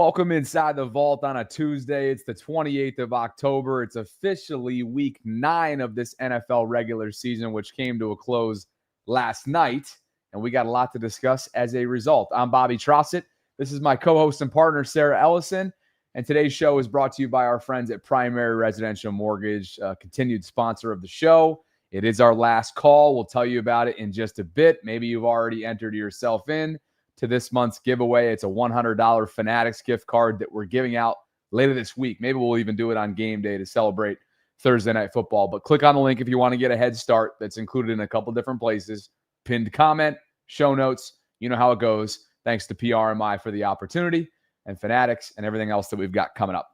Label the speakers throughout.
Speaker 1: Welcome inside the vault on a Tuesday. It's the 28th of October. It's officially week 9 of this NFL regular season, which came to a close last night. And we got a lot to discuss as a result. I'm Bobby Trossett. This is my co-host and partner, Sarah Ellison. And today's show is brought to you by our friends at Primary Residential Mortgage, continued sponsor of the show. It is our last call. We'll tell you about it in just a bit. Maybe you've already entered yourself in to this month's giveaway. It's a $100 Fanatics gift card that we're giving out later this week. Maybe we'll even do it on game day to celebrate Thursday Night Football. But click on the link if you want to get a head start. That's included in a couple different places. Pinned comment, show notes. You know how it goes. Thanks to PRMI for the opportunity and Fanatics and everything else that we've got coming up.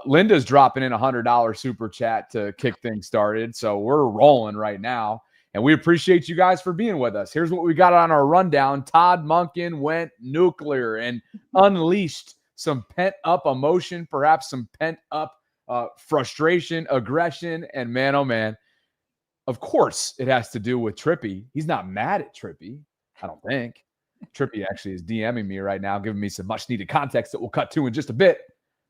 Speaker 1: Linda's dropping in a $100 super chat to kick things started. So we're rolling right now. And we appreciate you guys for being with us. Here's what we got on our rundown. Todd Monkin went nuclear and unleashed some pent-up emotion, perhaps some pent-up frustration, aggression, and man, oh man, of course it has to do with Trippy. He's not mad at Trippy, I don't think. Trippy actually is DMing me right now, giving me some much-needed context that we'll cut to in just a bit.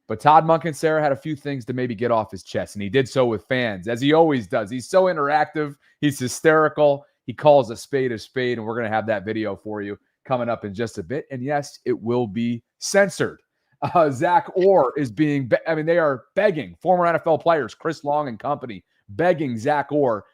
Speaker 1: But Todd Monkin, Sarah, had a few things to maybe get off his chest, and he did so with fans, as he always does. He's so interactive. He's hysterical. He calls a spade, and we're going to have that video for you coming up in just a bit. And, yes, it will be censored. Zach Orr is being – they are begging former NFL players, Chris Long and company, begging Zach Orr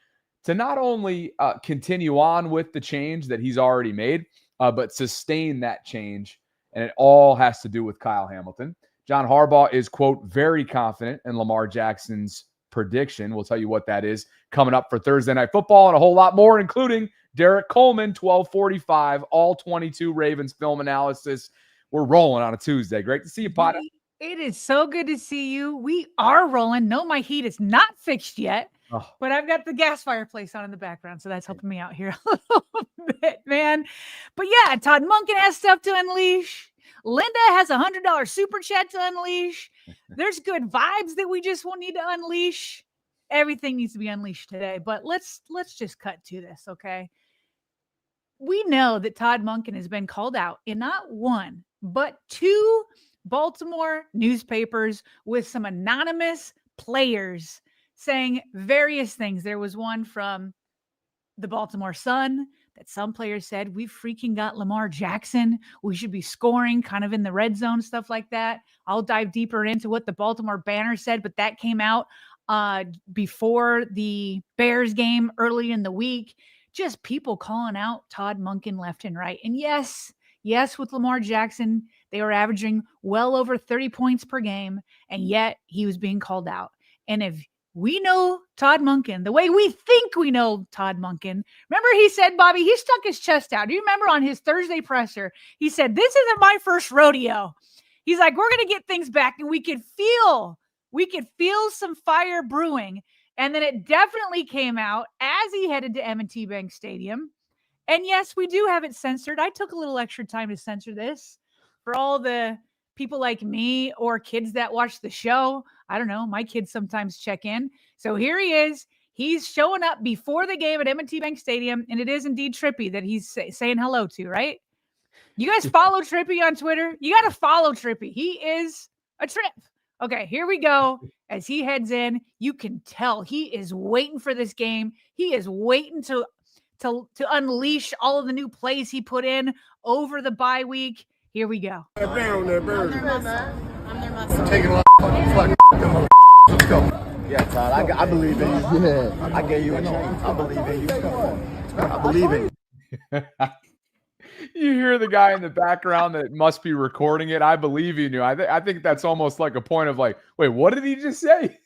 Speaker 1: to not only continue on with the change that he's already made, but sustain that change. And it all has to do with Kyle Hamilton. John Harbaugh is, quote, very confident in Lamar Jackson's prediction. We'll tell you what that is coming up for Thursday Night Football and a whole lot more, including Derek Coleman, 12:45, all 22 Ravens film analysis. We're rolling on a Tuesday. Great to see you, Potter.
Speaker 2: It is so good to see you. We are rolling. No, my heat is not fixed yet, but I've got the gas fireplace on in the background, so that's helping me out here a little bit, man. But yeah, Todd Monkin has stuff to unleash. Linda has a $100 super chat to unleash. There's good vibes that we just will need to unleash. Everything needs to be unleashed today, but let's just cut to this, okay? We know that Todd Monkin has been called out in not one, but 2 Baltimore newspapers with some anonymous players saying various things. There was one from the Baltimore Sun that some players said, we freaking got Lamar Jackson. We should be scoring kind of in the red zone, stuff like that. I'll dive deeper into what the Baltimore Banner said, but that came out before the Bears game early in the week. Just people calling out Todd Monkin left and right. And yes, with Lamar Jackson, they were averaging well over 30 points per game, and yet he was being called out. And if we know Todd Monkin the way we think we know Todd Monkin. Remember he said, Bobby, he stuck his chest out. Do you remember on his Thursday presser? He said, this isn't my first rodeo. He's like, we're going to get things back. And we could feel some fire brewing. And then it definitely came out as he headed to M&T Bank Stadium. And yes, we do have it censored. I took a little extra time to censor this for all the people like me or kids that watch the show. I don't know. My kids sometimes check in. So here he is. He's showing up before the game at M&T Bank Stadium, and it is indeed Trippy that he's saying hello to, right? You guys follow Trippy on Twitter? You got to follow Trippy. He is a trip. Okay, here we go. As he heads in, you can tell he is waiting for this game. He is waiting to unleash all of the new plays he put in over the bye week. Here we go.
Speaker 3: I'm their muscle. Taking a lot of fucking let's go. Yeah, Todd, I believe in you. Yeah. I gave you a chance. I believe in you. I believe in you.
Speaker 1: You hear the guy in the background that must be recording it. I believe in you. I think that's almost like a point of like, wait, what did he just say?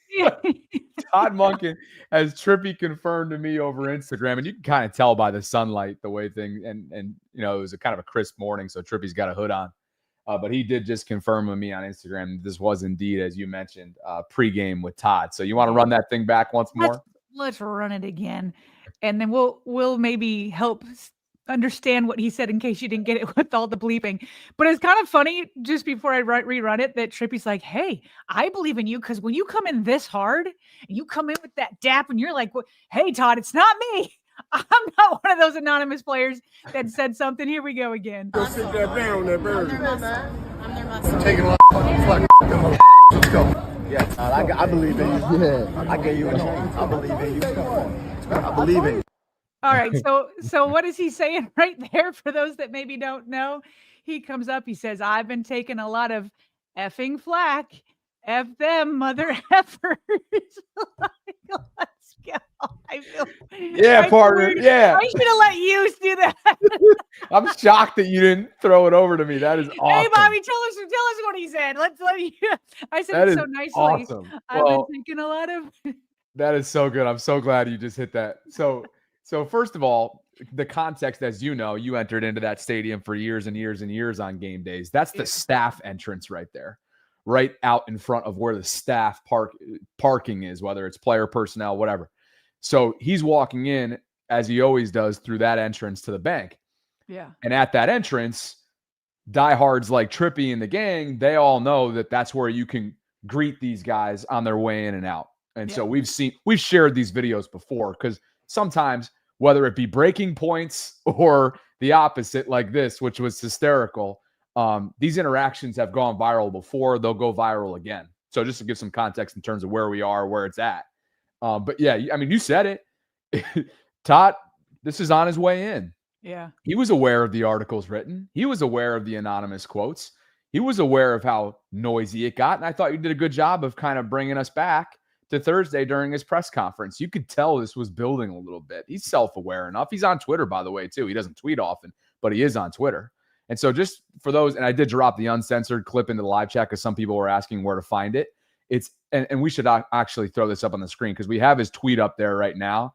Speaker 1: Todd Monkin has Trippy confirmed to me over Instagram, and you can kind of tell by the sunlight the way things and it was a kind of a crisp morning, so Trippy's got a hood on. But he did just confirm with me on Instagram this was indeed, as you mentioned, pregame with Todd. So you want to run that thing back once more?
Speaker 2: Let's run it again, and then we'll maybe help understand what he said in case you didn't get it with all the bleeping. But it's kind of funny just before I rerun it that Trippy's like, hey, I believe in you because when you come in this hard and you come in with that dap and you're like, well, hey, Todd, it's not me. I'm not one of those anonymous players that said something. Here we go again.
Speaker 3: Go sit that down there, bird.
Speaker 4: I'm their
Speaker 3: Taking a lot of fucking flag. Let's go. Yeah, Todd, I believe in you. Yeah, I gave you a chance. I believe in you. I believe in you.
Speaker 2: All right, so what is he saying right there? For those that maybe don't know, he comes up, he says, "I've been taking a lot of effing flack. F them, mother effers." Let's go. I feel
Speaker 1: partner.
Speaker 2: weird.
Speaker 1: Yeah.
Speaker 2: I should have let you do that.
Speaker 1: I'm shocked that you didn't throw it over to me. That is awesome.
Speaker 2: Hey, Bobby, tell us what he said. Let's let you. I said
Speaker 1: That
Speaker 2: it so
Speaker 1: is
Speaker 2: nicely.
Speaker 1: awesome.
Speaker 2: I've
Speaker 1: Well,
Speaker 2: been thinking a lot of.
Speaker 1: That is so good. I'm so glad you just hit that. So first of all, the context, as you know, you entered into that stadium for years and years and years on game days. That's the staff entrance right there, right out in front of where the staff parking is, whether it's player personnel, whatever. So he's walking in, as he always does, through that entrance to the bank.
Speaker 2: Yeah.
Speaker 1: And at that entrance, diehards like Trippy and the gang, they all know that that's where you can greet these guys on their way in and out. And so we've shared these videos before, because sometimes, whether it be breaking points or the opposite like this, which was hysterical, these interactions have gone viral before. They'll go viral again. So just to give some context in terms of where we are, where it's at. But yeah, I mean, you said it. Todd, this is on his way in.
Speaker 2: Yeah.
Speaker 1: He was aware of the articles written. He was aware of the anonymous quotes. He was aware of how noisy it got. And I thought you did a good job of kind of bringing us back to Thursday during his press conference. You could tell this was building a little bit. He's self-aware enough. He's on Twitter, by the way, too. He doesn't tweet often, but he is on Twitter. And so just for those, and I did drop the uncensored clip into the live chat because some people were asking where to find it. And we should actually throw this up on the screen because we have his tweet up there right now.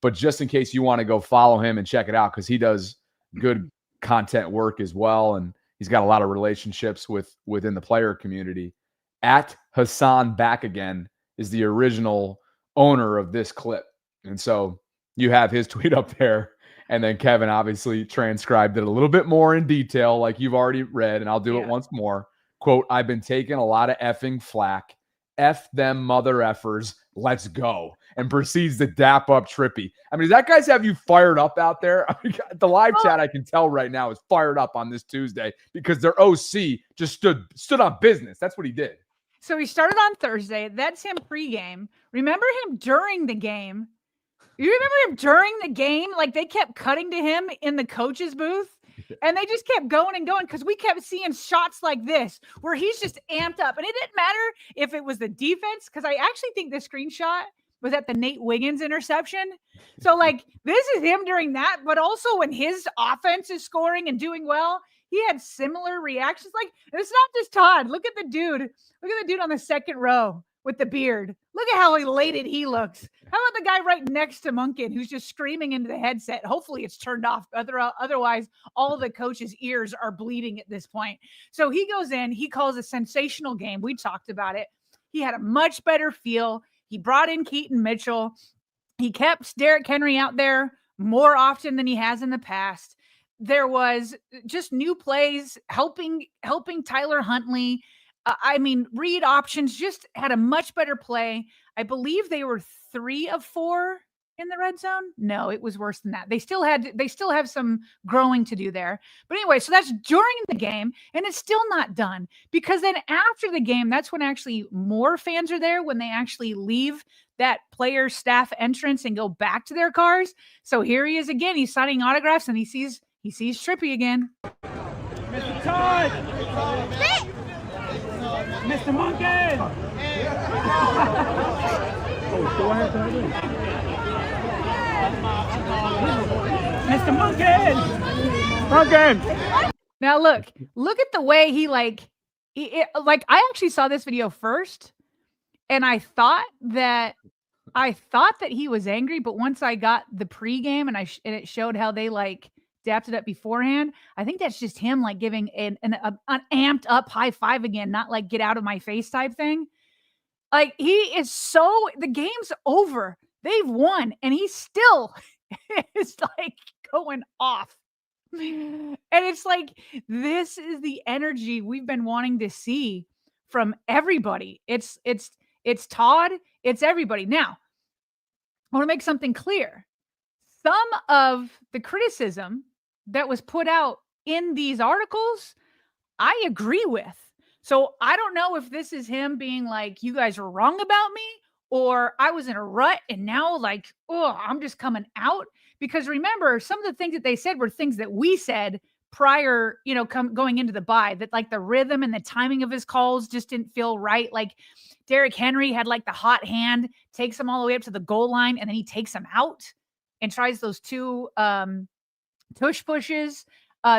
Speaker 1: But just in case you want to go follow him and check it out, because he does good content work as well. And he's got a lot of relationships within the player community. At Hassan Back Again is the original owner of this clip. And so you have his tweet up there. And then Kevin obviously transcribed it a little bit more in detail, like you've already read, and I'll do it once more. Quote, "I've been taking a lot of effing flack. F them mother effers. Let's go." And proceeds to dap up Trippy. I mean, does that guys have you fired up out there? I mean, the live chat, I can tell right now, is fired up on this Tuesday because their OC just stood on business. That's what he did.
Speaker 2: So he started on Thursday. That's him pregame. Remember him during the game? You remember him during the game? Like they kept cutting to him in the coach's booth and they just kept going and going because we kept seeing shots like this where he's just amped up. And it didn't matter if it was the defense, because I actually think the screenshot was at the Nate Wiggins interception. So like this is him during that, but also when his offense is scoring and doing well, he had similar reactions. Like it's not just Todd. Look at the dude. Look at the dude on the second row with the beard. Look at how elated he looks. How about the guy right next to Monkin who's just screaming into the headset? Hopefully it's turned off. Otherwise, all of the coach's ears are bleeding at this point. So he goes in. He calls a sensational game. We talked about it. He had a much better feel. He brought in Keaton Mitchell. He kept Derek Henry out there more often than he has in the past. There was just new plays helping Tyler Huntley. I mean, read options, just had a much better play. I believe they were 3 of 4 in the red zone. No, it was worse than that. They still have some growing to do there. But anyway, so that's during the game, and it's still not done, because then after the game, that's when actually more fans are there, when they actually leave that player staff entrance and go back to their cars. So here he is again. He's signing autographs, and he sees Trippy again.
Speaker 4: Mr. Todd! Mr. Monkin! Mr. Monkin!
Speaker 2: Now look at the way he like I actually saw this video first, and I thought that he was angry, but once I got the pregame and it showed how they like dapped it up beforehand, I think that's just him like giving an amped up high five again, not like get out of my face type thing. Like he is the game's over. They've won, and he still is like going off. And it's like, this is the energy we've been wanting to see from everybody. It's Todd, it's everybody. Now, I want to make something clear. Some of the criticism that was put out in these articles, I agree with. So I don't know if this is him being like, you guys are wrong about me, or I was in a rut and now like, oh, I'm just coming out. Because remember, some of the things that they said were things that we said prior, going into the bye, that like the rhythm and the timing of his calls just didn't feel right. Like Derrick Henry had like the hot hand, takes him all the way up to the goal line, and then he takes him out and tries those two tush pushes.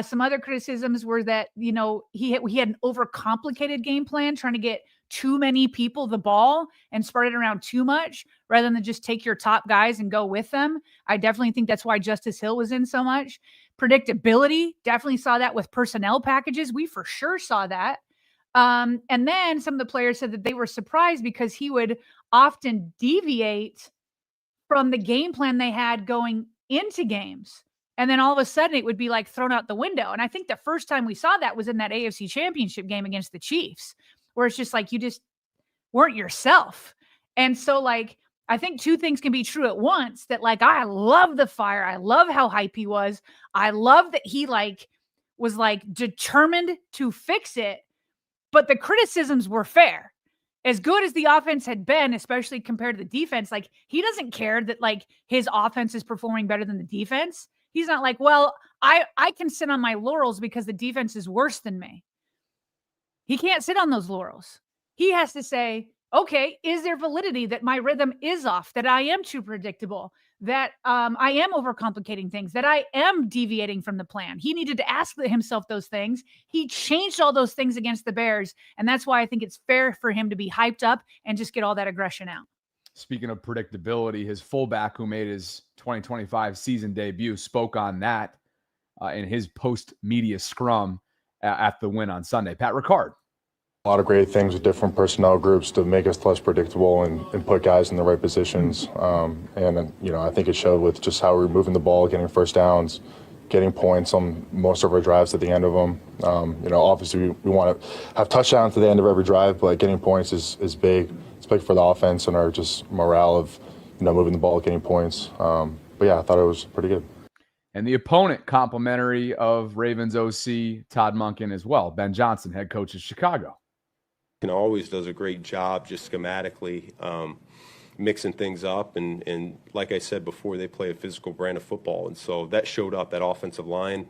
Speaker 2: Some other criticisms were that, he had an overcomplicated game plan, trying to get too many people the ball and spread it around too much rather than just take your top guys and go with them. I definitely think that's why Justice Hill was in so much. Predictability, definitely saw that with personnel packages. We for sure saw that. And then some of the players said that they were surprised because he would often deviate from the game plan they had going into games. And then all of a sudden it would be like thrown out the window. And I think the first time we saw that was in that AFC Championship game against the Chiefs, where it's just like, you just weren't yourself. And so like, I think two things can be true at once, that like, I love the fire. I love how hype he was. I love that he like was like determined to fix it, but the criticisms were fair. As good as the offense had been, especially compared to the defense, like he doesn't care that like his offense is performing better than the defense. He's not like, well, I can sit on my laurels because the defense is worse than me. He can't sit on those laurels. He has to say, okay, is there validity that my rhythm is off, that I am too predictable, that I am overcomplicating things, that I am deviating from the plan? He needed to ask himself those things. He changed all those things against the Bears, and that's why I think it's fair for him to be hyped up and just get all that aggression out.
Speaker 1: Speaking of predictability, his fullback who made his 2025 season debut spoke on that in his post-media scrum at the win on Sunday. Pat Ricard.
Speaker 5: A lot of great things with different personnel groups to make us less predictable and put guys in the right positions. I think it showed with just how we're moving the ball, getting first downs, getting points on most of our drives at the end of them. Obviously we want to have touchdowns at the end of every drive, but getting points is big. It's big for the offense and our just morale of, moving the ball, getting points. But yeah, I thought it was pretty good.
Speaker 1: And the opponent complimentary of Ravens OC Todd Monkin as well. Ben Johnson, head coach of Chicago.
Speaker 6: Always does a great job just schematically mixing things up. And like I said before, they play a physical brand of football. And so that showed up. That offensive line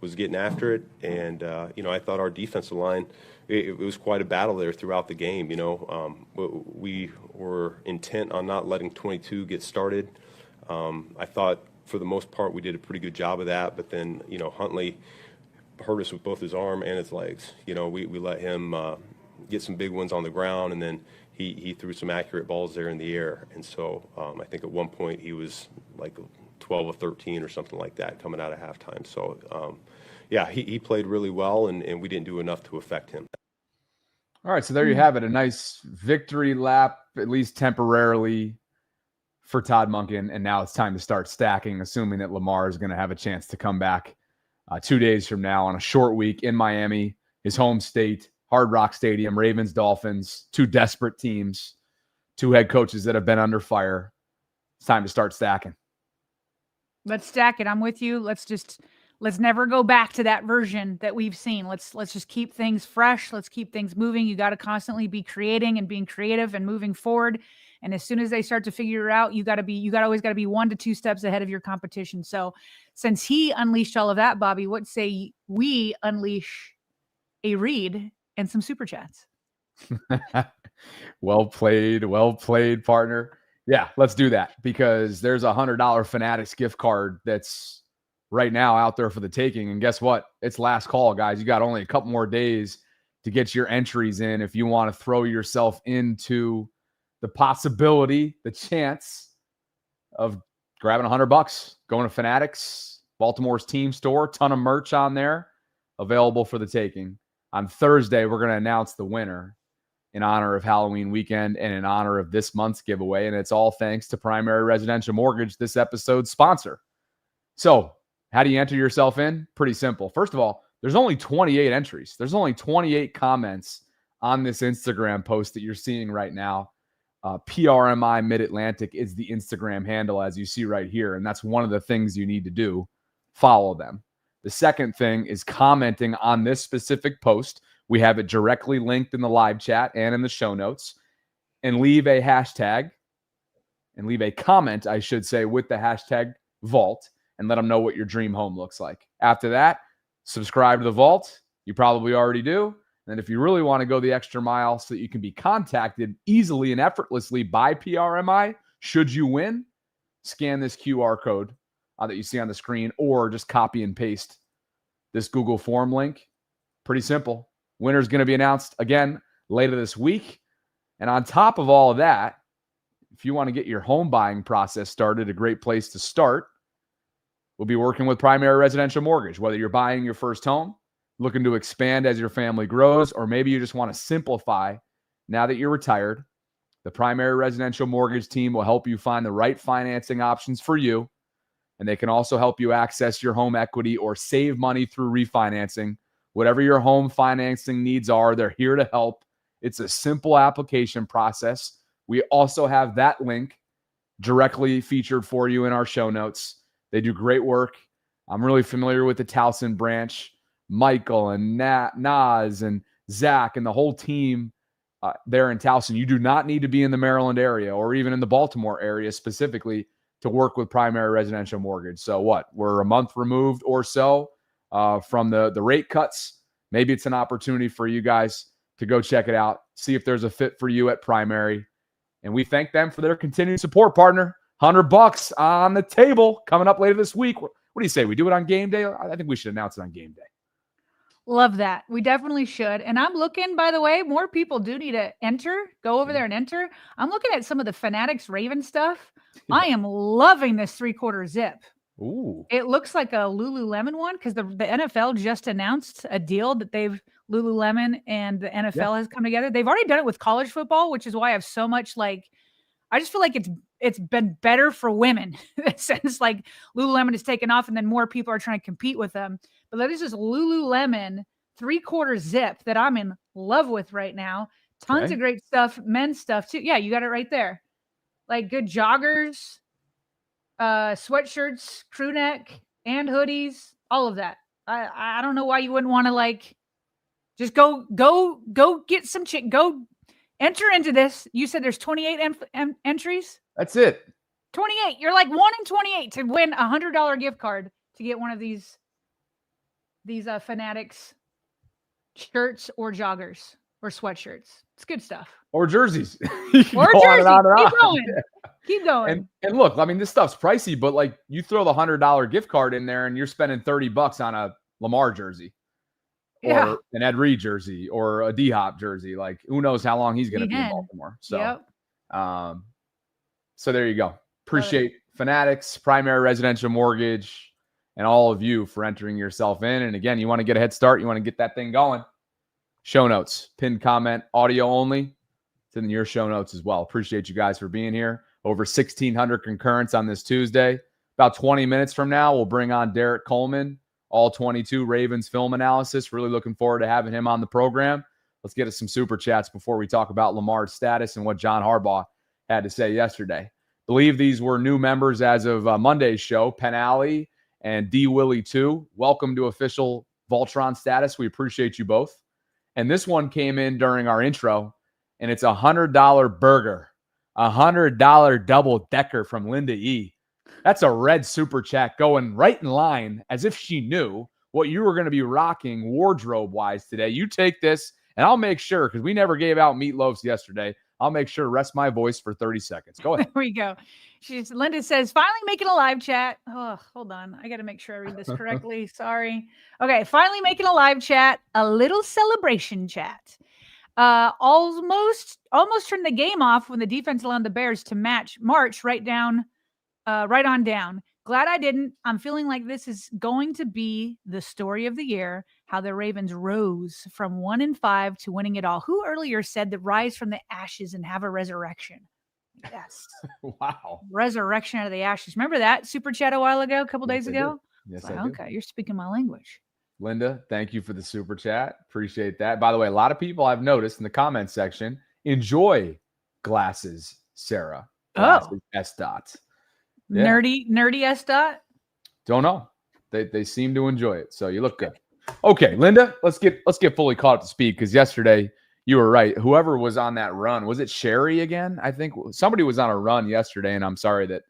Speaker 6: was getting after it. And, I thought our defensive line, it was quite a battle there throughout the game. We were intent on not letting 22 get started. I thought for the most part we did a pretty good job of that. But then, Huntley hurt us with both his arm and his legs. We let him get some big ones on the ground, and then he threw some accurate balls there in the air. And so I think at one point he was like 12 or 13 or something like that coming out of halftime. So, he played really well, and we didn't do enough to affect him.
Speaker 1: All right, so there you have it. A nice victory lap, at least temporarily, for Todd Monkin. And now it's time to start stacking, assuming that Lamar is going to have a chance to come back 2 days from now on a short week in Miami, his home state, Hard Rock Stadium. Ravens, Dolphins, two desperate teams, two head coaches that have been under fire. It's time to start stacking.
Speaker 2: Let's stack it. I'm with you. Let's never go back to that version that we've seen. Let's just keep things fresh. Let's keep things moving. You got to constantly be creating and being creative and moving forward. And as soon as they start to figure it out, you always got to be 1 to 2 steps ahead of your competition. So since he unleashed all of that, Bobby, what say we unleash a read and some super chats?
Speaker 1: Well played, partner. Yeah, let's do that, because there's $100 Fanatics gift card that's right now out there for the taking. And guess what? It's last call, guys. You got only a couple more days to get your entries in if you want to throw yourself into the possibility, the chance of grabbing $100, going to Fanatics, Baltimore's team store, ton of merch on there available for the taking. On Thursday, we're going to announce the winner in honor of Halloween weekend and in honor of this month's giveaway. And it's all thanks to Primary Residential Mortgage, this episode's sponsor. So how do you enter yourself in? Pretty simple. First of all, there's only 28 entries. There's only 28 comments on this Instagram post that you're seeing right now. PRMI Mid-Atlantic is the Instagram handle, as you see right here. And that's one of the things you need to do. Follow them. The second thing is commenting on this specific post We have it directly linked in the live chat and in the show notes. And leave a hashtag and leave a comment, I should say, with the hashtag Vault and let them know what your dream home looks like. After that, subscribe to the Vault. You probably already do. And if you really want to go the extra mile so that you can be contacted easily and effortlessly by PRMI, should you win, scan this QR code that you see on the screen or just copy and paste this Google form link. Pretty simple. Winner's going to be announced again later this week. And on top of all of that, if you want to get your home buying process started, a great place to start, we'll be working with Primary Residential Mortgage. Whether you're buying your first home, looking to expand as your family grows, or maybe you just want to simplify now that you're retired, the Primary Residential Mortgage team will help you find the right financing options for you. And they can also help you access your home equity or save money through refinancing. Whatever your home financing needs are, they're here to help. It's a simple application process. We also have that link directly featured for you in our show notes. They do great work. I'm really familiar with the Towson branch. Michael and Naz and Zach and the whole team there in Towson. You do not need to be in the Maryland area or even in the Baltimore area specifically to work with Primary Residential Mortgage. So what? We're a month removed or so from the rate cuts. Maybe it's an opportunity for you guys to go check it out, see if there's a fit for you at Primary. And we thank them for their continued support, partner. $100 on the table coming up later this week. What do you say? We do it on game day? I think we should announce it on game day.
Speaker 2: Love that. We definitely should. And I'm looking, by the way, more people do need to enter. Go over there and enter. I'm looking at some of the Fanatics Raven stuff. I am loving this 3/4 zip.
Speaker 1: Ooh.
Speaker 2: It looks like a Lululemon one because the NFL just announced a deal that Lululemon and the NFL has come together. They've already done it with college football, which is why I have so much I just feel like it's been better for women since Lululemon has taken off and then more people are trying to compete with them. But this is Lululemon 3/4 zip that I'm in love with right now. Tons of great stuff, men's stuff too. Yeah, you got it right there. Good joggers, sweatshirts, crew neck, and hoodies, all of that. I don't know why you wouldn't want to just go get some go enter into this. You said there's 28 entries.
Speaker 1: That's it.
Speaker 2: 28. You're 1 in 28 to win a $100 gift card to get one of these Fanatics shirts or joggers or sweatshirts. It's good stuff.
Speaker 1: Or jerseys.
Speaker 2: Or jerseys. Keep going. Yeah. Keep going.
Speaker 1: And look, this stuff's pricey, but you throw the $100 gift card in there and you're spending $30 on a Lamar jersey or an Ed Reed jersey or a D-Hop jersey. Who knows how long he's going to be in Baltimore. So, so there you go. Appreciate Fanatics, Primary Residential Mortgage, and all of you for entering yourself in. And again, you want to get a head start. You want to get that thing going. Show notes, pinned comment, audio only. It's in your show notes as well. Appreciate you guys for being here. Over 1,600 concurrents on this Tuesday. About 20 minutes from now, we'll bring on Derek Coleman, all 22 Ravens film analysis. Really looking forward to having him on the program. Let's get us some super chats before we talk about Lamar's status and what John Harbaugh had to say yesterday. Believe these were new members as of Monday's show, Penn Alley and D. Willie 2. Welcome to official VAULTRON status. We appreciate you both. And this one came in during our intro, and it's a $100 burger, a $100 double-decker from Linda E. That's a red super chat going right in line as if she knew what you were going to be rocking wardrobe-wise today. You take this, and I'll make sure, because we never gave out meatloafs yesterday, I'll make sure to rest my voice for 30 seconds. Go ahead.
Speaker 2: There we go. Linda says, finally making a live chat. Oh, hold on. I got to make sure I read this correctly. Sorry. Okay. Finally making a live chat, a little celebration chat. Almost turned the game off when the defense allowed the Bears to march right on down. Glad I didn't. I'm feeling like this is going to be the story of the year, how the Ravens rose from 1-5 to winning it all. Who earlier said that rise from the ashes and have a resurrection? Yes.
Speaker 1: Wow.
Speaker 2: Resurrection out of the ashes. Remember that super chat a while ago, a couple days ago?
Speaker 1: Yes,
Speaker 2: I do. Okay, you're speaking my language.
Speaker 1: Linda, thank you for the super chat. Appreciate that. By the way, a lot of people I've noticed in the comment section enjoy glasses, Sarah. Glasses, S. Dot. Yeah.
Speaker 2: Nerdy S. Dot?
Speaker 1: Don't know. They seem to enjoy it. So you look good. Okay, Linda, let's get fully caught up to speed because yesterday you were right. Whoever was on that run, was it Sherry again? I think somebody was on a run yesterday, and I'm sorry that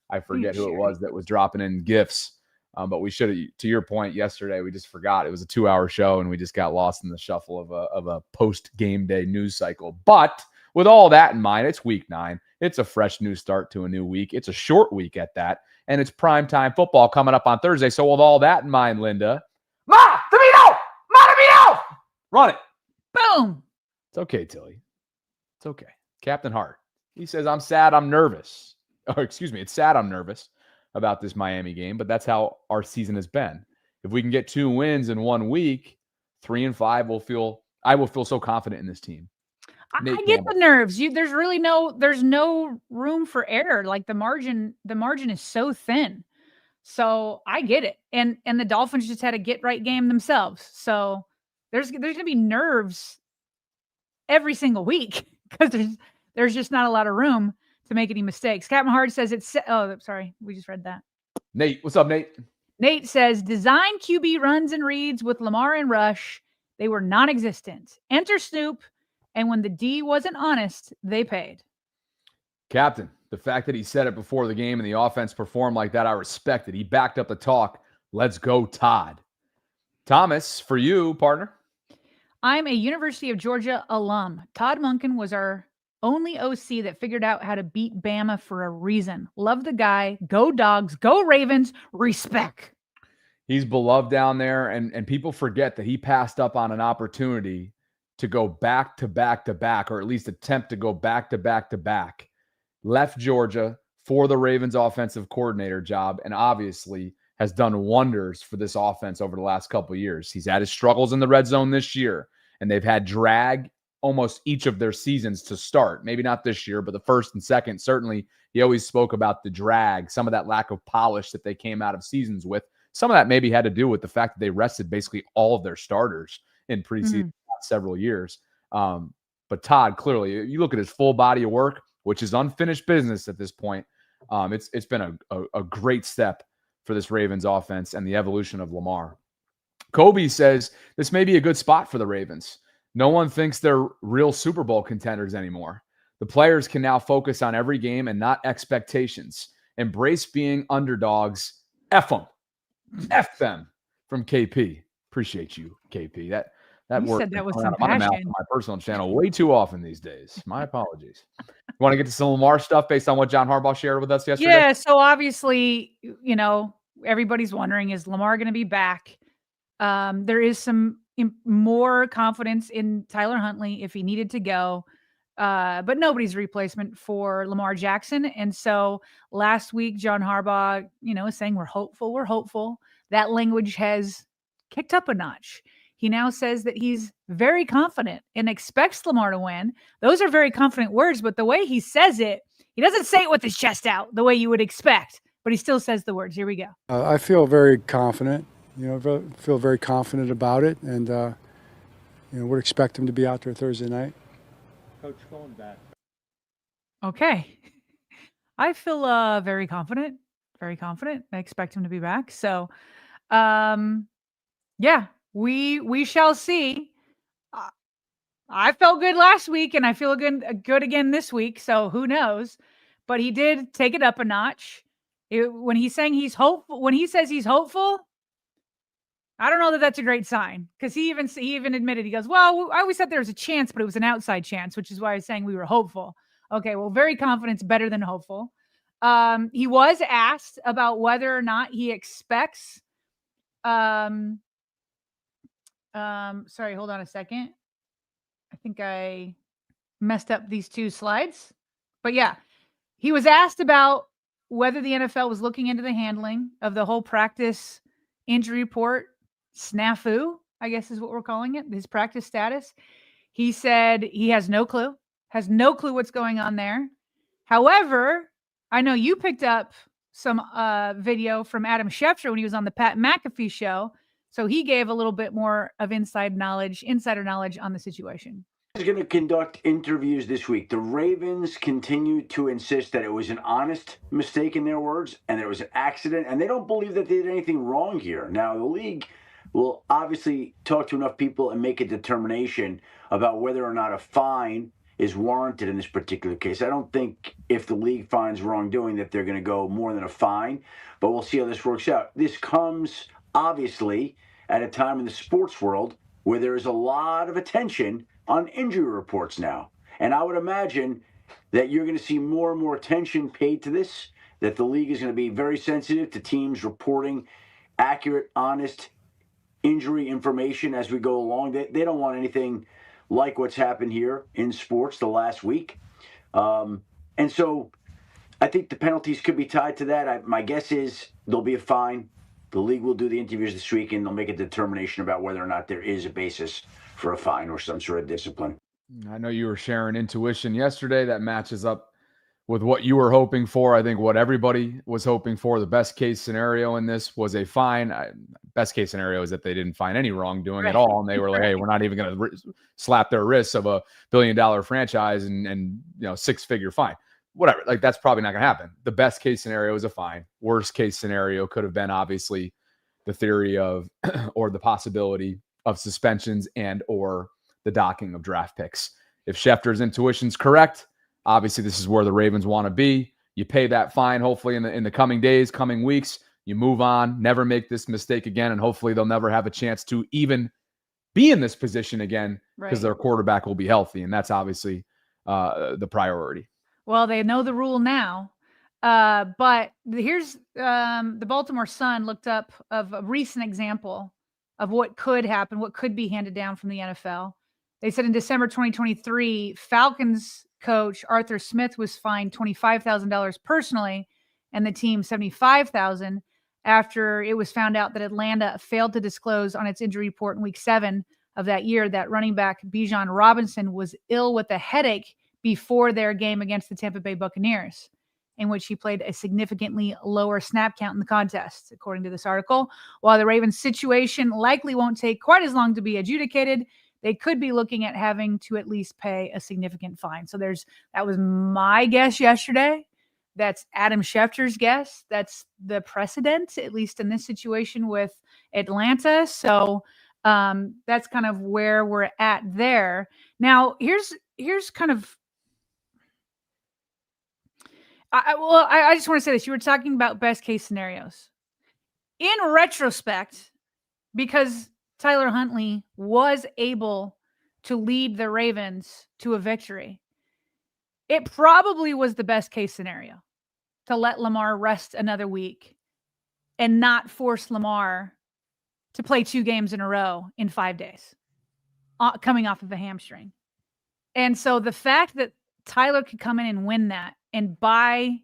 Speaker 1: I forget who it was that was dropping in gifts. But we should have, to your point yesterday, we just forgot. It was a 2-hour show, and we just got lost in the shuffle of a post-game day news cycle. But with all that in mind, it's week 9. It's a fresh new start to a new week. It's a short week at that, and it's primetime football coming up on Thursday. So with all that in mind, Linda, Ma DeVito, run it.
Speaker 2: Boom.
Speaker 1: It's okay, Tilly. It's okay. Captain Hart. He says, I'm sad, I'm nervous. Or excuse me, it's sad, I'm nervous about this Miami game, but that's how our season has been. If we can get 2 wins in 1 week, 3-5, I will feel so confident in this team.
Speaker 2: I get the nerves. There's really no room for error. Like the margin is so thin. So I get it. And the Dolphins just had a get right game themselves. So there's going to be nerves every single week because there's just not a lot of room to make any mistakes. Captain Hard says sorry, we just read that.
Speaker 1: Nate, what's up, Nate?
Speaker 2: Nate says design QB runs and reads with Lamar and Rush. They were non-existent. Enter Snoop, and when the D wasn't honest, they paid.
Speaker 1: Captain, the fact that he said it before the game and the offense performed like that, I respect it. He backed up the talk. Let's go, Todd. Thomas, for you, partner.
Speaker 2: I'm a University of Georgia alum. Todd Monkin was our only OC that figured out how to beat Bama for a reason. Love the guy. Go Dogs. Go Ravens. Respect.
Speaker 1: He's beloved down there, and people forget that he passed up on an opportunity to go back to back to back, or at least attempt to go back to back to back. Left Georgia for the Ravens offensive coordinator job, and obviously has done wonders for this offense over the last couple of years. He's had his struggles in the red zone this year, and they've had drag almost each of their seasons to start. Maybe not this year, but the first and second, certainly he always spoke about the drag, some of that lack of polish that they came out of seasons with. Some of that maybe had to do with the fact that they rested basically all of their starters in preseason several years. But Todd, clearly, you look at his full body of work, which is unfinished business at this point. It's been a great step for this Ravens offense and the evolution of Lamar. Kobe says this may be a good spot for the Ravens. No one thinks they're real Super Bowl contenders anymore. The players can now focus on every game and not expectations. Embrace being underdogs. F them. F them. From KP. Appreciate you, KP. That
Speaker 2: you
Speaker 1: word
Speaker 2: said that was
Speaker 1: out
Speaker 2: some
Speaker 1: of my mouth
Speaker 2: passion.
Speaker 1: on my personal channel way too often these days. My apologies. You want to get to some Lamar stuff based on what John Harbaugh shared with us yesterday?
Speaker 2: Yeah, so obviously, everybody's wondering, is Lamar going to be back? There is some more confidence in Tyler Huntley if he needed to go, but nobody's replacement for Lamar Jackson. And so last week, John Harbaugh, is saying we're hopeful. That language has kicked up a notch. He now says that he's very confident and expects Lamar to win. Those are very confident words, but the way he says it, he doesn't say it with his chest out the way you would expect, but he still says the words. Here we go.
Speaker 7: I feel very confident. Feel very confident about it, and would expect him to be out there Thursday night.
Speaker 4: Coach going back.
Speaker 2: Okay. I feel very confident. Very confident. I expect him to be back. So, yeah, we shall see. I felt good last week, and I feel good again this week. So who knows? But he did take it up a notch. When he's saying he's hopeful, when he says he's hopeful, I don't know that that's a great sign, because he even admitted, he goes, well, I always thought there was a chance, but it was an outside chance, which is why I was saying we were hopeful. Okay, well, very confident's better than hopeful. He was asked about whether or not he expects. Sorry, hold on a second. I think I messed up these 2 slides. But yeah, he was asked about whether the NFL was looking into the handling of the whole practice injury report snafu, I guess is what we're calling it, his practice status. He said he has no clue what's going on there. However, I know you picked up some video from Adam Schefter when he was on the Pat McAfee show. So he gave a little bit more of insider knowledge on the situation.
Speaker 8: Is going to conduct interviews this week. The Ravens continue to insist that it was an honest mistake in their words and that it was an accident, and they don't believe that they did anything wrong here. Now, the league will obviously talk to enough people and make a determination about whether or not a fine is warranted in this particular case. I don't think if the league finds wrongdoing that they're going to go more than a fine, but we'll see how this works out. This comes, obviously, at a time in the sports world where there is a lot of attention on injury reports now. And I would imagine that you're going to see more and more attention paid to this, that the league is going to be very sensitive to teams reporting accurate, honest injury information as we go along. They don't want anything like what's happened here in sports the last week. And so I think the penalties could be tied to that. My guess is there'll be a fine. The league will do the interviews this week, and they'll make a determination about whether or not there is a basis for a fine or some sort of discipline.
Speaker 1: I know you were sharing intuition yesterday that matches up with what you were hoping for. I think what everybody was hoping for, the best case scenario in this was a fine. Best case scenario is that they didn't find any wrongdoing at all. And they were like, hey, we're not even going to slap their wrists of $1 billion franchise and 6-figure fine. Whatever. Like, that's probably not going to happen. The best case scenario is a fine. Worst case scenario could have been obviously the theory of or the possibility of suspensions and or the docking of draft picks. If Schefter's intuition's correct, obviously this is where the Ravens want to be. You pay that fine, hopefully in the coming days, coming weeks. You move on, never make this mistake again, and hopefully they'll never have a chance to even be in this position again because their quarterback will be healthy, and that's obviously the priority.
Speaker 2: Well, they know the rule now. But here's the Baltimore Sun looked up of a recent example of what could happen, what could be handed down from the NFL. They said in December 2023, Falcons coach Arthur Smith was fined $25,000 personally and the team $75,000 after it was found out that Atlanta failed to disclose on its injury report in week 7 of that year that running back Bijan Robinson was ill with a headache before their game against the Tampa Bay Buccaneers, in which he played a significantly lower snap count in the contest, according to this article. While the Ravens situation likely won't take quite as long to be adjudicated, they could be looking at having to at least pay a significant fine. So that was my guess yesterday. That's Adam Schefter's guess. That's the precedent, at least in this situation with Atlanta. So that's kind of where we're at there. Now, here's kind of, I just want to say this. You were talking about best case scenarios. In retrospect, because Tyler Huntley was able to lead the Ravens to a victory, it probably was the best case scenario to let Lamar rest another week and not force Lamar to play 2 games in a row in 5 days, coming off of a hamstring. And so the fact that Tyler could come in and win that and buy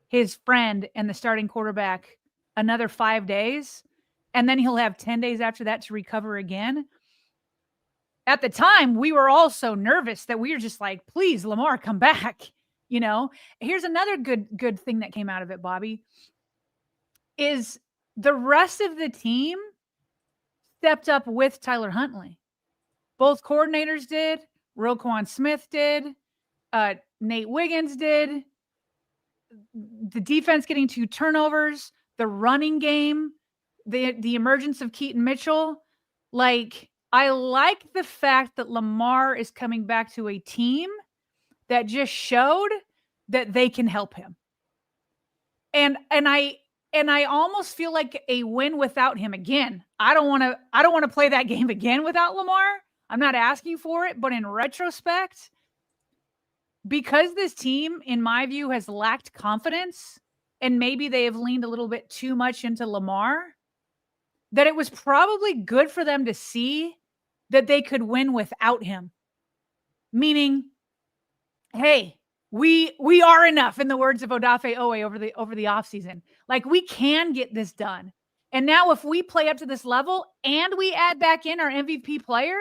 Speaker 2: his friend and the starting quarterback another 5 days, and then he'll have 10 days after that to recover again. At the time, we were all so nervous that we were just like, please, Lamar, come back. Here's another good thing that came out of it, Bobby, is the rest of the team stepped up with Tyler Huntley. Both coordinators did. Roquan Smith did. Nate Wiggins did. The defense getting 2 turnovers, the running game, the emergence of Keaton Mitchell. I like the fact that Lamar is coming back to a team that just showed that they can help him. And I almost feel like a win without him again. I don't want to play that game again without Lamar. I'm not asking for it, but in retrospect, because this team, in my view, has lacked confidence and maybe they have leaned a little bit too much into Lamar, that it was probably good for them to see that they could win without him. Meaning, hey, we are enough, in the words of Odafe Owe over the offseason. We can get this done. And now if we play up to this level and we add back in our MVP player,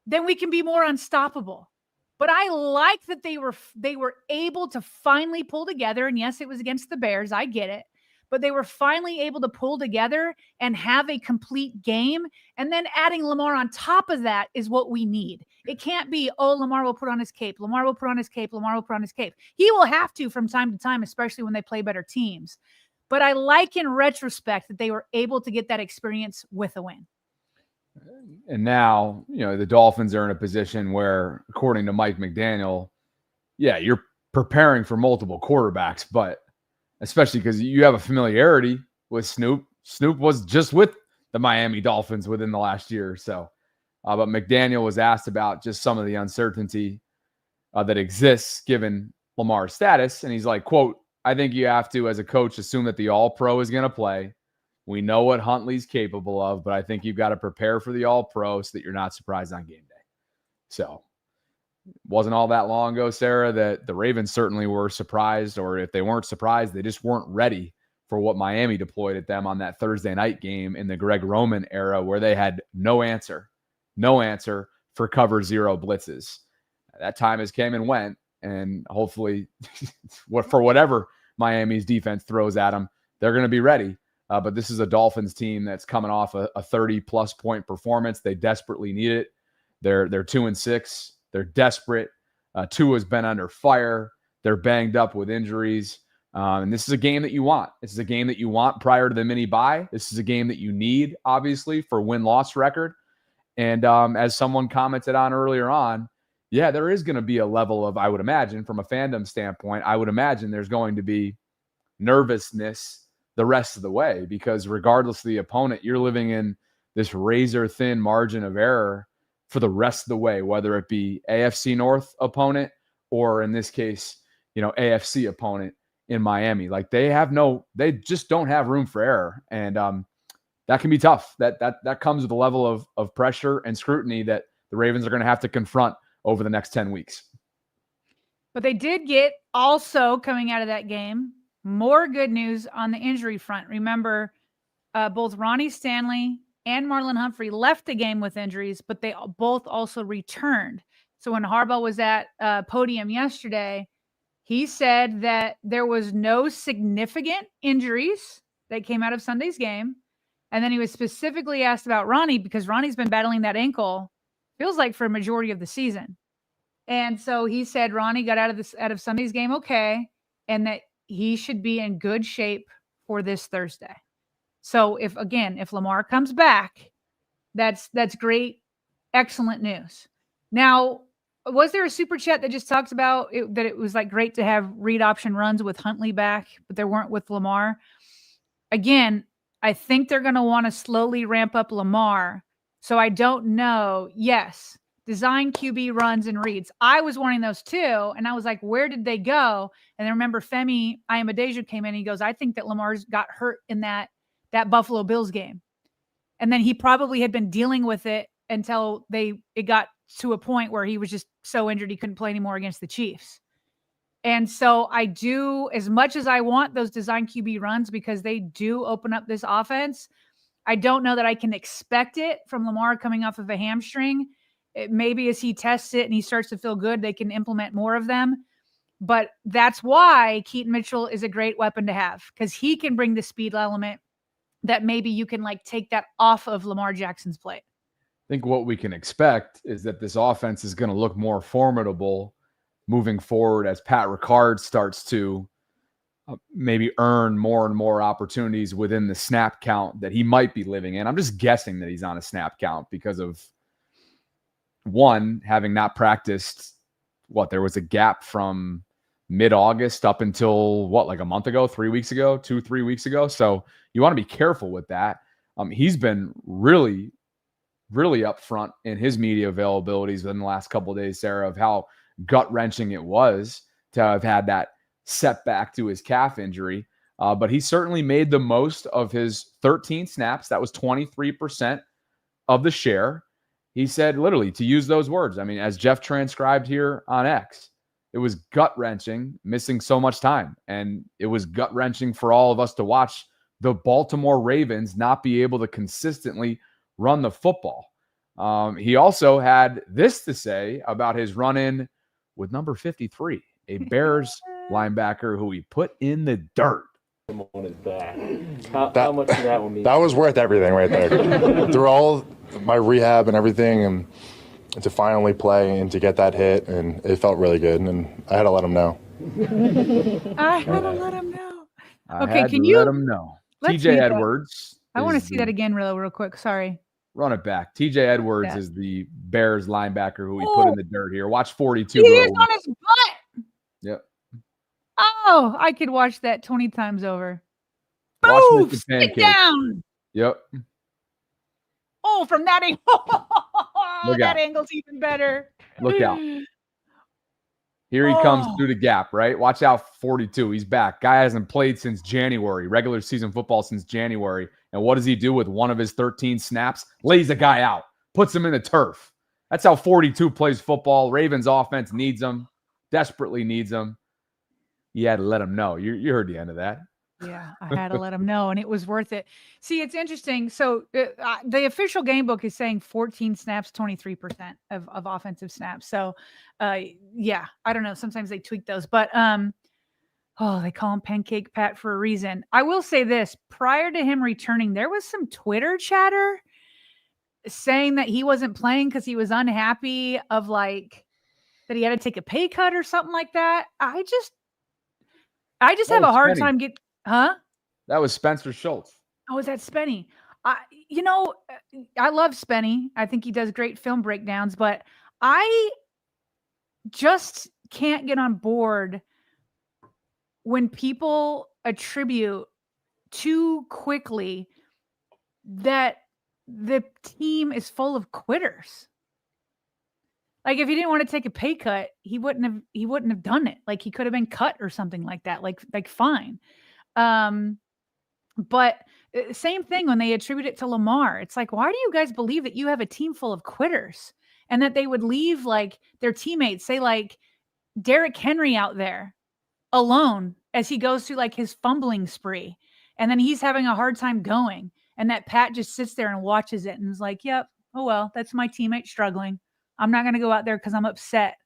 Speaker 2: then we can be more unstoppable. But I like that they were able to finally pull together. And yes, it was against the Bears. I get it. But they were finally able to pull together and have a complete game. And then adding Lamar on top of that is what we need. It can't be, oh, Lamar will put on his cape. Lamar will put on his cape. Lamar will put on his cape. He will have to from time to time, especially when they play better teams. But I like in retrospect that they were able to get that experience with a win.
Speaker 1: And now, the Dolphins are in a position where, according to Mike McDaniel, yeah, you're preparing for multiple quarterbacks, but especially because you have a familiarity with Snoop. Snoop was just with the Miami Dolphins within the last year or so. But McDaniel was asked about just some of the uncertainty that exists given Lamar's status. And he's like, quote, I think you have to, as a coach, assume that the All-Pro is going to play. We know what Huntley's capable of, but I think you've got to prepare for the All-Pro so that you're not surprised on game day. So it wasn't all that long ago, Sarah, that the Ravens certainly were surprised, or if they weren't surprised, they just weren't ready for what Miami deployed at them on that Thursday night game in the Greg Roman era, where they had no answer for cover zero blitzes. That time has came and went, and hopefully for whatever Miami's defense throws at them, they're going to be ready. But this is a Dolphins team that's coming off a 30-plus point performance. They desperately need it. They're 2-6. They're desperate. Tua's been under fire. They're banged up with injuries. And this is a game that you want. This is a game that you want prior to the mini bye. This is a game that you need, obviously, for win-loss record. And as someone commented on earlier on, yeah, there is going to be a level of, I would imagine, from a fandom standpoint, I would imagine there's going to be nervousness the rest of the way, because regardless of the opponent, you're living in this razor-thin margin of error for the rest of the way, whether it be AFC North opponent or, in this case, AFC opponent in Miami. Like, they just don't have room for error. And that can be tough. That comes with a level of pressure and scrutiny that the Ravens are going to have to confront over the next 10 weeks.
Speaker 2: But they did get, also coming out of that game, more good news on the injury front. Remember, both Ronnie Stanley and Marlon Humphrey left the game with injuries, but they both also returned. So when Harbaugh was at podium yesterday, he said that there was no significant injuries that came out of Sunday's game. And then he was specifically asked about Ronnie, because Ronnie's been battling that ankle, feels like, for a majority of the season. And so he said Ronnie got out of Sunday's game okay, and that he should be in good shape for this Thursday. So if Lamar comes back, that's great, excellent news. Now, was there a super chat that just talks about that it was like great to have read option runs with Huntley back, but there weren't with Lamar? Again, I think they're going to want to slowly ramp up Lamar. So I don't know. Yes, design QB runs and reads. I was wanting those too. And I was like, where did they go? And then remember Femi Ayamadeju came in and he goes, I think that Lamar's got hurt in that Buffalo Bills game. And then he probably had been dealing with it until it got to a point where he was just so injured he couldn't play anymore against the Chiefs. And so I do, as much as I want those design QB runs because they do open up this offense, I don't know that I can expect it from Lamar coming off of a hamstring. Maybe as he tests it and he starts to feel good, they can implement more of them. But that's why Keaton Mitchell is a great weapon to have, because he can bring the speed element that maybe you can take that off of Lamar Jackson's plate.
Speaker 1: I think what we can expect is that this offense is going to look more formidable moving forward as Pat Ricard starts to maybe earn more and more opportunities within the snap count that he might be living in. I'm just guessing that he's on a snap count because of, one, having not practiced. There was a gap from mid-August up until a month ago, 3 weeks ago, 3 weeks ago. So you want to be careful with that. He's been really, really upfront in his media availabilities within the last couple of days, Sarah, of how gut-wrenching it was to have had that setback to his calf injury. But he certainly made the most of his 13 snaps. That was 23% of the share. He said, literally, to use those words, as Jeff transcribed here on X, it was gut-wrenching, missing so much time. And it was gut-wrenching for all of us to watch the Baltimore Ravens not be able to consistently run the football. He also had this to say about his run-in with number 53, a Bears linebacker who he put in the dirt.
Speaker 4: On his back. How much of that will mean?
Speaker 5: That was worth everything right there. Through all my rehab and everything, and to finally play and to get that hit, and it felt really good, and I had to let him know.
Speaker 2: I had to let him know.
Speaker 1: Okay, can you let him know? TJ Edwards.
Speaker 2: I want to see that again real quick. Sorry.
Speaker 1: Run it back. TJ Edwards is the Bears linebacker who we put in the dirt here. Watch 42.
Speaker 2: He is on his butt.
Speaker 1: Yep.
Speaker 2: Oh, I could watch that 20 times over.
Speaker 1: Watch
Speaker 2: Move,
Speaker 1: Mr.
Speaker 2: sit
Speaker 1: Pancake.
Speaker 2: down.
Speaker 1: Yep.
Speaker 2: Oh, from that angle.
Speaker 1: Look
Speaker 2: that
Speaker 1: out.
Speaker 2: angle's even better.
Speaker 1: Look out. Here he comes through the gap, right? Watch out, 42. He's back. Guy hasn't played since January, regular season football since January. And what does he do with one of his 13 snaps? Lays the guy out, puts him in the turf. That's how 42 plays football. Ravens offense needs him, desperately needs him. You had to let him know. You heard the end of that.
Speaker 2: Yeah, I had to let him know, and it was worth it. See, it's interesting. So the official game book is saying 14 snaps, 23% of offensive snaps. So, yeah, I don't know. Sometimes they tweak those, but they call him Pancake Pat for a reason. I will say this: prior to him returning, there was some Twitter chatter saying that he wasn't playing because he was unhappy of like that he had to take a pay cut or something like that. I just have a hard time getting. Huh?
Speaker 1: That was Spencer Schultz.
Speaker 2: Oh, is that Spenny? I love Spenny. I think he does great film breakdowns, but I just can't get on board when people attribute too quickly that the team is full of quitters. Like if he didn't want to take a pay cut, he wouldn't have done it. Like he could have been cut or something like that. Like fine. But same thing when they attribute it to Lamar. It's like, why do you guys believe that you have a team full of quitters and that they would leave like their teammates, say like Derek Henry out there alone as he goes through like his fumbling spree and then he's having a hard time going and that Pat just sits there and watches it and is like, yep, oh well, that's my teammate struggling. I'm not going to go out there because I'm upset.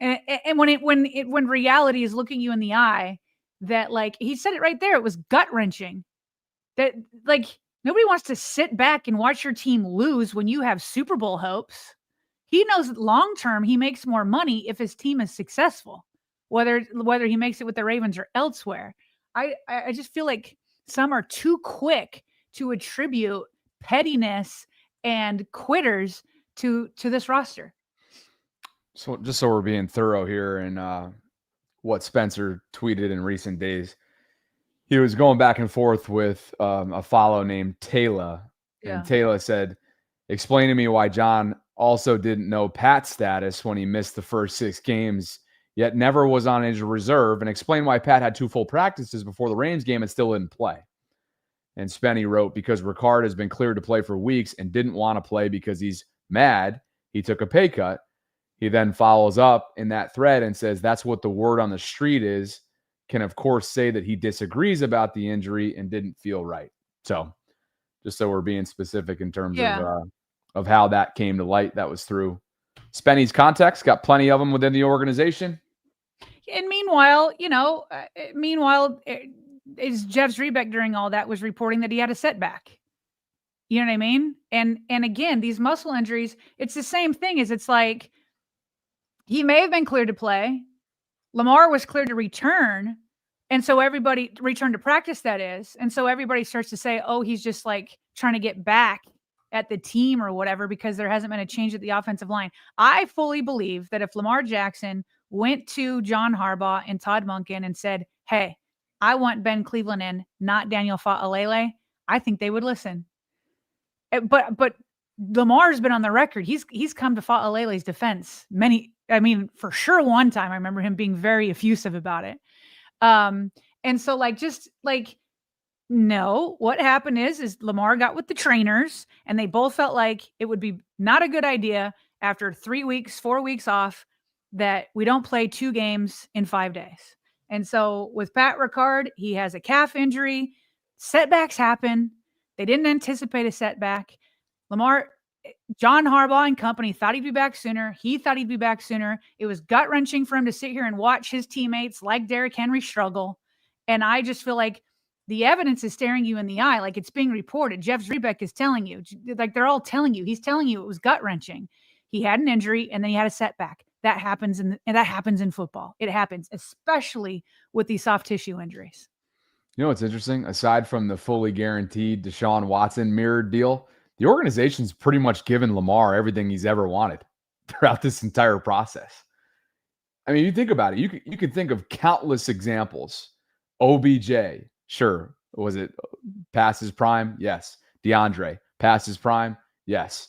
Speaker 2: And when reality is looking you in the eye, that like he said it right there, it was gut wrenching. That like nobody wants to sit back and watch your team lose when you have Super Bowl hopes. He knows that long term he makes more money if his team is successful, whether he makes it with the Ravens or elsewhere. I just feel like some are too quick to attribute pettiness and quitters to this roster.
Speaker 1: So just so we're being thorough here and what Spencer tweeted in recent days, he was going back and forth with a follow named Taylor. Yeah. And Taylor said, explain to me why John also didn't know Pat's status when he missed the first 6 games, yet never was on his reserve, and explain why Pat had 2 full practices before the Rams game and still didn't play. And Spenny wrote, because Ricard has been cleared to play for weeks and didn't want to play because he's mad he took a pay cut. He then follows up in that thread and says that's what the word on the street is. Can, of course, say that he disagrees about the injury and didn't feel right. So just so we're being specific in terms of how that came to light, that was through Spenny's context. Got plenty of them within the organization.
Speaker 2: And meanwhile, is Jeff Zrebeck during all that was reporting that he had a setback. You know what I mean? And again, these muscle injuries, it's the same thing as it's like, he may have been cleared to play. Lamar was cleared to return. And so everybody returned to practice, that is. And so everybody starts to say, oh, he's just like trying to get back at the team or whatever, because there hasn't been a change at the offensive line. I fully believe that if Lamar Jackson went to John Harbaugh and Todd Monkin and said, hey, I want Ben Cleveland in, not Daniel Fa'alele, I think they would listen. But Lamar's been on the record. He's come to Fa'alele's defense for sure one time. I remember him being very effusive about it. And so no, what happened is Lamar got with the trainers and they both felt like it would be not a good idea after 4 weeks off that we don't play 2 games in 5 days. And so with Pat Ricard, he has a calf injury. Setbacks happen. They didn't anticipate a setback. John Harbaugh and company thought he'd be back sooner. He thought he'd be back sooner. It was gut-wrenching for him to sit here and watch his teammates like Derek Henry struggle. And I just feel like the evidence is staring you in the eye. Like it's being reported. Jeff Zrebeck is telling you. Like they're all telling you. He's telling you it was gut-wrenching. He had an injury and then he had a setback. That happens in football. It happens, especially with these soft tissue injuries.
Speaker 1: You know what's interesting? Aside from the fully guaranteed Deshaun Watson mirrored deal, the organization's pretty much given Lamar everything he's ever wanted throughout this entire process. I mean, you think about it. You could think of countless examples. OBJ, sure. Was it past his prime? Yes. DeAndre, past his prime? Yes.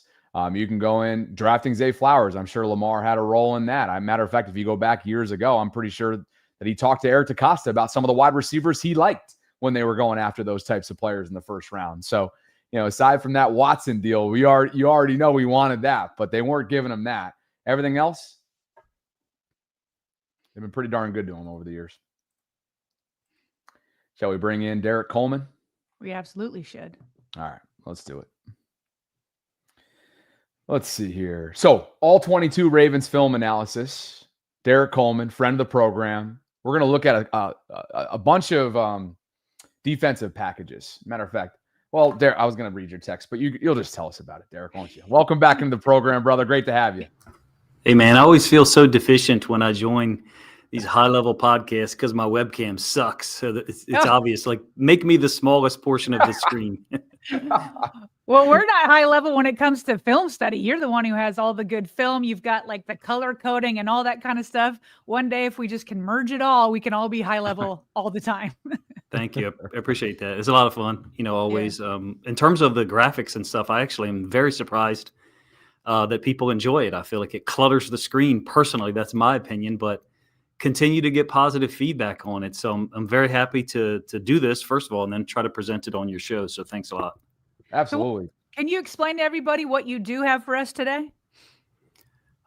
Speaker 1: You can go in drafting Zay Flowers. I'm sure Lamar had a role in that. Matter of fact, if you go back years ago, I'm pretty sure that he talked to Eric DeCosta about some of the wide receivers he liked when they were going after those types of players in the first round. So, aside from that Watson deal, you already know we wanted that, but they weren't giving him that. Everything else, they've been pretty darn good to him over the years. Shall we bring in Derek Coleman?
Speaker 2: We absolutely should.
Speaker 1: All right, let's do it. Let's see here. So, all 22 Ravens film analysis. Derek Coleman, friend of the program. We're going to look at a bunch of defensive packages. Matter of fact, well, Derek, I was going to read your text, but you'll just tell us about it, Derek, won't you? Welcome back into the program, brother. Great to have you.
Speaker 9: Hey, man, I always feel so deficient when I join these high-level podcasts because my webcam sucks. So it's obvious. Like, make me the smallest portion of the screen.
Speaker 2: Well, we're not high level when it comes to film study. You're the one who has all the good film. You've got like the color coding and all that kind of stuff. One day, if we just can merge it all, we can all be high level all the time.
Speaker 9: Thank you. I appreciate that. It's a lot of fun, always. Yeah. In terms of the graphics and stuff, I actually am very surprised that people enjoy it. I feel like it clutters the screen. Personally, that's my opinion, but continue to get positive feedback on it. So I'm very happy to do this, first of all, and then try to present it on your show. So thanks a lot.
Speaker 1: Absolutely.
Speaker 2: So, can you explain to everybody what you do have for us today?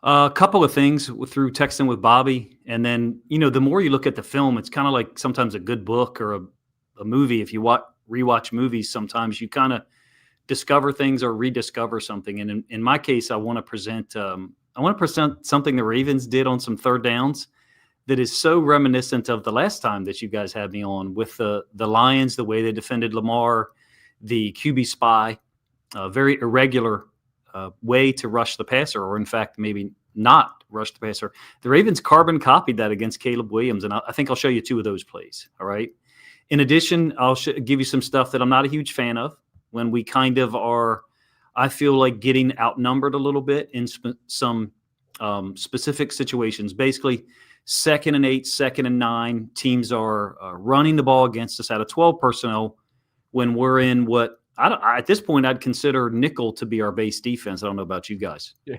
Speaker 9: A couple of things through texting with Bobby. And then, the more you look at the film, it's kind of like sometimes a good book or a movie. If you rewatch movies, sometimes you kind of discover things or rediscover something. And in my case, I want to present something the Ravens did on some third downs that is so reminiscent of the last time that you guys had me on with the Lions, the way they defended Lamar, the QB spy, very irregular way to rush the passer, or in fact, maybe not rush the passer. The Ravens carbon copied that against Caleb Williams, and I think I'll show you two of those plays, all right? In addition, I'll give you some stuff that I'm not a huge fan of when we kind of are, I feel like, getting outnumbered a little bit in some specific situations. Basically, 2nd and 8, 2nd and 9, teams are running the ball against us out of 12 personnel when we're in what at this point I'd consider nickel to be our base defense. I don't know about you guys.
Speaker 1: Yeah.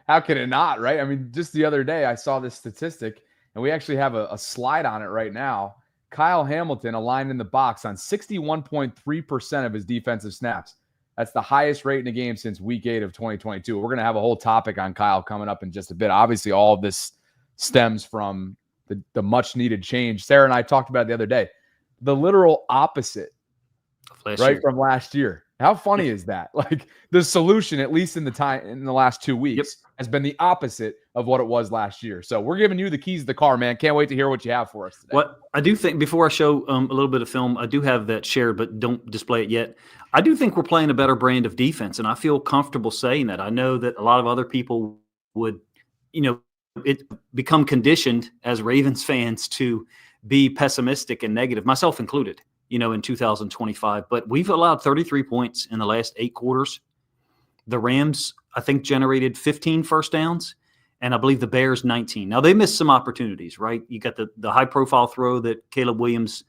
Speaker 1: How can it not, right? I mean, just the other day I saw this statistic, and we actually have a slide on it right now. Kyle Hamilton aligned in the box on 61.3% of his defensive snaps. That's the highest rate in the game since week 8 of 2022. We're going to have a whole topic on Kyle coming up in just a bit. Obviously, all of this stems from the much-needed change. Sarah and I talked about it the other day. The literal opposite, from last year. How funny is that? Like, the solution, at least in the last 2 weeks, has been the opposite of what it was last year. So we're giving you the keys to the car, man. Can't wait to hear what you have for us today.
Speaker 9: What I do think, before I show a little bit of film, I do have that shared, but don't display it yet. I do think we're playing a better brand of defense, and I feel comfortable saying that. I know that a lot of other people would, it become conditioned as Ravens fans to be pessimistic and negative, myself included, in 2025. But we've allowed 33 points in the last 8 quarters. The Rams, I think, generated 15 first downs, and I believe the Bears 19. Now, they missed some opportunities, right? You got the high-profile throw that Caleb Williams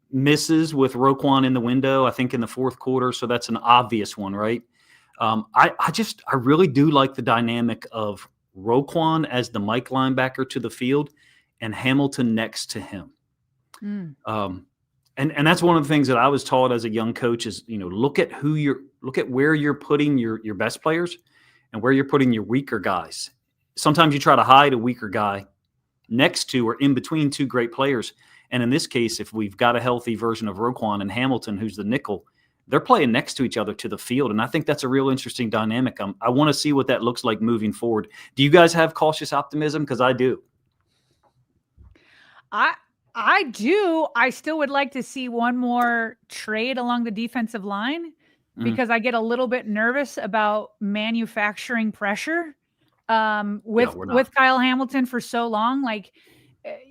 Speaker 9: misses with Roquan in the window, I think, in the fourth quarter, so that's an obvious one, right? I really do like the dynamic of Roquan as the Mike linebacker to the field and Hamilton next to him. And that's one of the things that I was taught as a young coach is, look at where you're putting your best players and where you're putting your weaker guys. Sometimes you try to hide a weaker guy next to or in between two great players. And in this case, if we've got a healthy version of Roquan and Hamilton, who's the nickel, they're playing next to each other to the field. And I think that's a real interesting dynamic. I want to see what that looks like moving forward. Do you guys have cautious optimism? Because I do.
Speaker 2: I do. I still would like to see one more trade along the defensive line because I get a little bit nervous about manufacturing pressure with Kyle Hamilton for so long. Like,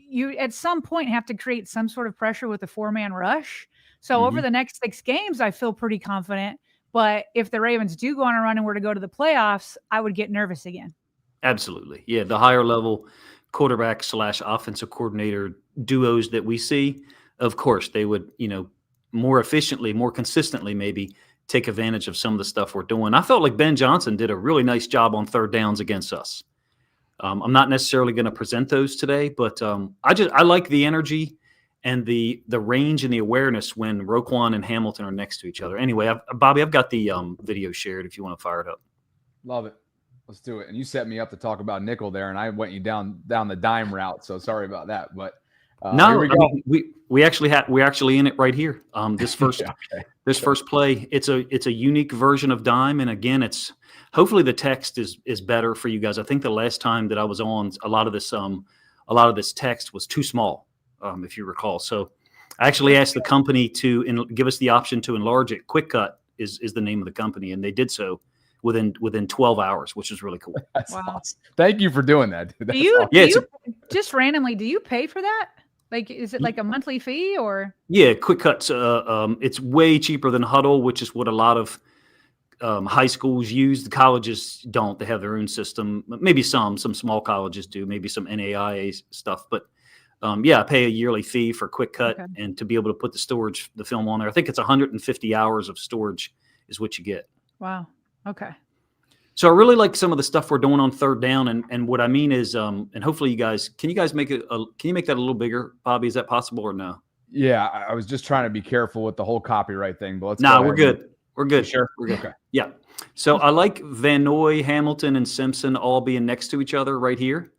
Speaker 2: you at some point have to create some sort of pressure with a 4-man rush. So over the next 6 games, I feel pretty confident. But if the Ravens do go on a run and were to go to the playoffs, I would get nervous again.
Speaker 9: Absolutely. Yeah, the higher level quarterback / offensive coordinator duos that we see, of course, they would, more efficiently, more consistently maybe take advantage of some of the stuff we're doing. I felt like Ben Johnson did a really nice job on third downs against us. I'm not necessarily going to present those today, but I like the energy and the range and the awareness when Roquan and Hamilton are next to each other. Anyway, Bobby, I've got the video shared if you want to fire it up.
Speaker 1: Love it. Let's do it. And you set me up to talk about nickel there, and I went you down the dime route. So sorry about that. But
Speaker 9: no, we're actually in it right here. This first this first play, it's a unique version of dime, and again, it's hopefully the text is better for you guys. I think the last time that I was on, a lot of this text was too small, if you recall. So I actually asked the company to give us the option to enlarge it. Quick Cut is the name of the company, and they did so within 12 hours, which is really cool.
Speaker 1: That's awesome. Thank you for doing that.
Speaker 2: Do you just randomly, do you pay for that? Like, is it like a monthly fee or? Yeah,
Speaker 9: Quick Cuts. It's way cheaper than Huddle, which is what a lot of high schools use. The colleges don't. They have their own system. Maybe some small colleges do. Maybe some NAIA stuff. But I pay a yearly fee for Quick Cut and to be able to put the film on there. I think it's 150 hours of storage is what you get.
Speaker 2: Wow. Okay.
Speaker 9: So I really like some of the stuff we're doing on third down, and what I mean is, and hopefully can you guys make it? Can you make that a little bigger, Bobby? Is that possible or no?
Speaker 1: Yeah, I was just trying to be careful with the whole copyright thing, but
Speaker 9: we're good. We're good.
Speaker 1: Sure.
Speaker 9: We're good. Okay. Yeah. So I like Van Noy, Hamilton, and Simpson all being next to each other right here,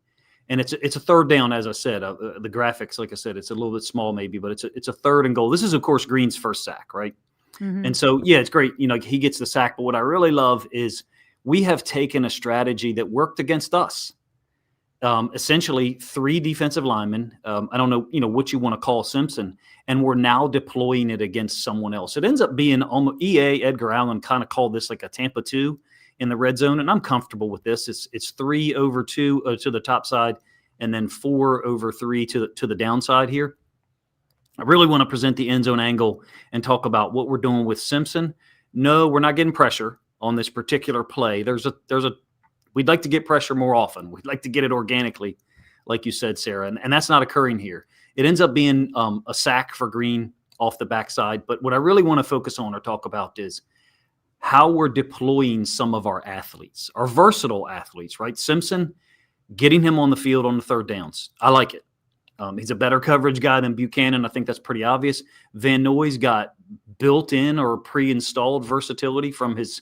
Speaker 9: and it's a third down, as I said. The graphics, like I said, it's a little bit small maybe, but it's a third and goal. This is of course Green's first sack, right? Mm-hmm. And so it's great. He gets the sack, but what I really love is we have taken a strategy that worked against us. Essentially, 3 defensive linemen. I don't know, what you want to call Simpson, and we're now deploying it against someone else. It ends up being almost Edgar Allen kind of called this like a Tampa 2 in the red zone, and I'm comfortable with this. It's 3 over 2 to the top side, and then 4 over 3 to the downside here. I really want to present the end zone angle and talk about what we're doing with Simpson. No, we're not getting pressure on this particular play. We'd like to get pressure more often. We'd like to get it organically, like you said, Sarah, and that's not occurring here. It ends up being a sack for Green off the backside. But what I really want to focus on or talk about is how we're deploying some of our athletes, our versatile athletes, right? Simpson, getting him on the field on the third downs. I like it. He's a better coverage guy than Buchanan. I think that's pretty obvious. Van Noy's got built-in or pre-installed versatility from his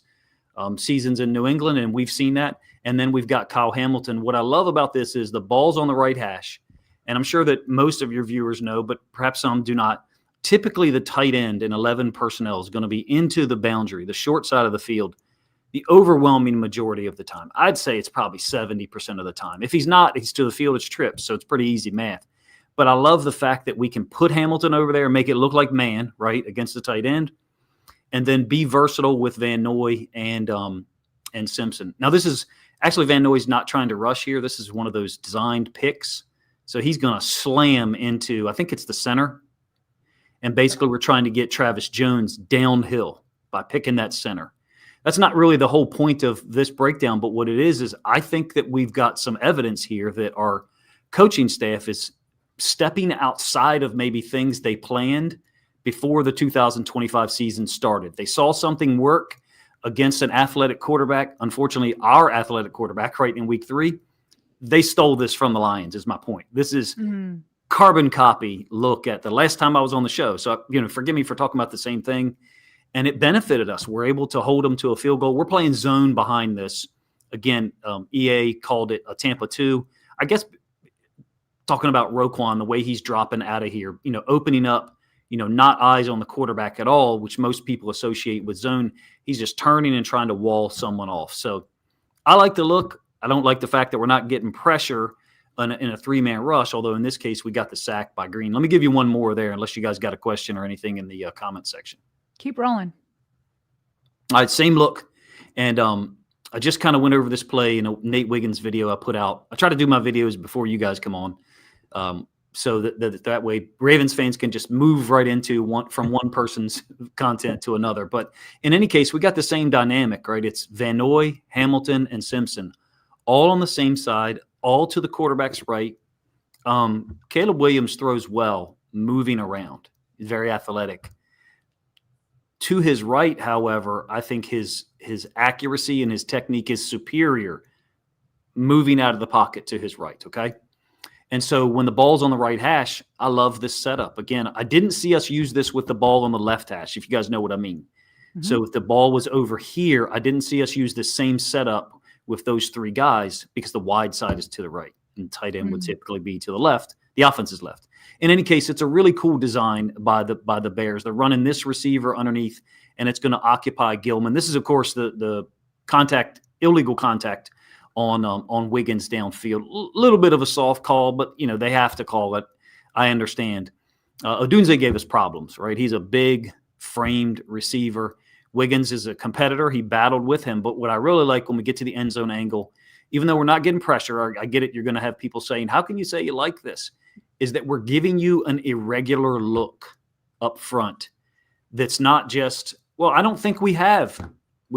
Speaker 9: seasons in New England, and we've seen that. And then we've got Kyle Hamilton. What I love about this is the ball's on the right hash, and I'm sure that most of your viewers know, but perhaps some do not. Typically, the tight end in 11 personnel is going to be into the boundary, the short side of the field, the overwhelming majority of the time. I'd say it's probably 70% of the time. If he's not, he's to the field, it's trips, so it's pretty easy math. But I love the fact that we can put Hamilton over there and make it look like man, right, against the tight end, and then be versatile with Van Noy and Simpson. Now, this is actually Van Noy's not trying to rush here. This is one of those designed picks. So he's going to slam into, I think it's the center. And basically we're trying to get Travis Jones downhill by picking that center. That's not really the whole point of this breakdown, but what it is I think that we've got some evidence here that our coaching staff is stepping outside of maybe things they planned before the 2025 season started. They saw something work against an athletic quarterback. Unfortunately, our athletic quarterback right in week 3, they stole this from the Lions is my point. This is carbon copy look at the last time I was on the show. So, forgive me for talking about the same thing. And it benefited us. We're able to hold them to a field goal. We're playing zone behind this. Again, EA called it a Tampa 2. I guess talking about Roquan, the way he's dropping out of here, opening up, not eyes on the quarterback at all, which most people associate with zone. He's just turning and trying to wall someone off. So I like the look. I don't like the fact that we're not getting pressure in a 3-man rush, although in this case we got the sack by Green. Let me give you one more there, unless you guys got a question or anything in the comment section.
Speaker 2: Keep rolling.
Speaker 9: All right, same look. And I just kind of went over this play in a Nate Wiggins video I put out. I try to do my videos before you guys come on. so that way Ravens fans can just move right into from one person's content to another. But in any case, we got the same dynamic, right? It's Van Noy, Hamilton, and Simpson, all on the same side, all to the quarterback's right. Caleb Williams throws well, moving around. He's very athletic. To his right, however, I think his accuracy and his technique is superior, moving out of the pocket to his right, okay? And so when the ball's on the right hash, I love this setup. Again, I didn't see us use this with the ball on the left hash, if you guys know what I mean. Mm-hmm. So if the ball was over here, I didn't see us use the same setup with those three guys because the wide side is to the right and tight end would typically be to the left. The offense is left. In any case, it's a really cool design by the Bears. They're running this receiver underneath, and it's going to occupy Gilman. This is, of course, the illegal contact on Wiggins downfield. A little bit of a soft call, but, they have to call it. I understand. Odunze gave us problems, right? He's a big framed receiver. Wiggins is a competitor. He battled with him. But what I really like when we get to the end zone angle, even though we're not getting pressure, I get it. You're going to have people saying, how can you say you like this? Is that we're giving you an irregular look up front that's not just, I don't think we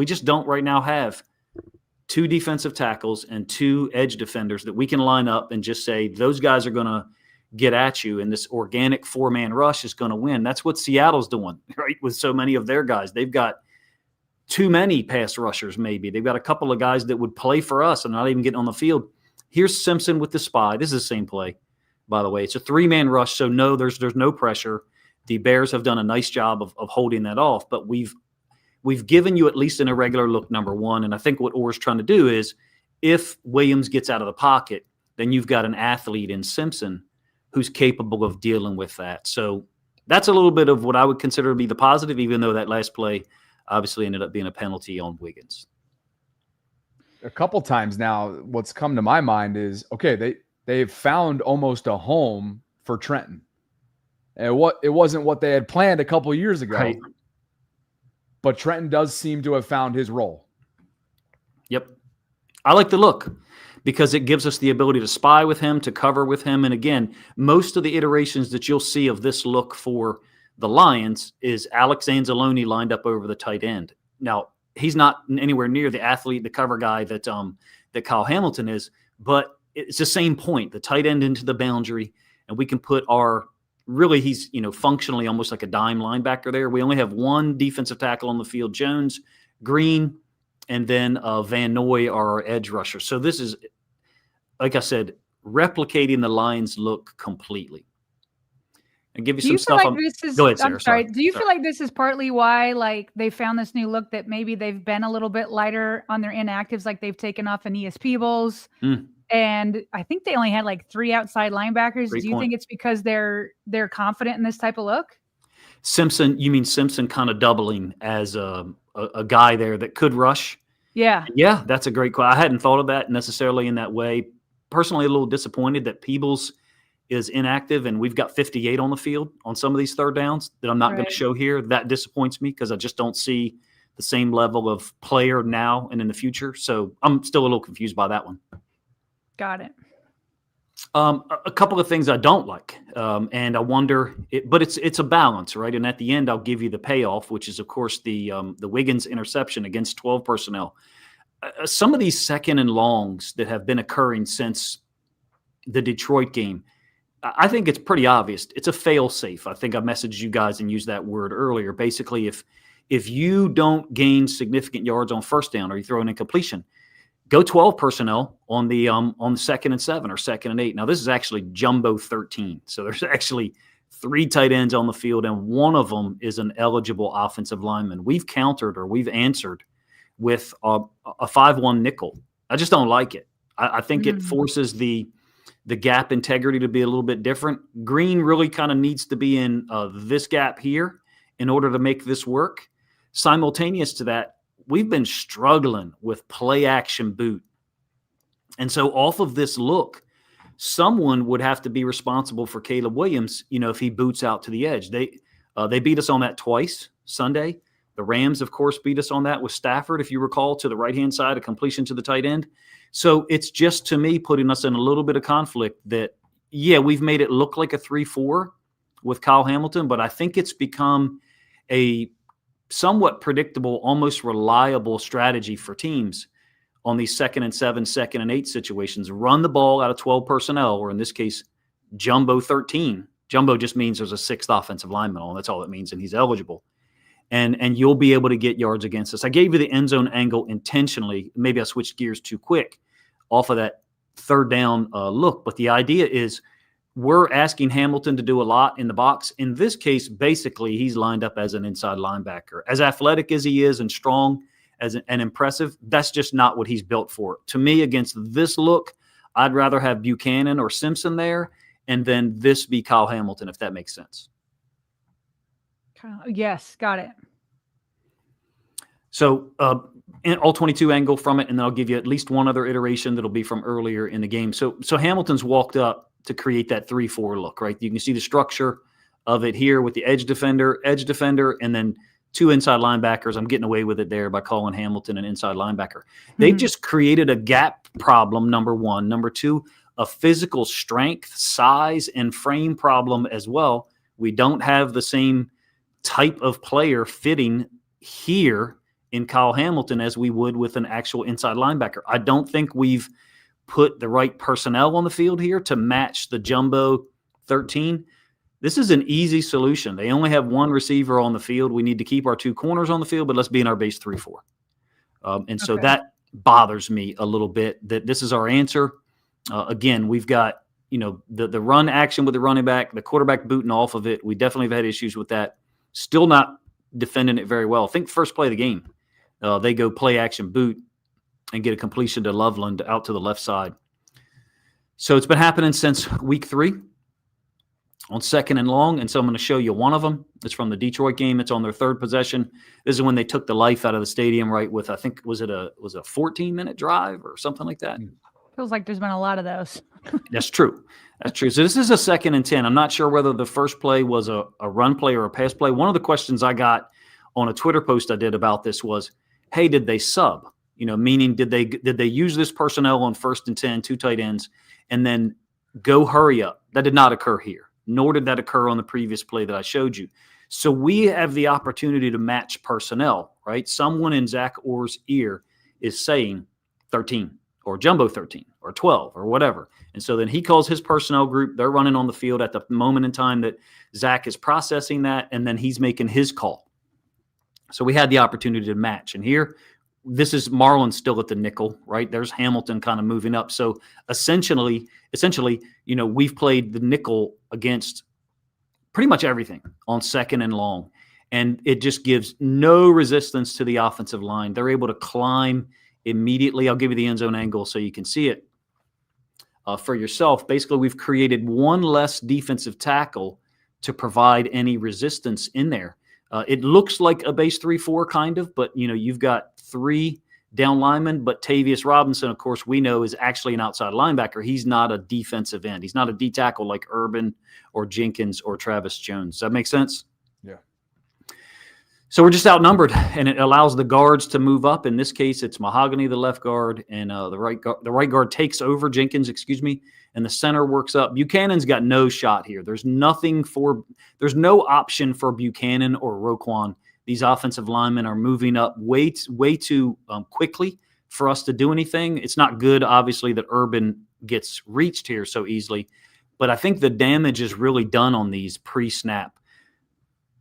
Speaker 9: just don't right now have two defensive tackles and two edge defenders that we can line up and just say those guys are going to get at you, and this organic four-man rush is going to win. That's what Seattle's doing, right, with so many of their guys. They've got too many pass rushers maybe. They've got a couple of guys that would play for us and not even getting on the field. Here's Simpson with the spy. This is the same play, by the way. It's a three-man rush, so no, there's no pressure. The Bears have done a nice job of holding that off, but we've given you at least an irregular look, number one. And I think what Orr's trying to do is if Williams gets out of the pocket, then you've got an athlete in Simpson who's capable of dealing with that. So that's a little bit of what I would consider to be the positive, even though that last play obviously ended up being a penalty on Wiggins.
Speaker 1: A couple times now, what's come to my mind is, okay, they've found almost a home for Trenton. And it wasn't what they had planned a couple of years ago. Right. But Trenton does seem to have found his role.
Speaker 9: Yep. I like the look because it gives us the ability to spy with him, to cover with him. And again, most of the iterations that you'll see of this look for the Lions is Alex Anzalone lined up over the tight end. Now, he's not anywhere near the athlete, the cover guy that Kyle Hamilton is, but it's the same point, the tight end into the boundary, and we can put he's, functionally almost like a dime linebacker there. We only have one defensive tackle on the field, Jones, Green, and then Van Noy are our edge rusher. So this is, like I said, replicating the Lions look completely. And give you some stuff. Go ahead, Sarah.
Speaker 2: I'm sorry. Do you feel like this is partly why, they found this new look, that maybe they've been a little bit lighter on their inactives, like they've taken off Aeneas Peebles? And I think they only had 3 outside linebackers. Do you think it's because they're confident in this type of look?
Speaker 9: Simpson, you mean Simpson kind of doubling as a guy there that could rush?
Speaker 2: Yeah.
Speaker 9: Yeah, that's a great question. I hadn't thought of that necessarily in that way. Personally, a little disappointed that Peebles is inactive and we've got 58 on the field on some of these third downs that I'm not going to show here. That disappoints me because I just don't see the same level of player now and in the future. So I'm still a little confused by that one.
Speaker 2: Got it.
Speaker 9: A couple of things I don't like, and I wonder, but it's a balance, right? And at the end, I'll give you the payoff, which is, of course, the Wiggins interception against 12 personnel. Some of these second and longs that have been occurring since the Detroit game, I think it's pretty obvious. It's a fail safe. I think I messaged you guys and used that word earlier. Basically, if you don't gain significant yards on first down or you throw an incompletion, go 12 personnel on the 2nd and 7 or 2nd and 8. Now, this is actually jumbo 13. So there's actually 3 tight ends on the field, and one of them is an eligible offensive lineman. We've countered or we've answered with a 5-1 nickel. I just don't like it. I think it forces the gap integrity to be a little bit different. Green really kind of needs to be in this gap here in order to make this work. Simultaneous to that, we've been struggling with play action boot. And so off of this look, someone would have to be responsible for Caleb Williams, if he boots out to the edge. They beat us on that twice Sunday. The Rams, of course, beat us on that with Stafford, if you recall, to the right-hand side, a completion to the tight end. So it's just, to me, putting us in a little bit of conflict that yeah, we've made it look like a 3-4 with Kyle Hamilton, but I think it's become a somewhat predictable, almost reliable strategy for teams on these 2nd and 7, 2nd and 8 situations. Run the ball out of 12 personnel, or in this case, jumbo 13. Jumbo just means there's a 6th offensive lineman on. That's all it means, and he's eligible. And you'll be able to get yards against us. I gave you the end zone angle intentionally. Maybe I switched gears too quick off of that 3rd down look. But the idea is we're asking Hamilton to do a lot in the box. In this case, basically, he's lined up as an inside linebacker. As athletic as he is and strong and impressive, that's just not what he's built for. To me, against this look, I'd rather have Buchanan or Simpson there, and then this be Kyle Hamilton, if that makes sense.
Speaker 2: Yes, got it.
Speaker 9: So all 22 angle from it, and then I'll give you at least one other iteration that'll be from earlier in the game. So Hamilton's walked up to create that 3-4 look, right? You can see the structure of it here with the edge defender, and then 2 inside linebackers. I'm getting away with it there by calling Hamilton an inside linebacker. They've just created a gap problem, number one. Number two, a physical strength, size, and frame problem as well. We don't have the same type of player fitting here in Kyle Hamilton as we would with an actual inside linebacker. I don't think we've put the right personnel on the field here to match the jumbo 13. This is an easy solution. They only have 1 receiver on the field. We need to keep our 2 corners on the field, but let's be in our base 3-4. So that bothers me a little bit, that this is our answer. Again, we've got, the run action with the running back, the quarterback booting off of it. We definitely have had issues with that. Still not defending it very well. I think first play of the game, they go play action boot and get a completion to Loveland out to the left side. So it's been happening since week 3 on 2nd and long. And so I'm going to show you one of them. It's from the Detroit game. It's on their 3rd possession. This is when they took the life out of the stadium, right? With, I think, was it a 14-minute drive or something like that?
Speaker 2: Feels like there's been a lot of those.
Speaker 9: That's true. That's true. So this is a 2nd and 10. I'm not sure whether the first play was a run play or a pass play. One of the questions I got on a Twitter post I did about this was, hey, did they sub? Meaning did they use this personnel on 1st and 10, 2 tight ends, and then go hurry up? That did not occur here, nor did that occur on the previous play that I showed you. So we have the opportunity to match personnel, right? Someone in Zach Orr's ear is saying 13 or jumbo 13 or 12 or whatever. And so then he calls his personnel group. They're running on the field at the moment in time that Zach is processing that, and then he's making his call. So we had the opportunity to match. And here, this is Marlon still at the nickel, right? There's Hamilton kind of moving up. So essentially, we've played the nickel against pretty much everything on 2nd and long. And it just gives no resistance to the offensive line. They're able to climb immediately. I'll give you the end zone angle so you can see it for yourself. Basically, we've created 1 less defensive tackle to provide any resistance in there. It looks like a base 3-4 kind of, but you've got 3 down linemen, but Tavius Robinson, of course, we know is actually an outside linebacker. He's not a defensive end. He's not a D tackle like Urban or Jenkins or Travis Jones. Does that make sense?
Speaker 1: Yeah.
Speaker 9: So we're just outnumbered, and it allows the guards to move up. In this case, it's Mahogany, the left guard, and the right guard takes over Jenkins, and the center works up. Buchanan's got no shot here. There's no option for Buchanan or Roquan. These offensive linemen are moving up way too quickly for us to do anything. It's not good, obviously, that Urban gets reached here so easily, but I think the damage is really done on these pre-snap.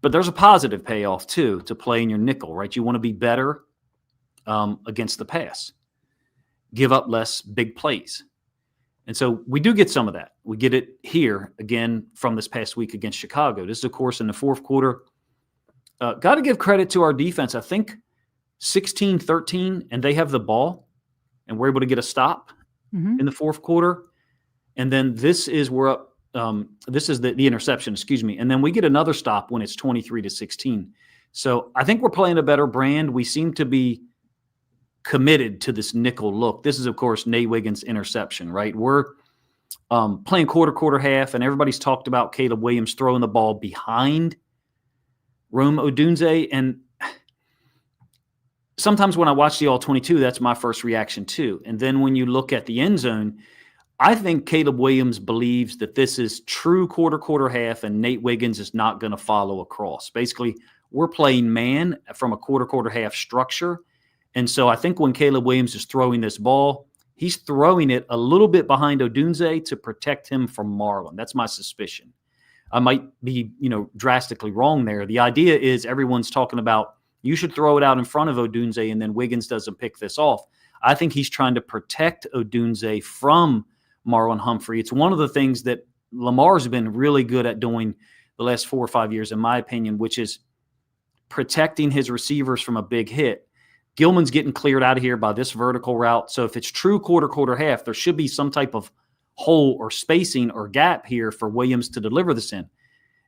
Speaker 9: But there's a positive payoff, too, to playing your nickel, right? You want to be better against the pass, give up less big plays. And so we do get some of that. We get it here, again, from this past week against Chicago. This is, of course, in the 4th quarter. Got to give credit to our defense. I think 16-13, and they have the ball, and we're able to get a stop in the 4th quarter. And then this is this is the interception, and then we get another stop when it's 23-16. So I think we're playing a better brand. We seem to be committed to this nickel look. This is, of course, Nate Wiggins' interception, right? We're playing quarter, half, and everybody's talked about Caleb Williams throwing the ball behind Rome Odunze. And sometimes when I watch the All-22, that's my first reaction too. And then when you look at the end zone, I think Caleb Williams believes that this is true quarter half, and Nate Wiggins is not going to follow across. Basically, we're playing man from a quarter half structure. And so I think when Caleb Williams is throwing this ball, he's throwing it a little bit behind Odunze to protect him from Marlon. That's my suspicion. I might be, drastically wrong there. The idea is everyone's talking about you should throw it out in front of Odunze and then Wiggins doesn't pick this off. I think he's trying to protect Odunze from Marlon Humphrey. It's one of the things that Lamar's been really good at doing the last 4 or 5 years, in my opinion, which is protecting his receivers from a big hit. Gilman's getting cleared out of here by this vertical route. So if it's true quarter half, there should be some type of hole or spacing or gap here for Williams to deliver this in.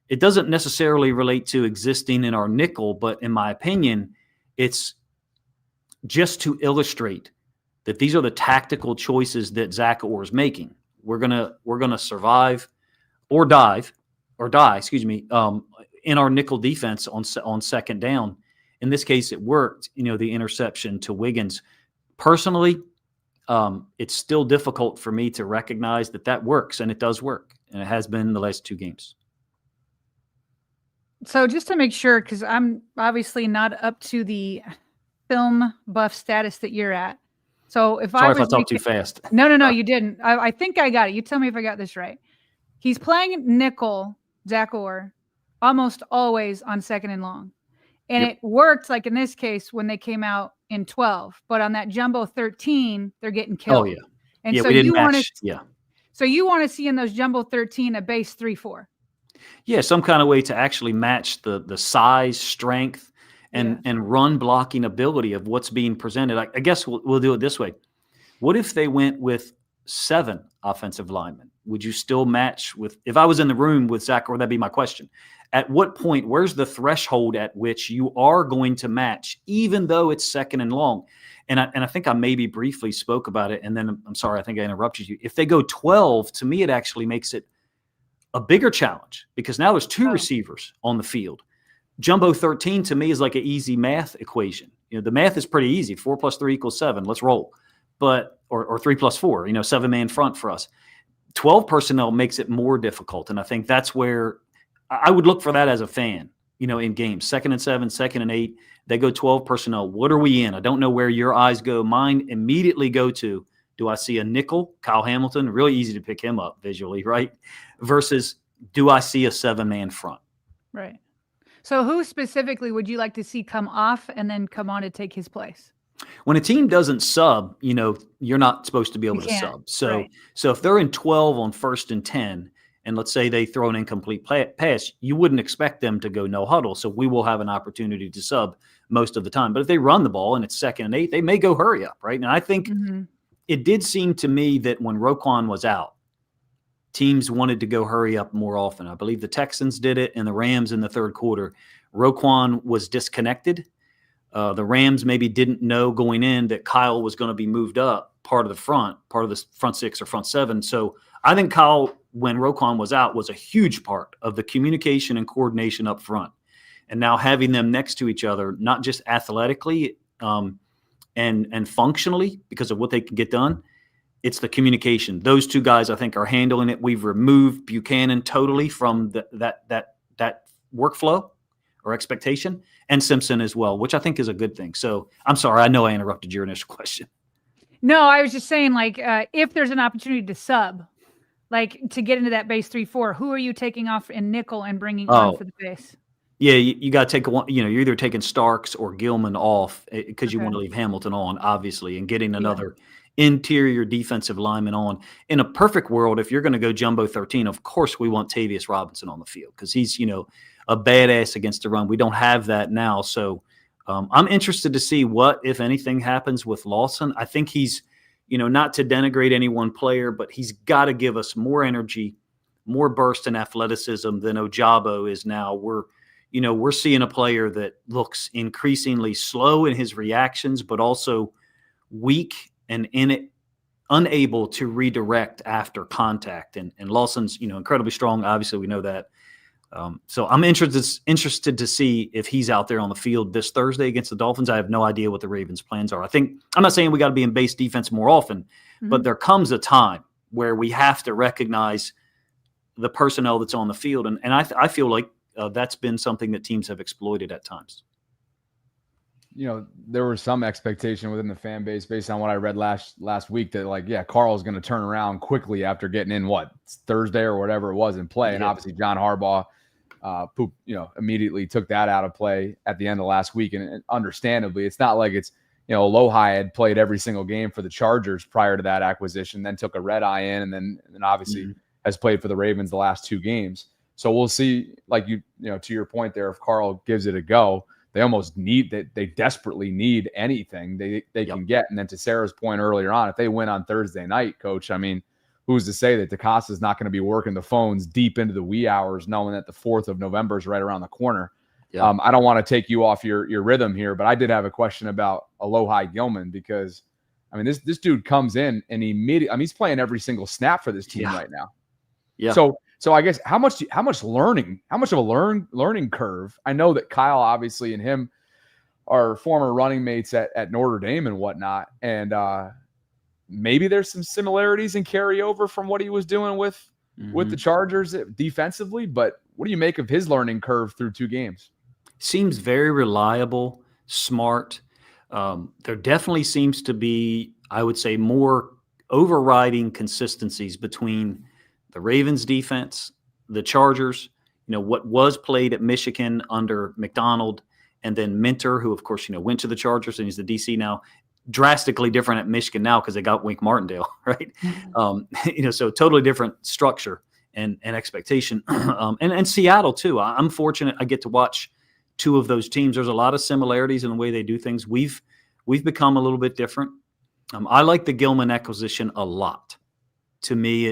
Speaker 9: It doesn't necessarily relate to existing in our nickel, but in my opinion, it's just to illustrate that these are the tactical choices that Zach Orr is making. We're gonna survive or die, in our nickel defense on second down. In this case, it worked. The interception to Wiggins. Personally, it's still difficult for me to recognize that works, and it does work, and it has been the last 2 games.
Speaker 2: So just to make sure, because I'm obviously not up to the film buff status that you're at. So if
Speaker 9: Sorry if I talk too fast.
Speaker 2: No, you didn't. I think I got it. You tell me if I got this right. He's playing nickel, Zach Orr, almost always on second and long. And It worked, like in this case, when they came out in 12. But on that jumbo 13, they're getting killed.
Speaker 9: Oh, yeah.
Speaker 2: And
Speaker 9: yeah,
Speaker 2: so
Speaker 9: we didn't
Speaker 2: you want
Speaker 9: match.
Speaker 2: to, So you want to see in those jumbo 13 a base 3-4.
Speaker 9: Yeah, some kind of way to actually match the size, strength, and run blocking ability of what's being presented. I guess we'll do it this way. What if they went with 7 offensive linemen? Would you still match with – if I was in the room with Zach Orr, that'd be my question. At what point, where's the threshold at which you are going to match, even though it's second and long? And I think I maybe briefly spoke about it, and then I'm sorry, I think I interrupted you. If they go 12, to me, it actually makes it a bigger challenge because now there's 2 receivers on the field. Jumbo 13 to me is like an easy math equation. The math is pretty easy. 4 + 3 = 7. Let's roll. But or 3 + 4, 7-man front for us. 12 personnel makes it more difficult, and I think that's where I would look for that as a fan. In games, 2nd and 7, 2nd and 8, they go 12 personnel. What are we in? I don't know where your eyes go. Mine immediately go to, do I see a nickel, Kyle Hamilton? Really easy to pick him up visually, right? Versus, do I see a 7-man front?
Speaker 2: Right. So who specifically would you like to see come off and then come on to take his place?
Speaker 9: When a team doesn't sub, you're not supposed to be able to sub. So if they're in 12 on 1st and 10, and let's say they throw an incomplete pass, you wouldn't expect them to go no huddle. So we will have an opportunity to sub most of the time. But if they run the ball and it's 2nd and 8, they may go hurry up, right? And I think it did seem to me that when Roquan was out, teams wanted to go hurry up more often. I believe the Texans did it and the Rams in the 3rd quarter. Roquan was disconnected. The Rams maybe didn't know going in that Kyle was going to be moved up part of the front 6 or front 7. So I think Kyle, when Roquan was out, was a huge part of the communication and coordination up front. And now having them next to each other, not just athletically and functionally because of what they can get done, it's the communication. Those 2 guys, I think, are handling it. We've removed Buchanan totally from that workflow or expectation, and Simpson as well, which I think is a good thing. So I'm sorry, I know I interrupted your initial question.
Speaker 2: No, I was just saying, if there's an opportunity to sub, to get into that base 3-4, who are you taking off in nickel and bringing on for the base?
Speaker 9: Yeah, you got to take one. You're either taking Starks or Gilman off because you want to leave Hamilton on, obviously, and getting another interior defensive lineman on. In a perfect world, if you're going to go jumbo 13, of course we want Tavius Robinson on the field because he's a badass against the run. We don't have that now, so I'm interested to see what, if anything, happens with Lawson. I think he's, not to denigrate any one player, but he's got to give us more energy, more burst and athleticism than Ojabo is now. We're seeing a player that looks increasingly slow in his reactions, but also weak and unable to redirect after contact. And Lawson's, incredibly strong. Obviously, we know that. So I'm interested to see if he's out there on the field this Thursday against the Dolphins. I have no idea what the Ravens' plans are. I'm not saying we got to be in base defense more often, but there comes a time where we have to recognize the personnel that's on the field. And I feel like that's been something that teams have exploited at times.
Speaker 1: There was some expectation within the fan base based on what I read last week that Carl's going to turn around quickly after getting in Thursday or whatever it was in play. And obviously John Harbaugh immediately took that out of play at the end of last week. And understandably, it's not like it's, Alohi had played every single game for the Chargers prior to that acquisition, then took a red eye in, and then obviously has played for the Ravens the last 2 games. So we'll see, to your point there, if Carl gives it a go, they almost need that. They desperately need anything they can get. And then to Sarah's point earlier on, if they win on Thursday night, Coach, I mean, who's to say that DeCosta is not going to be working the phones deep into the wee hours, knowing that the 4th of November is right around the corner? Yeah. I don't want to take you off your rhythm here, but I did have a question about Alohi Gilman, because I mean, this dude comes in and he's playing every single snap for this team right now. Yeah. So I guess how much of a learning curve? I know that Kyle obviously and him are former running mates at Notre Dame and whatnot, and maybe there's some similarities in carryover from what he was doing with the Chargers defensively. But what do you make of his learning curve through 2 games?
Speaker 9: Seems very reliable, smart. There definitely seems to be, I would say, more overriding consistencies between the Ravens defense, the Chargers, what was played at Michigan under McDonald, and then Minter, who, of course, went to the Chargers and he's the DC now. Drastically different at Michigan now because they got Wink Martindale, right? So totally different structure and expectation. And Seattle, too. I'm fortunate I get to watch 2 of those teams. There's a lot of similarities in the way they do things. We've become a little bit different. I like the Gilman acquisition a lot. To me,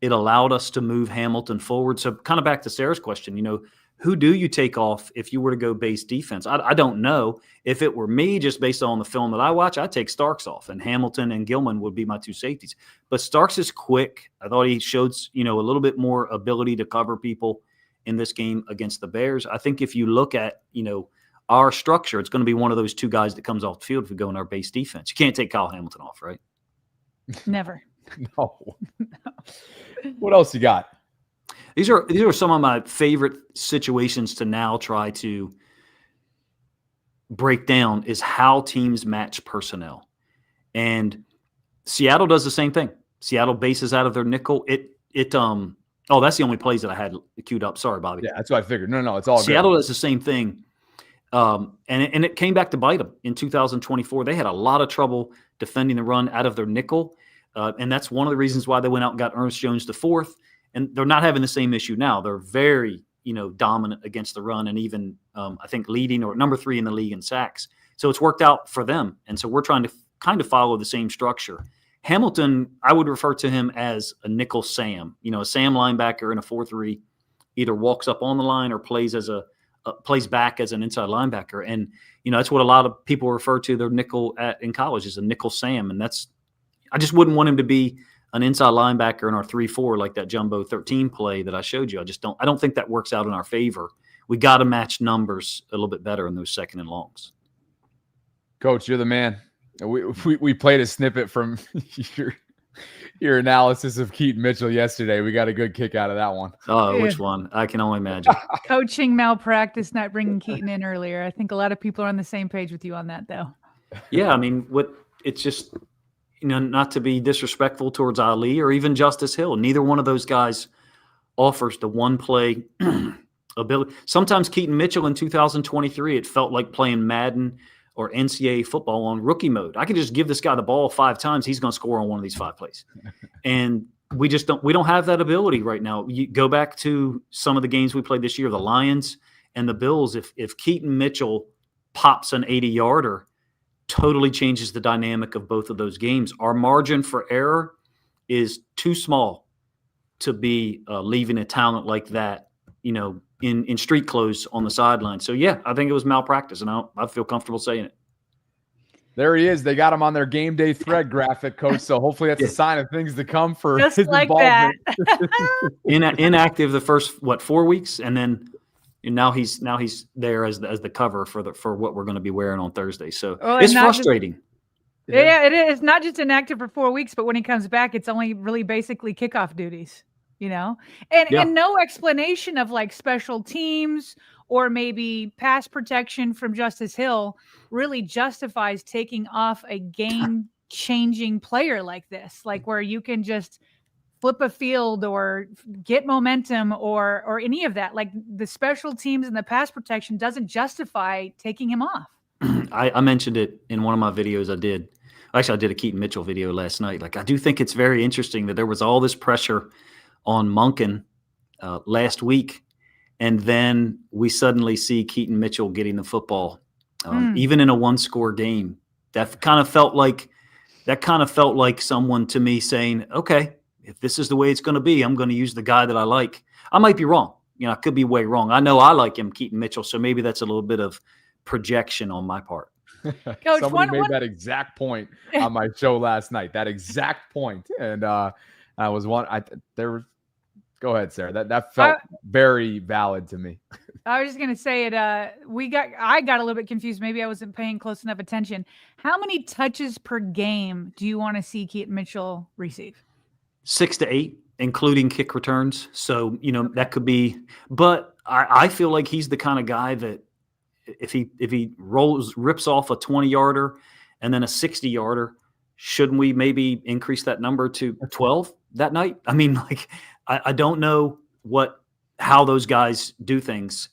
Speaker 9: it allowed us to move Hamilton forward. So kind of back to Sarah's question, who do you take off if you were to go base defense? I don't know. If it were me, just based on the film that I watch, I'd take Starks off, and Hamilton and Gilman would be my 2 safeties. But Starks is quick. I thought he showed, a little bit more ability to cover people in this game against the Bears. I think if you look at, our structure, it's going to be one of those 2 guys that comes off the field if we go in our base defense. You can't take Kyle Hamilton off, right?
Speaker 2: Never.
Speaker 1: No. What else you got?
Speaker 9: These are some of my favorite situations to now try to break down is how teams match personnel. And Seattle does the same thing. Seattle bases out of their nickel. That's the only plays that I had queued up. Sorry, Bobby.
Speaker 1: Yeah, that's what I figured. No, it's all
Speaker 9: Seattle
Speaker 1: good.
Speaker 9: does the same thing. And it came back to bite them in 2024. They had a lot of trouble defending the run out of their nickel. And that's one of the reasons why they went out and got Ernest Jones the 4th. And they're not having the same issue now. They're very, dominant against the run, and even I think leading or number 3 in the league in sacks. So it's worked out for them. And so we're trying to kind of follow the same structure. Hamilton, I would refer to him as a nickel Sam, a Sam linebacker in a 4-3, either walks up on the line or plays back as an inside linebacker. And, that's what a lot of people refer to their nickel in college is a nickel Sam. And I just wouldn't want him to be an inside linebacker in our 3-4 like that jumbo 13 play that I showed you. I don't think that works out in our favor. We got to match numbers a little bit better in those 2nd and longs.
Speaker 1: Coach, you're the man. We played a snippet from your analysis of Keaton Mitchell yesterday. We got a good kick out of that one.
Speaker 9: Oh, which one? I can only imagine.
Speaker 2: Coaching malpractice, not bringing Keaton in earlier. I think a lot of people are on the same page with you on that, though.
Speaker 9: Yeah, I mean, it's just – not to be disrespectful towards Ali or even Justice Hill. Neither one of those guys offers the one play ability. Sometimes Keaton Mitchell in 2023, it felt like playing Madden or NCAA football on rookie mode. I could just give this guy the ball 5 times. He's going to score on one of these 5 plays. And we don't have that ability right now. You go back to some of the games we played this year, the Lions and the Bills. If Keaton Mitchell pops an 80-yarder, totally changes the dynamic of both of those games. Our margin for error is too small to be leaving a talent like that, in street clothes on the sideline. So, yeah, I think it was malpractice, and I feel comfortable saying it.
Speaker 1: There he is. They got him on their game day thread graphic, Coach. So hopefully that's a sign of things to come for
Speaker 2: just
Speaker 1: his
Speaker 2: like
Speaker 1: involvement.
Speaker 2: That.
Speaker 9: Inactive the first 4 weeks, and then now he's there as the cover for what we're going to be wearing on Thursday. So it's frustrating.
Speaker 2: Yeah, it is not just inactive for 4 weeks, but when he comes back, it's only really basically kickoff duties, and no explanation of like special teams or maybe pass protection from Justice Hill really justifies taking off a game-changing player like this, like where you can just flip a field or get momentum or any of that. Like the special teams and the pass protection doesn't justify taking him off.
Speaker 9: I mentioned it in one of my videos I did. Actually, I did a Keaton Mitchell video last night. Like, I do think it's very interesting that there was all this pressure on Monkin last week, and then we suddenly see Keaton Mitchell getting the football, even in a one-score game. That kind of felt like someone to me saying, okay, if this is the way it's going to be, I'm going to use the guy that I like. I might be wrong. I could be way wrong. I know I like him, Keaton Mitchell, so maybe that's a little bit of projection on my part.
Speaker 2: Coach,
Speaker 1: somebody made that exact point on my show last night. That exact point, and I was one. Go ahead, Sarah. That felt very valid to me.
Speaker 2: I was just gonna say it. I got a little bit confused. Maybe I wasn't paying close enough attention. How many touches per game do you want to see Keaton Mitchell receive?
Speaker 9: 6 to 8, including kick returns. So that could be. But I feel like he's the kind of guy that if he rips off a 20-yarder and then a 60-yarder, shouldn't we maybe increase that number to 12 that night? I mean, like, I don't know how those guys do things,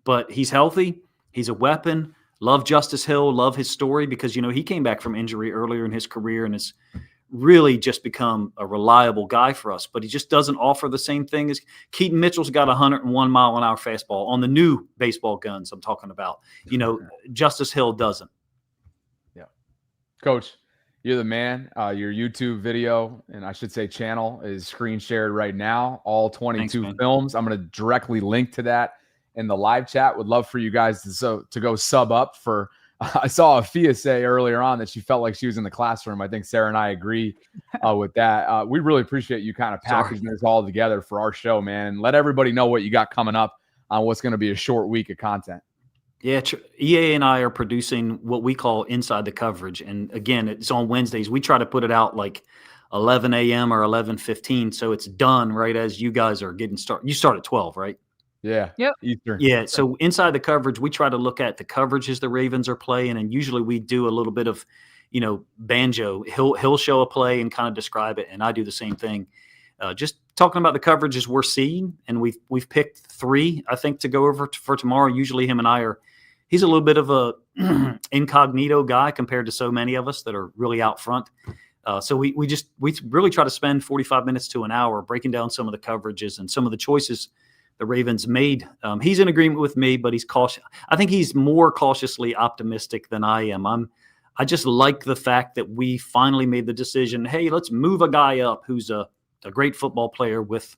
Speaker 9: but he's healthy. He's a weapon. Love Justice Hill. Love his story because, he came back from injury earlier in his career and has really just become a reliable guy for us. But he just doesn't offer the same thing as Keaton Mitchell's got 101-mile-an-hour fastball on the new baseball guns I'm talking about. Justice Hill doesn't.
Speaker 1: Yeah. Coach, you're the man. Your YouTube video, and I should say channel, is screen shared right now. All 22 films. I'm going to directly link to that in the live chat. Would love for you guys to go sub up for. I saw Afia say earlier on that she felt like she was in the classroom. I think Sarah and I agree with that. We really appreciate you kind of packaging this all together for our show, man. And let everybody know what you got coming up on what's going to be a short week of content.
Speaker 9: Yeah, EA and I are producing what we call Inside the Coverage. And again, it's on Wednesdays. We try to put it out like 11 a.m. or 11:15. So it's done right as you guys are getting started. You start at 12, right?
Speaker 1: Yeah.
Speaker 2: Yep.
Speaker 1: Eastern.
Speaker 9: Yeah. So Inside the Coverage, we try to look at the coverages the Ravens are playing. And usually we do a little bit of, banjo. He'll show a play and kind of describe it. And I do the same thing. Just talking about the coverages we're seeing. And we've picked 3, I think, to go over for tomorrow. Usually him and I he's a little bit of a incognito guy compared to so many of us that are really out front. So we really try to spend 45 minutes to an hour breaking down some of the coverages and some of the choices the Ravens made. He's in agreement with me, but he's cautious. I think he's more cautiously optimistic than I am. I just like the fact that we finally made the decision. Hey, let's move a guy up who's a great football player with,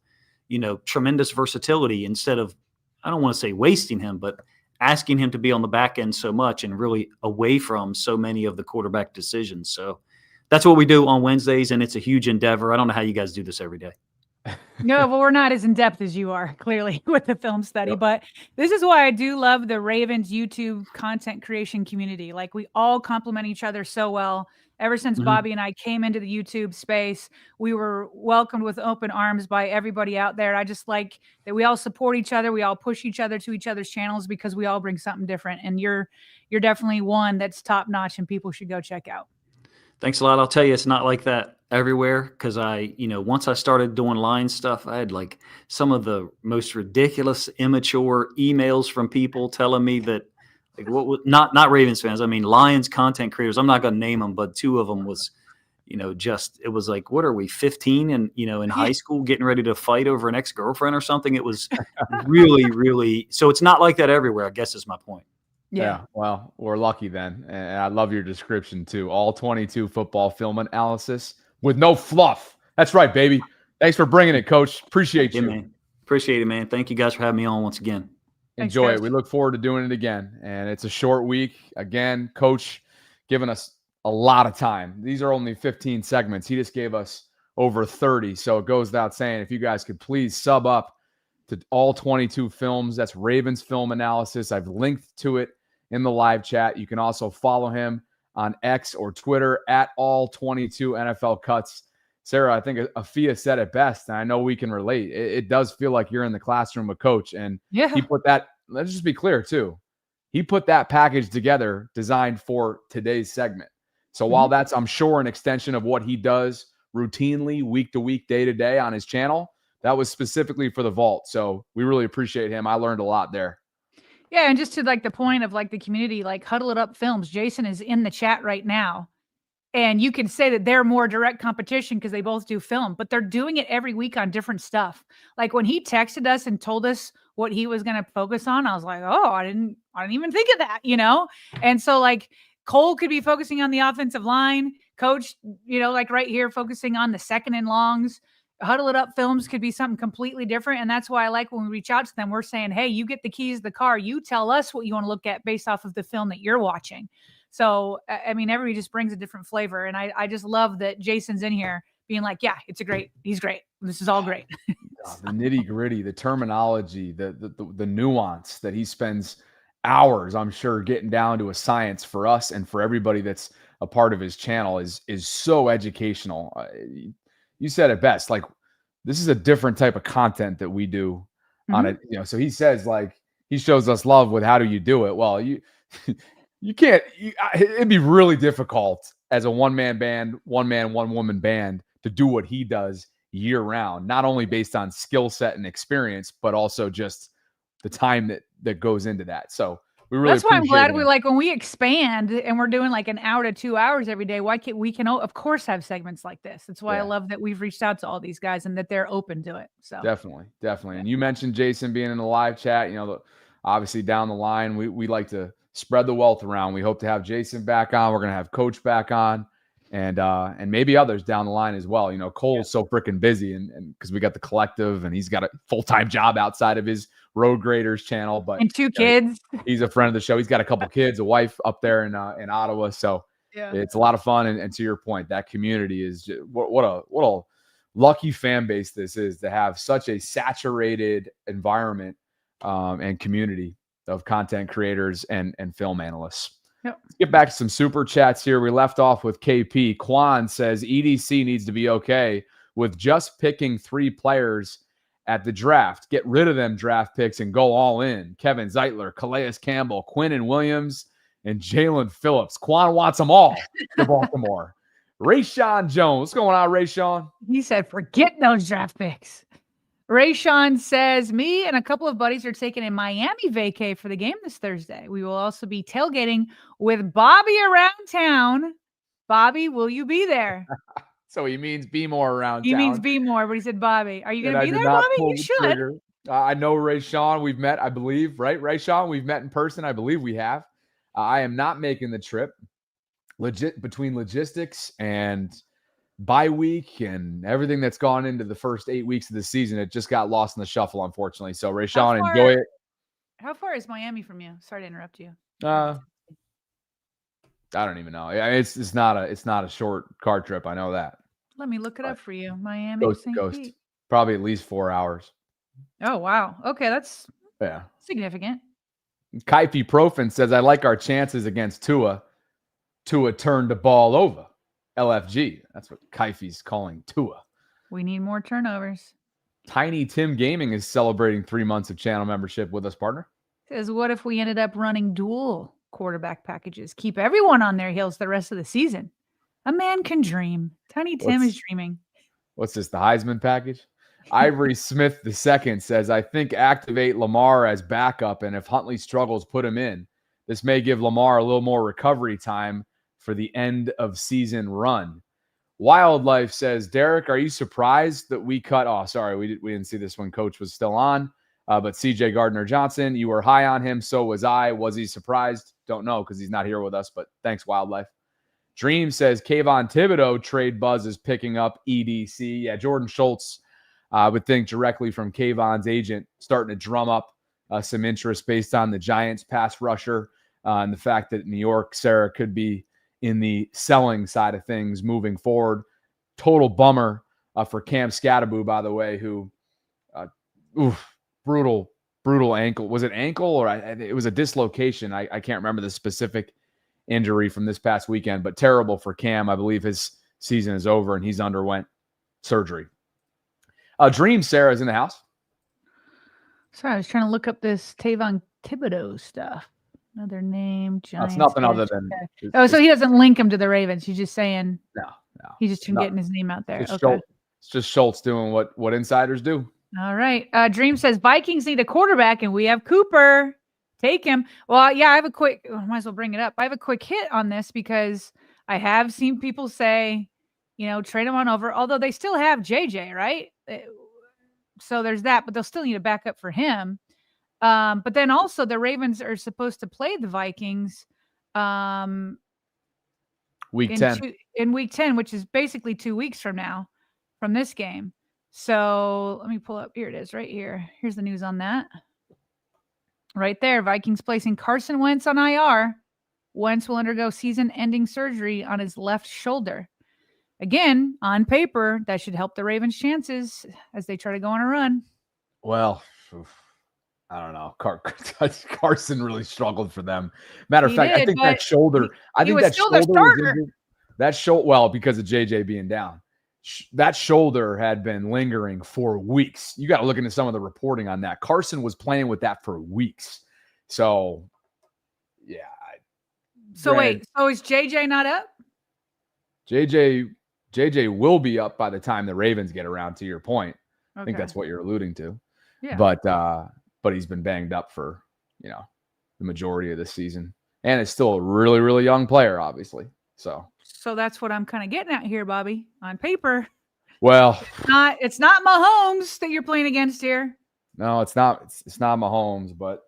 Speaker 9: tremendous versatility instead of, I don't want to say wasting him, but asking him to be on the back end so much and really away from so many of the quarterback decisions. So that's what we do on Wednesdays, and it's a huge endeavor. I don't know how you guys do this every day.
Speaker 2: No, well, we're not as in depth as you are, clearly, with the film study. But this is why I do love the Ravens YouTube content creation community. Like, we all complement each other so well. Ever since Bobby and I came into the YouTube space, we were welcomed with open arms by everybody out there. I just like that we all support each other. We all push each other to each other's channels because we all bring something different. And you're definitely one that's top notch and people should go check out.
Speaker 9: Thanks a lot. I'll tell you, it's not like that everywhere because once I started doing line stuff, I had like some of the most ridiculous, immature emails from people telling me that, like, not Ravens fans. I mean, Lions content creators. I'm not going to name them, but 2 of them was, it was like, what are we, 15 and, in high school getting ready to fight over an ex-girlfriend or something? It was really, really, so it's not like that everywhere, I guess is my point.
Speaker 1: Yeah. Well, we're lucky then. And I love your description too. All 22 football film analysis with no fluff. That's right, baby. Thanks for bringing it, Coach. Appreciate you.
Speaker 9: Man. Appreciate it, man. Thank you guys for having me on once again.
Speaker 1: Enjoy it. We look forward to doing it again. And it's a short week. Again, Coach giving us a lot of time. These are only 15 segments. He just gave us over 30. So it goes without saying, if you guys could please sub up to all 22 films. That's Ravens Film Analysis. I've linked to it in the live chat. You can also follow him on X or Twitter at all22 NFL cuts. Sarah, I think Afia said it best, and I know we can relate. It does feel like you're in the classroom with coach, and he put that, let's just be clear too. He put that package together designed for today's segment. So while that's, I'm sure, an extension of what he does routinely, week to week, day to day on his channel, that was specifically for the Vault. So we really appreciate him. I learned a lot there.
Speaker 2: Yeah, and just to like the point of like the community, like Huddle It Up Films, Jason is in the chat right now. And you can say that they're more direct competition because they both do film, but they're doing it every week on different stuff. Like when he texted us and told us what he was going to focus on, I was like, oh, I didn't even think of that, you know? And so like Cole could be focusing on the offensive line, coach, you know, like right here, focusing on the second and longs. Huddle It Up Films could be something completely different. And that's why I like when we reach out to them, we're saying, hey, you get the keys to the car. You tell us what you want to look at based off of the film that you're watching. So, I mean, everybody just brings a different flavor. And I just love that Jason's in here being like, yeah, he's great. This is all great.
Speaker 1: The nitty gritty, the terminology, the nuance that he spends hours, I'm sure, getting down to a science for us and for everybody that's a part of his channel is so educational. You said it best. Like, this is a different type of content that we do on it. You know, so he says, like, he shows us love with how do you do it? Well, you can't, it'd be really difficult as a one-man band, one-man, one-woman band to do what he does year round, not only based on skill set and experience, but also just the time that goes into that. So we really,
Speaker 2: that's why I'm glad we like when we expand and we're doing like an hour to 2 hours every day. Why can't we of course have segments like this? That's why I love that we've reached out to all these guys and that they're open to it. So
Speaker 1: definitely. And you mentioned Jason being in the live chat, you know, obviously down the line, we like to spread the wealth around. We hope to have Jason back on. We're going to have Coach back on and maybe others down the line as well. You know, Cole's so freaking busy and because we got the collective and he's got a full-time job outside of his Road Graders channel, but
Speaker 2: and 2 kids.
Speaker 1: He's a friend of the show. He's got a couple kids, a wife up there in Ottawa. So it's a lot of fun. And to your point, that community is just, what a lucky fan base this is to have such a saturated environment and community of content creators and film analysts. Let's get back to some super chats here. We left off with KP. Quan says EDC needs to be okay with just picking 3 players at the draft. Get rid of them draft picks and go all in. Kevin Zeitler, Calais Campbell, Quinnen Williams, and Jalen Phillips. Quan wants them all to Baltimore. Rayshawn Jones. What's going on, Rayshawn?
Speaker 2: He said, forget those draft picks. Rayshawn says, me and a couple of buddies are taking a Miami vacay for the game this Thursday. We will also be tailgating with Bobby around town. Bobby, will you be there?
Speaker 1: So he means be more around town.
Speaker 2: He means be more, but he said Bobby. Are you going to be there, Bobby? You should.
Speaker 1: I know Rayshawn. We've met, I believe, right? Rayshawn, we've met in person. I believe we have. I am not making the trip. Between logistics and bye week and everything that's gone into the first 8 weeks of the season, it just got lost in the shuffle, unfortunately. So Rayshawn, enjoy it.
Speaker 2: How far is Miami from you? Sorry to interrupt you.
Speaker 1: I don't even know. It's not a short car trip. I know that.
Speaker 2: Let me look it up for you. Miami, St. Pete.
Speaker 1: Probably at least 4 hours.
Speaker 2: Oh wow. Okay, that's significant.
Speaker 1: Kaifi Profin says, I like our chances against Tua. Tua turned the ball over. LFG. That's what Kaifi's calling Tua.
Speaker 2: We need more turnovers.
Speaker 1: Tiny Tim Gaming is celebrating 3 months of channel membership with us, partner.
Speaker 2: Says, what if we ended up running dual quarterback packages? Keep everyone on their heels the rest of the season. A man can dream. Tiny Tim is dreaming.
Speaker 1: What's this, the Heisman package? Ivory Smith II says, I think activate Lamar as backup, and if Huntley struggles, put him in. This may give Lamar a little more recovery time for the end of season run. Wildlife says, Derek, are you surprised that we cut? Oh, sorry, we didn't see this when Coach was still on. But CJ Gardner-Johnson, you were high on him. So was I. Was he surprised? Don't know because he's not here with us. But thanks, Wildlife. Dream says Kayvon Thibodeau trade buzz is picking up EDC. Yeah, Jordan Schultz, I would think directly from Kayvon's agent, starting to drum up some interest based on the Giants pass rusher and the fact that New York, Sarah, could be in the selling side of things moving forward. Total bummer for Cam Scattaboo, by the way, who brutal ankle. Was it ankle or it was a dislocation? I can't remember the specific injury from this past weekend, but terrible for Cam. I believe his season is over and he's underwent surgery. Dream Sarah's in the house.
Speaker 2: Sorry, I was trying to look up this Tavon Thibodeau stuff. Another name. Giants.
Speaker 1: That's nothing other than.
Speaker 2: Oh, so he doesn't link him to the Ravens. He's just saying.
Speaker 1: No.
Speaker 2: He's just getting his name out there.
Speaker 1: It's
Speaker 2: okay.
Speaker 1: It's just Schultz doing what insiders do.
Speaker 2: All right. Dream says Vikings need a quarterback, and we have Cooper. Take him. Well, yeah, I have a quick. Might as well bring it up. I have a quick hit on this because I have seen people say, trade him on over. Although they still have JJ, right? So there's that, but they'll still need a backup for him. But then also the Ravens are supposed to play the Vikings
Speaker 1: week 10.
Speaker 2: In week 10, which is basically 2 weeks from now from this game. So let me pull up. Here it is right here. Here's the news on that. Right there. Vikings placing Carson Wentz on IR. Wentz will undergo season-ending surgery on his left shoulder. Again, on paper, that should help the Ravens' chances as they try to go on a run.
Speaker 1: Well, I don't know. Carson really struggled for them. Matter of fact, I think that shoulder. I think that shoulder was injured. That shoulder. Well, because of JJ being down, that shoulder had been lingering for weeks. You got to look into some of the reporting on that. Carson was playing with that for weeks. So, yeah.
Speaker 2: Wait. So is JJ not up?
Speaker 1: JJ will be up by the time the Ravens get around, to your point. Okay. I think that's what you're alluding to.
Speaker 2: Yeah.
Speaker 1: But he's been banged up for, the majority of the season. And is still a really, really young player, obviously. So
Speaker 2: that's what I'm kind of getting at here, Bobby. On paper.
Speaker 1: Well,
Speaker 2: it's not Mahomes that you're playing against here.
Speaker 1: No, it's not. It's not Mahomes, but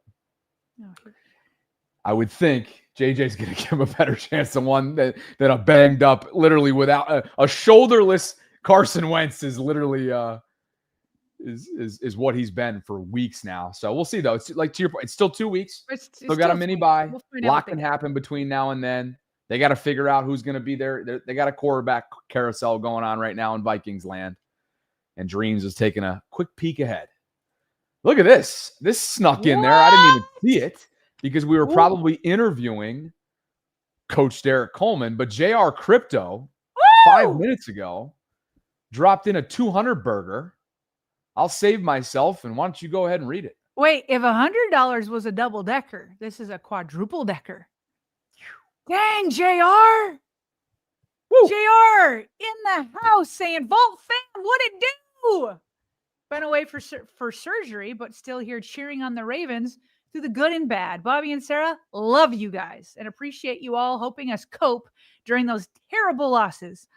Speaker 1: I would think JJ's going to give him a better chance than than a banged up, literally without a shoulderless Carson Wentz is literally is what he's been for weeks now. So we'll see though. It's like, to your point, it's still 2 weeks. Still got a mini bye. A lot can happen between now and then. They got to figure out who's going to be there. They got a quarterback carousel going on right now in Vikings land. And Dreams is taking a quick peek ahead. Look at this. This snuck in there. I didn't even see it because we were probably interviewing Coach Derek Coleman. But JR Crypto, 5 minutes ago, dropped in a 200 burger. I'll save myself, and why don't you go ahead and read it?
Speaker 2: Wait, if $100 was a double-decker, this is a quadruple-decker. Dang, JR. Woo. JR in the house saying, Vault fam, what it do? Been away for surgery, but still here cheering on the Ravens through the good and bad. Bobby and Sarah, love you guys and appreciate you all helping us cope during those terrible losses.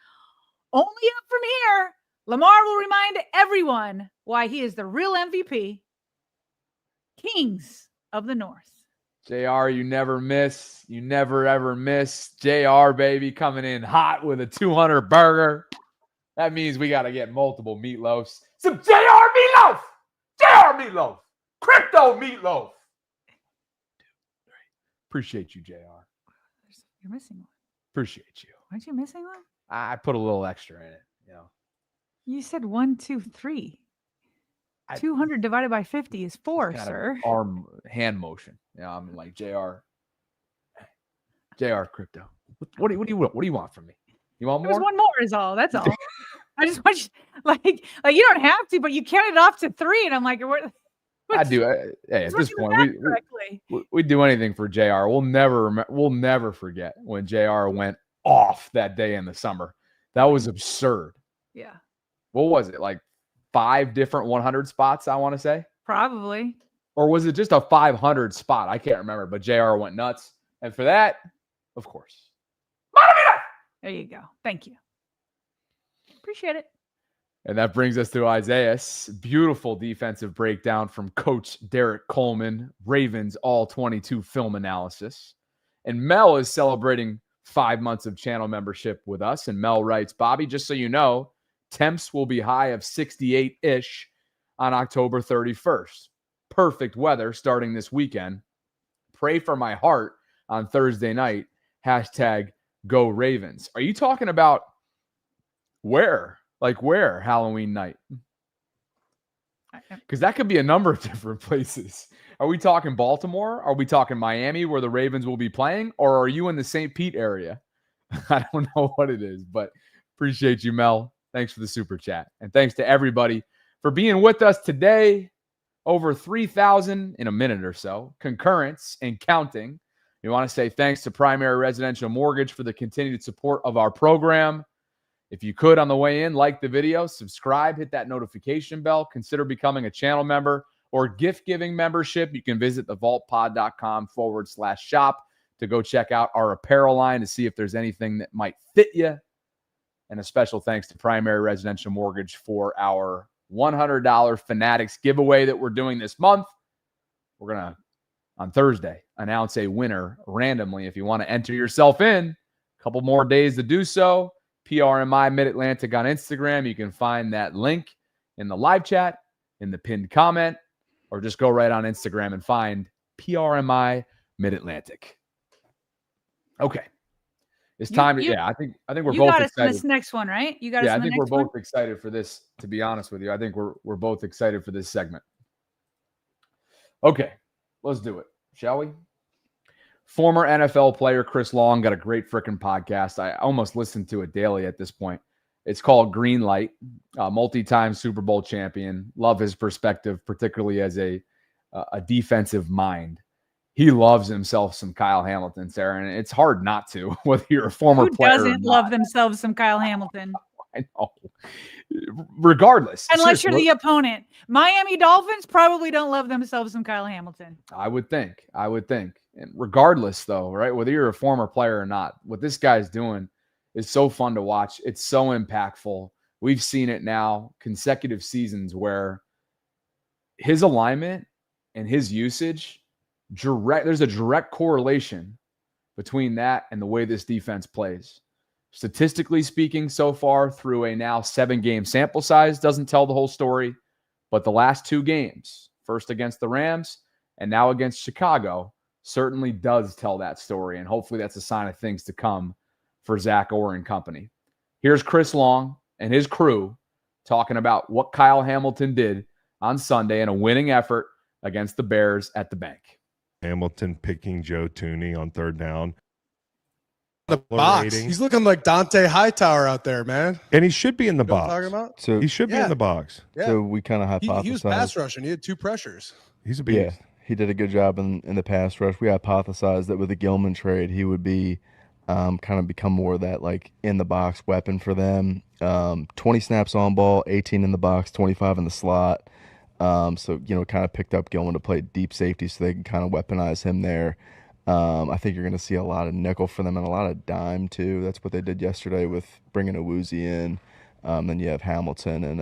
Speaker 2: Only up from here, Lamar will remind everyone why he is the real MVP. Kings of the North.
Speaker 1: JR, you never miss. You never, ever miss. JR, baby, coming in hot with a 200 burger. That means we got to get multiple meatloafs. Some JR meatloaf! JR meatloaf! Crypto meatloaf! Appreciate you, JR.
Speaker 2: You're missing one.
Speaker 1: Appreciate you.
Speaker 2: Aren't you missing one?
Speaker 1: I put a little extra in it,
Speaker 2: You said 1, 2, 3. 200 divided by 50 is 4, sir.
Speaker 1: Arm hand motion. I'm like JR Crypto. What do you want from me? You want more?
Speaker 2: There's one more is all. That's all. I just want you, like you don't have to, but you counted off to 3, and I'm like,
Speaker 1: I do. Hey, at this point, we do anything for JR. We'll never forget when JR went off that day in the summer. That was absurd.
Speaker 2: Yeah.
Speaker 1: What was it, like 5 different 100 spots, I want to say?
Speaker 2: Probably.
Speaker 1: Or was it just a 500 spot? I can't remember, but JR went nuts. And for that, of course.
Speaker 2: There you go. Thank you. Appreciate it.
Speaker 1: And that brings us to Isaiah's beautiful defensive breakdown from Coach Derek Coleman, Ravens All-22 film analysis. And Mel is celebrating 5 months of channel membership with us. And Mel writes, Bobby, just so you know, temps will be high of 68-ish on October 31st. Perfect weather starting this weekend. Pray for my heart on Thursday night. #Go Ravens. Are you talking about where? Like where Halloween night? Because that could be a number of different places. Are we talking Baltimore? Are we talking Miami where the Ravens will be playing? Or are you in the St. Pete area? I don't know what it is, but appreciate you, Mel. Thanks for the super chat. And thanks to everybody for being with us today. Over 3,000 in a minute or so. Concurrence and counting. We want to say thanks to Primary Residential Mortgage for the continued support of our program. If you could, on the way in, like the video, subscribe, hit that notification bell, consider becoming a channel member or gift-giving membership. You can visit thevaultpod.com/shop to go check out our apparel line to see if there's anything that might fit you. And a special thanks to Primary Residential Mortgage for our $100 Fanatics giveaway that we're doing this month. We're going to, on Thursday, announce a winner randomly. If you want to enter yourself in, a couple more days to do so. PRMI Mid-Atlantic on Instagram. You can find that link in the live chat, in the pinned comment, or just go right on Instagram and find PRMI Mid-Atlantic. Okay. It's time to, I think we're both excited.
Speaker 2: For this next one, right? You got us.
Speaker 1: Yeah, I think we're both excited for this, to be honest with you. I think we're both excited for this segment. Okay, let's do it, shall we? Former NFL player Chris Long got a great freaking podcast. I almost listen to it daily at this point. It's called Green Light, multi-time Super Bowl champion. Love his perspective, particularly as a defensive mind. He loves himself some Kyle Hamilton, Sarah, and it's hard not to, whether you're a former player or not.
Speaker 2: Who doesn't love themselves some Kyle Hamilton?
Speaker 1: I know. Regardless.
Speaker 2: Unless you're the opponent. Miami Dolphins probably don't love themselves some Kyle Hamilton.
Speaker 1: I would think. And regardless, though, right, whether you're a former player or not, what this guy's doing is so fun to watch. It's so impactful. We've seen it now, consecutive seasons where his alignment and his usage, there's a direct correlation between that and the way this defense plays. Statistically speaking, so far through a now 7-game sample size, doesn't tell the whole story, but the last 2 games, first against the Rams and now against Chicago, certainly does tell that story. And hopefully that's a sign of things to come for Zach Orr and company. Here's Chris Long and his crew talking about what Kyle Hamilton did on Sunday in a winning effort against the Bears at the bank.
Speaker 10: Hamilton picking Joe Thuney on 3rd down.
Speaker 11: The box. He's looking like Dante Hightower out there, man.
Speaker 10: And he should be in the
Speaker 11: You know what
Speaker 10: box.
Speaker 11: I'm talking about?
Speaker 10: So he should be in the box.
Speaker 11: Yeah.
Speaker 12: So we kind of hypothesized.
Speaker 11: He was pass rushing. He had 2 pressures.
Speaker 10: He's a beast.
Speaker 12: Yeah, he did a good job in the pass rush. We hypothesized that with the Gilman trade, he would be kind of become more of that like in the box weapon for them. 20 snaps on ball, 18 in the box, 25 in the slot. So, kind of picked up Gilman to play deep safety so they can kind of weaponize him there. I think you're going to see a lot of nickel for them and a lot of dime, too. That's what they did yesterday with bringing Awuzie in. Then you have Hamilton and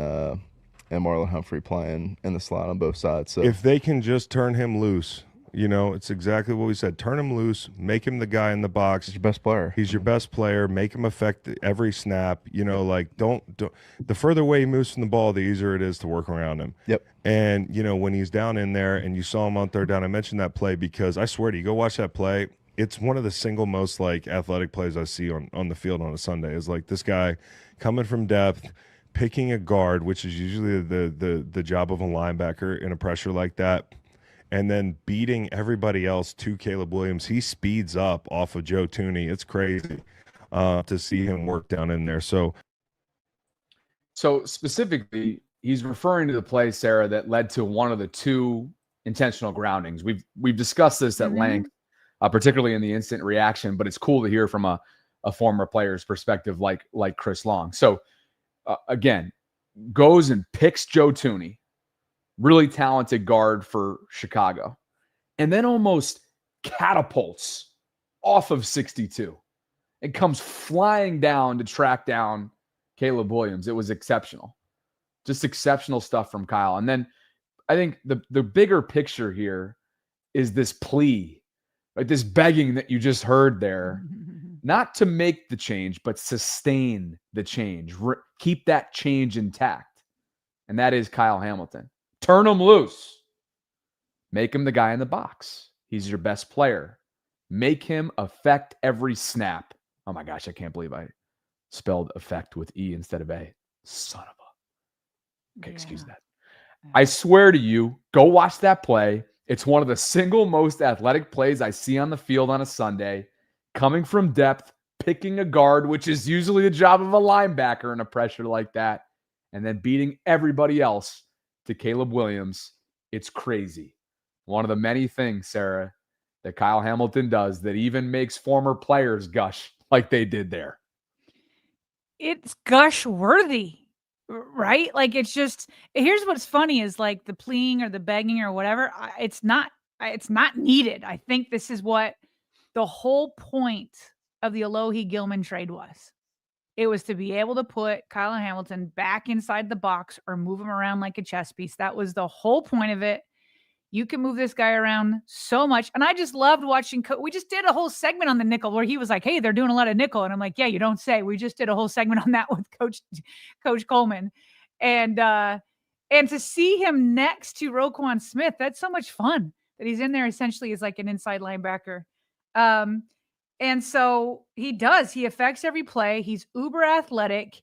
Speaker 12: Marlon Humphrey playing in the slot on both sides. So
Speaker 10: if they can just turn him loose, it's exactly what we said. Turn him loose, make him the guy in the box.
Speaker 12: He's your best player.
Speaker 10: He's your best player. Make him affect every snap. Don't. The further away he moves from the ball, the easier it is to work around him.
Speaker 12: Yep.
Speaker 10: And when he's down in there, and you saw him on 3rd down, I mentioned that play because I swear to you, go watch that play. It's one of the single most athletic plays I see on the field on a Sunday. Is this guy coming from depth, picking a guard, which is usually the job of a linebacker in a pressure like that. And then beating everybody else to Caleb Williams. He speeds up off of Joe Thuney. It's crazy to see him work down in there. So
Speaker 1: specifically, he's referring to the play, Sarah, that led to one of the 2 intentional groundings. We've discussed this at length, particularly in the instant reaction, but it's cool to hear from a former player's perspective like Chris Long. So, again, goes and picks Joe Thuney, really talented guard for Chicago, and then almost catapults off of 62 and comes flying down to track down Caleb Williams. It was exceptional. Just exceptional stuff from Kyle. And then I think the bigger picture here is this plea, like this begging that you just heard there, not to make the change, but sustain the change. Keep that change intact. And that is Kyle Hamilton. Turn him loose. Make him the guy in the box. He's your best player. Make him affect every snap. Oh my gosh, I can't believe I spelled affect with E instead of A. Son of a. Okay, excuse that. I swear to you, go watch that play It's one of the single most athletic plays I see on the field on a Sunday, coming from depth, picking a guard, which is usually the job of a linebacker in a pressure like that, and then beating everybody else to Caleb Williams. It's crazy. One of the many things, Sarah, that Kyle Hamilton does that even makes former players gush like they did there.
Speaker 2: It's gush worthy, right? Like, it's just, here's what's funny is like the pleading or the begging or whatever. It's not needed. I think this is what the whole point of the Alohi Gilman trade was. It was to be able to put Kyle Hamilton back inside the box or move him around like a chess piece. That was the whole point of it. You can move this guy around so much. And I just loved watching. We just did a whole segment on the nickel where he was like, hey, they're doing a lot of nickel. And I'm like, yeah, you don't say. We just did a whole segment on that with Coach Coleman. And to see him next to Roquan Smith, that's so much fun that he's in there essentially as like an inside linebacker. And so he does. He affects every play. He's uber athletic.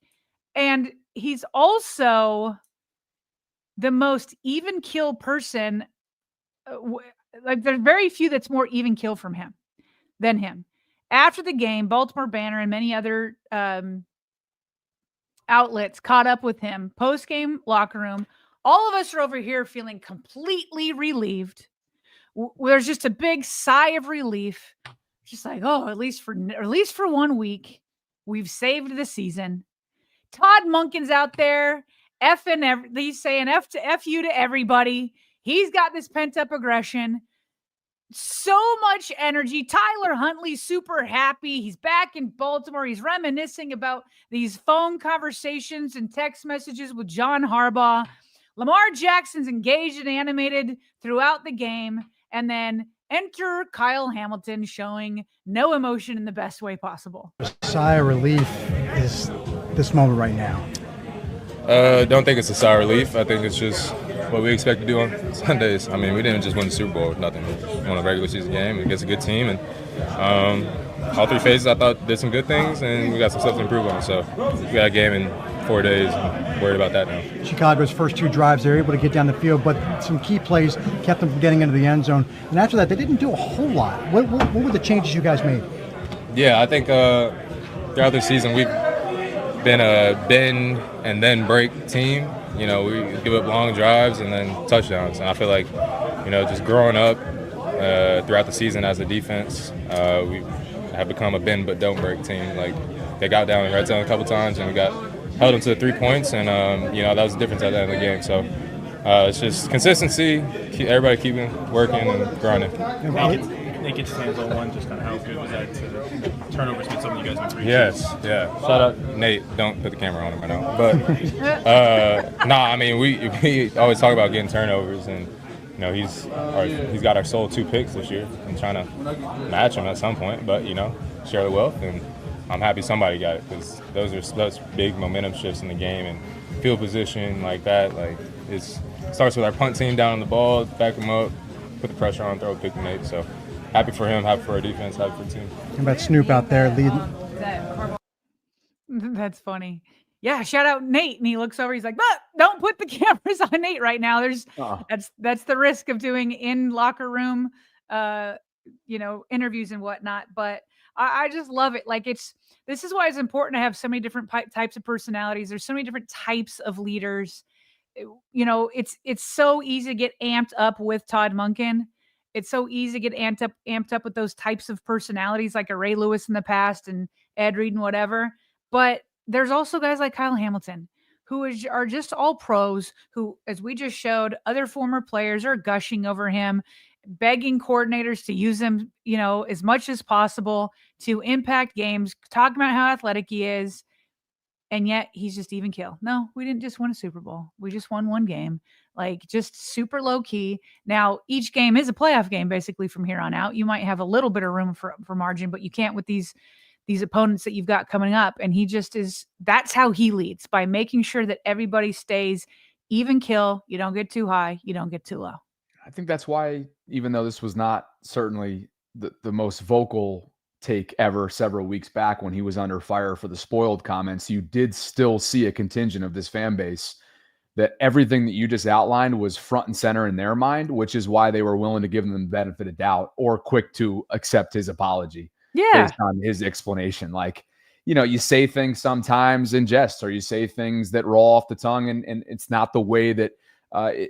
Speaker 2: And he's also the most even kill person. Like, there's very few that's more even kill than him. After the game, Baltimore Banner and many other outlets caught up with him. Post-game locker room. All of us are over here feeling completely relieved. There's just a big sigh of relief. Just like, oh, at least for 1 week, we've saved the season. Todd Monkin's out there, he's saying F you to everybody. He's got this pent-up aggression. So much energy. Tyler Huntley, super happy. He's back in Baltimore. He's reminiscing about these phone conversations and text messages with John Harbaugh. Lamar Jackson's engaged and animated throughout the game. And then enter Kyle Hamilton, showing no emotion in the best way possible.
Speaker 13: Sigh of relief is this moment right now.
Speaker 14: Don't think it's a sigh of relief. I think it's just what we expect to do on Sundays. I mean, we didn't just win the Super Bowl with nothing. We won a regular season game against a good team, and all three phases I thought did some good things, and we got some stuff to improve on. So we got a game in 4 days. I'm worried about that now.
Speaker 13: Chicago's first 2 drives, they were able to get down the field, but some key plays kept them from getting into the end zone. And after that, they didn't do a whole lot. What were the changes you guys made?
Speaker 14: Yeah, I think throughout the season we've been a bend and then break team. You know, we give up long drives and then touchdowns. And I feel like, you know, just growing up throughout the season as a defense, we have become a bend but don't break team. Like, they got down in red zone a couple times and we held them to the 3 points, and you know, that was the difference at the end of the game. So it's just consistency, everybody keeping working and grinding.
Speaker 4: Nate gets his hands on one. Just kind of how good was that to turnovers been something you guys been preaching?
Speaker 14: Yes, yeah. Shout out Nate. Don't put the camera on him right now. But I mean, we always talk about getting turnovers, and you know, he's got our sole 2 picks this year. I'm trying to match him at some point, but you know, share the wealth, and I'm happy somebody got it, because those are such big momentum shifts in the game, and field position like that. Like, it starts with our punt team down on the ball, back them up, put the pressure on, throw a pick to Nate. So happy for him, happy for our defense, happy for the team.
Speaker 13: How about Snoop out there leading?
Speaker 2: That's funny. Yeah, shout out Nate. And he looks over, he's like, but don't put the cameras on Nate right now. That's the risk of doing in locker room interviews and whatnot. But I just love it. Like, this is why it's important to have so many different types of personalities. There's so many different types of leaders. You know, it's so easy to get amped up with Todd Monkin. It's so easy to get amped up with those types of personalities, like a Ray Lewis in the past and Ed Reed and whatever. But there's also guys like Kyle Hamilton, who are just all pros, who, as we just showed, other former players are gushing over him, begging coordinators to use him, you know, as much as possible to impact games, talking about how athletic he is. And yet he's just even kill. No, we didn't just win a Super Bowl. We just won 1 game, like, just super low key. Now, each game is a playoff game, basically, from here on out. You might have a little bit of room for margin, but you can't with these opponents that you've got coming up. And he just that's how he leads, by making sure that everybody stays even kill. You don't get too high. You don't get too low.
Speaker 1: I think that's why, even though this was not certainly the most vocal take ever several weeks back when he was under fire for the spoiled comments, you did still see a contingent of this fan base that everything that you just outlined was front and center in their mind, which is why they were willing to give him the benefit of doubt or quick to accept his apology based on his explanation. Like, you say things sometimes in jest, or you say things that roll off the tongue and it's not the way that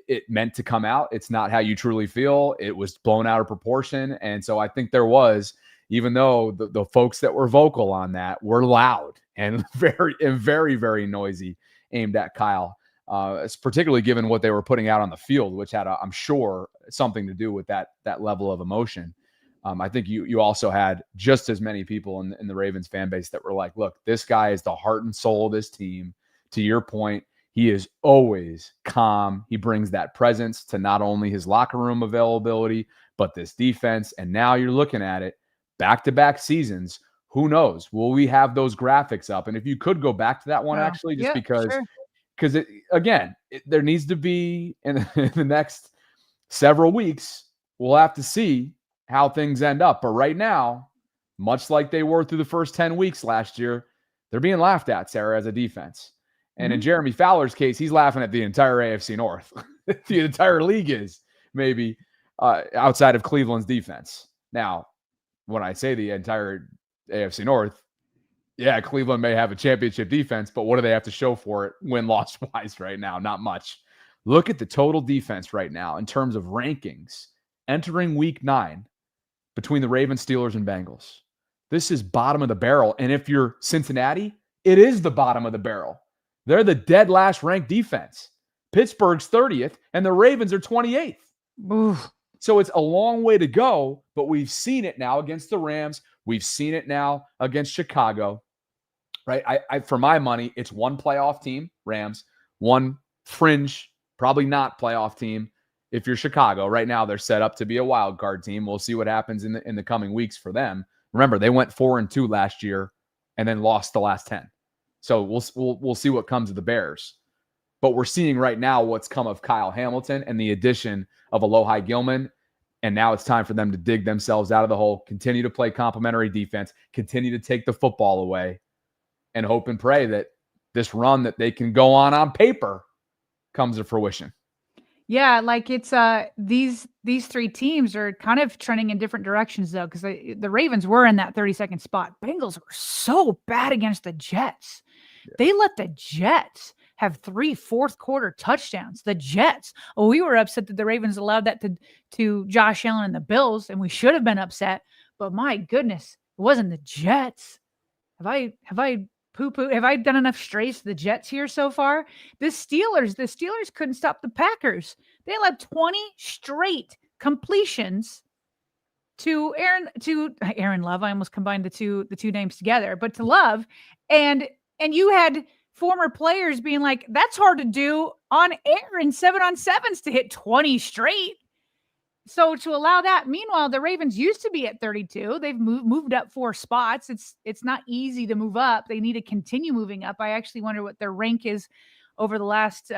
Speaker 1: it meant to come out. It's not how you truly feel. It was blown out of proportion. And so I think there was, even though the folks that were vocal on that were loud and very, very noisy, aimed at Kyle, particularly given what they were putting out on the field, which had, I'm sure, something to do with that level of emotion. I think you also had just as many people in the Ravens fan base that were like, look, this guy is the heart and soul of this team. To your point, he is always calm. He brings that presence to not only his locker room availability, but this defense. And now you're looking at it, back-to-back seasons. Who knows? Will we have those graphics up? And if you could go back to that one, actually, just because there needs to be in the next several weeks, we'll have to see how things end up. But right now, much like they were through the first 10 weeks last year, they're being laughed at, Sarah, as a defense. And in Jeremy Fowler's case, he's laughing at the entire AFC North. The entire league is, maybe, outside of Cleveland's defense. Now, when I say the entire AFC North, yeah, Cleveland may have a championship defense, but what do they have to show for it win-loss wise right now? Not much. Look at the total defense right now in terms of rankings entering week 9 between the Ravens, Steelers, and Bengals. This is bottom of the barrel. And if you're Cincinnati, it is the bottom of the barrel. They're the dead last ranked defense. Pittsburgh's 30th, and the Ravens are 28th.
Speaker 2: Oof.
Speaker 1: So it's a long way to go, but we've seen it now against the Rams. We've seen it now against Chicago, right? I for my money, it's one playoff team, Rams, one fringe, probably not playoff team. If you're Chicago, right now they're set up to be a wild card team. We'll see what happens in the coming weeks for them. Remember, they went 4-2 last year and then lost the last 10. So we'll see what comes of the Bears. But we're seeing right now what's come of Kyle Hamilton and the addition of Alohi Gilman. And now it's time for them to dig themselves out of the hole, continue to play complementary defense, continue to take the football away, and hope and pray that this run that they can go on paper comes to fruition.
Speaker 2: Yeah, like it's these three teams are kind of trending in different directions, though, because the Ravens were in that 32nd spot. Bengals were so bad against the Jets. Yeah. They let the Jets have 3 fourth-quarter touchdowns. The Jets. Oh, we were upset that the Ravens allowed that to Josh Allen and the Bills, and we should have been upset. But my goodness, it wasn't the Jets. Have I poo-poo? Have I done enough strays to the Jets here so far? The Steelers couldn't stop the Packers. They allowed 20 straight completions to Aaron Love. I almost combined the two names together, but to Love, and you had former players being like, "That's hard to do on air in 7-on-7s to hit 20 straight." So to allow that, meanwhile, the Ravens used to be at 32. They've moved up 4 spots. It's not easy to move up. They need to continue moving up. I actually wonder what their rank is over the last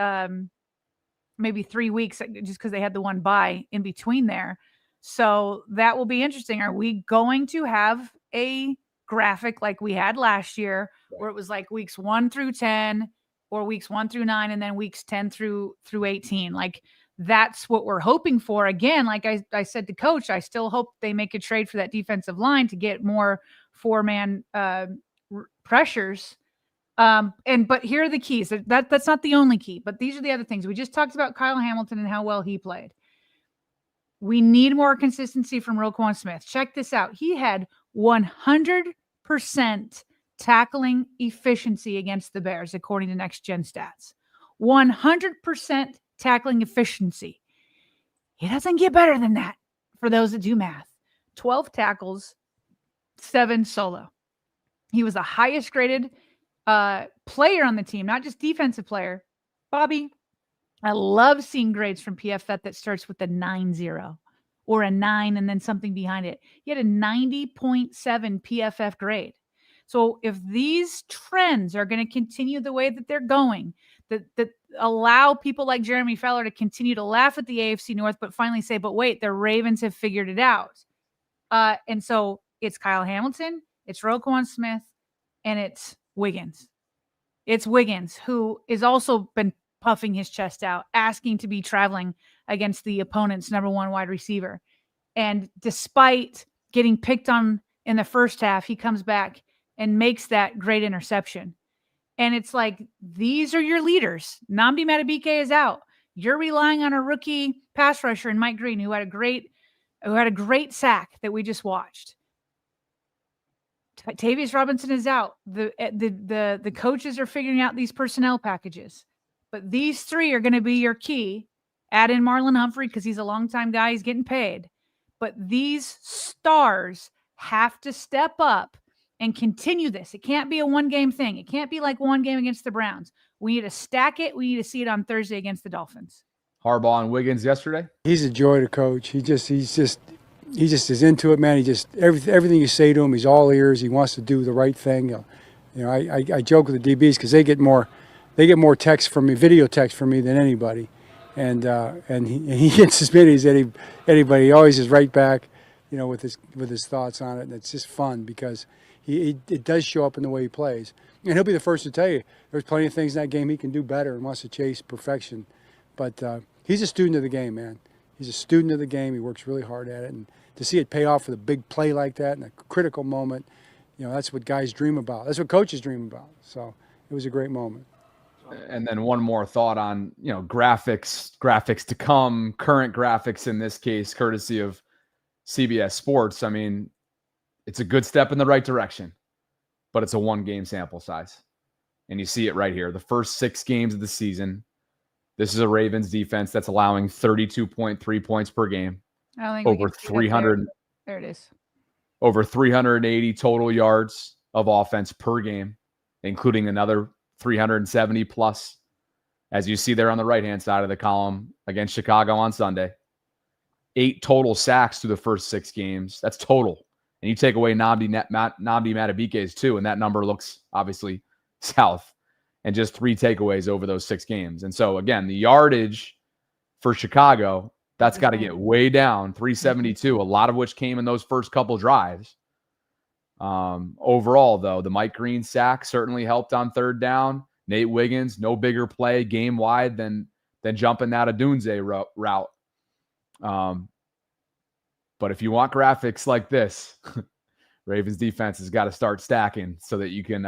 Speaker 2: maybe 3 weeks, just because they had the one bye in between there. So that will be interesting. Are we going to have a graphic like we had last year, where it was like weeks 1 through 10, or weeks 1 through 9, and then weeks 10 through 18? Like, that's what we're hoping for. Again, like I said to Coach, I still hope they make a trade for that defensive line to get more 4-man pressures. But here are the keys. That's not the only key, but these are the other things. We just talked about Kyle Hamilton and how well he played. We need more consistency from Roquan Smith. Check this out. He had 100% tackling efficiency against the Bears, according to Next Gen Stats. 100% tackling efficiency. It doesn't get better than that for those that do math. 12 tackles, 7 solo. He was the highest graded player on the team, not just defensive player. Bobby, I love seeing grades from PFF that starts with a 9.0 or a 9 and then something behind it. He had a 90.7 PFF grade. So if these trends are going to continue the way that they're going, that allow people like Jeremy Fowler to continue to laugh at the AFC North, but finally say, but wait, the Ravens have figured it out. And so it's Kyle Hamilton, it's Roquan Smith, and it's Wiggins. It's Wiggins, who is also been puffing his chest out, asking to be traveling against the opponent's number one wide receiver. And despite getting picked on in the first half, he comes back and makes that great interception. And it's like, these are your leaders. Nnamdi Madubuike is out. You're relying on a rookie pass rusher in Mike Green, who had a great sack that we just watched. Tavius Robinson is out. The coaches are figuring out these personnel packages. But these three are going to be your key. Add in Marlon Humphrey because he's a longtime guy. He's getting paid. But these stars have to step up and continue this. It can't be a one-game thing. It can't be like one game against the Browns. We need to stack it. We need to see it on Thursday against the Dolphins.
Speaker 1: Harbaugh and Wiggins yesterday.
Speaker 7: He's a joy to coach. He just is into it, man. He just everything you say to him, he's all ears. He wants to do the right thing. You know, I joke with the DBs because they get more text from me, video text from me than anybody, and he gets as many as anybody. He always is right back, you know, with his thoughts on it, and it's just fun because it does show up in the way he plays. And he'll be the first to tell you there's plenty of things in that game he can do better and wants to chase perfection. But he's a student of the game, man. He's a student of the game. He works really hard at it. And to see it pay off with a big play like that in a critical moment, you know, that's what guys dream about. That's what coaches dream about. So it was a great moment.
Speaker 1: And then one more thought on, you know, graphics to come, current graphics in this case, courtesy of CBS Sports. I mean, it's a good step in the right direction, but it's a one-game sample size. And you see it right here. The first 6 games of the season, this is a Ravens defense that's allowing 32.3 points per game.
Speaker 2: I don't think
Speaker 1: over 300.
Speaker 2: There it is.
Speaker 1: Over 380 total yards of offense per game, including another 370 plus, as you see there on the right-hand side of the column against Chicago on Sunday. 8 total sacks through the first 6 games. That's total. And you take away Nnamdi Madubuike's too, and that number looks obviously south. And just 3 takeaways over those 6 games. And so, again, the yardage for Chicago, that's got to get way down, 372, a lot of which came in those first couple drives. Overall, though, the Mike Green sack certainly helped on third down. Nate Wiggins, no bigger play game-wide than jumping that Adunze route. But if you want graphics like this, Ravens defense has got to start stacking so that you can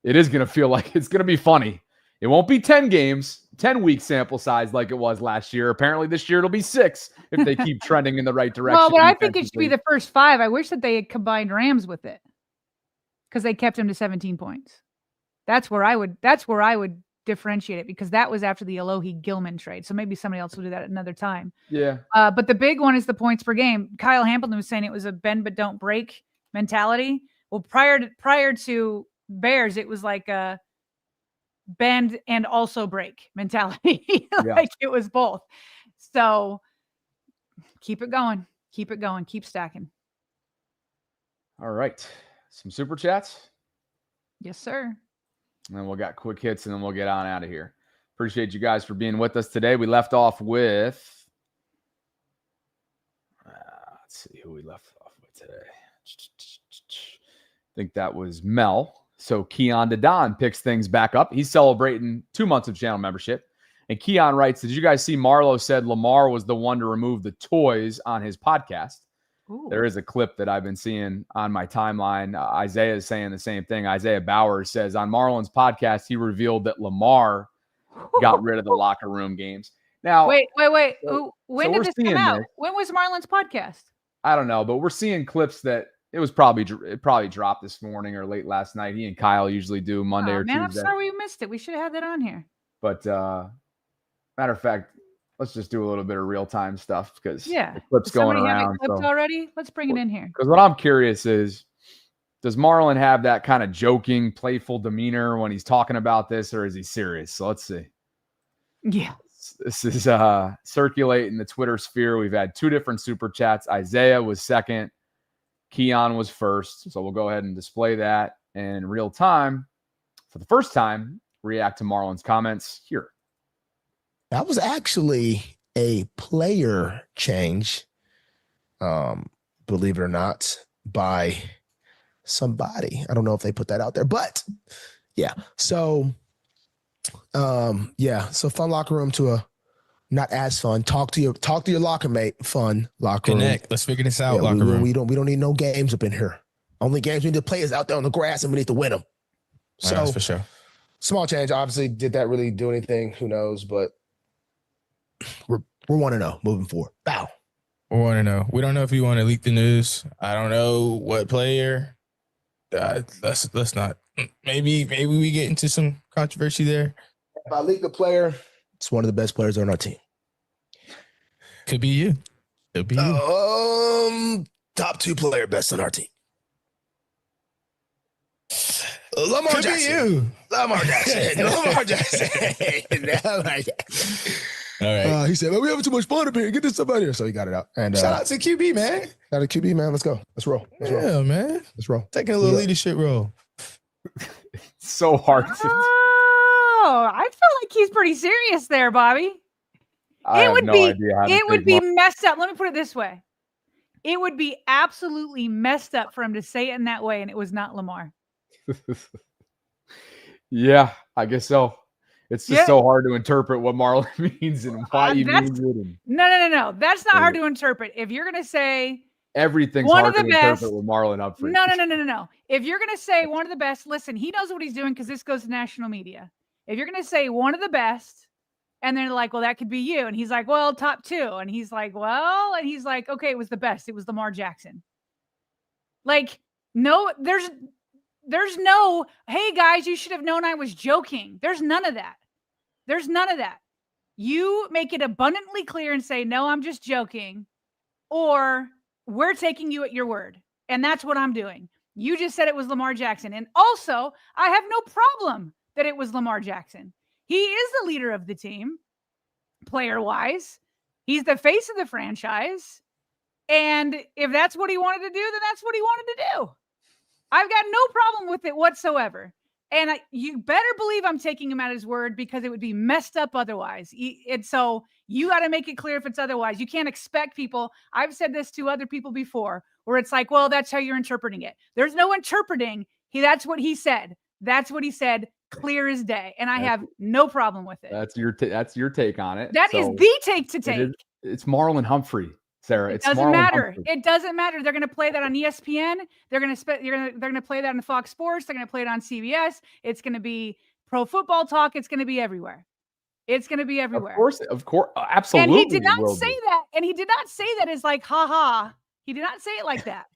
Speaker 1: it is going to feel like it's going to be funny. It won't be 10 games, 10-week sample size like it was last year. Apparently this year it'll be 6 if they keep trending in the right direction.
Speaker 2: Well, but I think it should be the first 5. I wish that they had combined Rams with it because they kept him to 17 points. That's where I would differentiate it because that was after the Alohi Gilman trade. So maybe somebody else will do that at another time.
Speaker 1: Yeah.
Speaker 2: But the big one is the points per game. Kyle Hamilton was saying it was a bend but don't break mentality. Well, prior to Bears, it was like a bend and also break mentality. Like it was both. So keep it going, keep stacking.
Speaker 1: All right. Some super chats.
Speaker 2: Yes, sir.
Speaker 1: And then we'll got quick hits and then we'll get on out of here. Appreciate you guys for being with us today. We left off with, let's see who we left off with today. I think that was Mel. So Keon Deshon picks things back up. He's celebrating 2 months of channel membership. And Keon writes, did you guys see Marlo said Lamar was the one to remove the toys on his podcast? Ooh. There is a clip that I've been seeing on my timeline. Isaiah is saying the same thing. Isaiah Bauer says on Marlon's podcast, he revealed that Lamar got rid of the locker room games. Now,
Speaker 2: wait. When did this come out? When was Marlon's podcast?
Speaker 1: I don't know, but we're seeing clips that it probably dropped this morning or late last night. He and Kyle usually do Monday or Tuesday.
Speaker 2: I'm sorry we missed it. We should have had that on here.
Speaker 1: But matter of fact, let's just do a little bit of real-time stuff because the clip's going around.
Speaker 2: Clipped already? Let's bring it in here.
Speaker 1: Because what I'm curious is, does Marlon have that kind of joking, playful demeanor when he's talking about this, or is he serious? So let's see.
Speaker 2: Yeah.
Speaker 1: This is circulating the Twitter sphere. We've had 2 different super chats. Isaiah was second. Keon was first. So we'll go ahead and display that in real time. For the first time, react to Marlon's comments here.
Speaker 15: That was actually a player change, believe it or not, by somebody. I don't know if they put that out there, but yeah. So Yeah. So fun locker room to a not as fun. Talk to your locker mate. Fun locker room.
Speaker 16: Connect. Let's figure this out.
Speaker 15: Yeah,
Speaker 16: locker room.
Speaker 15: We don't need no games up in here. Only games we need to play is out there on the grass, and we need to win them. So
Speaker 16: that's for sure.
Speaker 15: Small change. Obviously, did that really do anything? Who knows? But we're 1-0 moving forward. Bow.
Speaker 16: We want to know. We don't know if you want to leak the news. I don't know what player. Let's not. Maybe we get into some controversy there.
Speaker 15: If I leak the player, it's one of the best players on our team.
Speaker 16: Could be you. Could be you.
Speaker 15: Top 2 player best on our team. Lamar
Speaker 16: Could
Speaker 15: Jackson.
Speaker 16: be you.
Speaker 15: Lamar Jackson. Lamar Jackson. Lamar Jackson.
Speaker 16: All right.
Speaker 15: He said, well, we having too much fun up here. Get this stuff out of here. So he got it out. And
Speaker 16: Shout out to QB, man.
Speaker 15: Shout out to QB, man. Let's go. Let's roll.
Speaker 16: Yeah, man.
Speaker 15: Let's roll.
Speaker 16: Taking a little leadership role.
Speaker 1: So hard to.
Speaker 2: Oh, I feel like he's pretty serious there, Bobby.
Speaker 1: I have no idea how to
Speaker 2: it would
Speaker 1: take
Speaker 2: be
Speaker 1: Mar-
Speaker 2: messed up. Let me put it this way. It would be absolutely messed up for him to say it in that way, and it was not Lamar.
Speaker 1: Yeah, I guess so. It's just so hard to interpret what Marlon means and why he means it. And
Speaker 2: No. That's not hard to interpret. If you're going to say
Speaker 1: everything's
Speaker 2: one
Speaker 1: hard
Speaker 2: of
Speaker 1: to
Speaker 2: the best,
Speaker 1: interpret with Marlon Humphrey.
Speaker 2: No. If you're going to say one of the best, listen, he knows what he's doing because this goes to national media. If you're going to say one of the best, and they're like, well, that could be you. And he's like, well, top 2. And he's like, well, and he's like, okay, it was the best. It was Lamar Jackson. Like, no, there's no, hey guys, you should have known I was joking. There's none of that. There's none of that. You make it abundantly clear and say, no, I'm just joking. Or we're taking you at your word. And that's what I'm doing. You just said it was Lamar Jackson. And also, I have no problem that it was Lamar Jackson. He is the leader of the team, player-wise. He's the face of the franchise. And if that's what he wanted to do, then that's what he wanted to do. I've got no problem with it whatsoever. And you better believe I'm taking him at his word because it would be messed up otherwise. And so you got to make it clear if it's otherwise. You can't expect people. I've said this to other people before where it's like, well, that's how you're interpreting it. There's no interpreting. That's what he said. That's what he said. Clear as day. And I have no problem with it.
Speaker 1: That's your take on it.
Speaker 2: That is the take to take.
Speaker 1: It's Marlon Humphrey, Sarah.
Speaker 2: It
Speaker 1: It's
Speaker 2: doesn't
Speaker 1: Marlon
Speaker 2: matter.
Speaker 1: Humphrey.
Speaker 2: It doesn't matter. They're going to play that on ESPN. They're going to play that on Fox Sports. They're going to play it on CBS. It's going to be Pro Football Talk. It's going to be everywhere. It's going to be everywhere.
Speaker 1: Of course, absolutely.
Speaker 2: And he did not say that. And he did not say that as like, ha ha. He did not say it like that.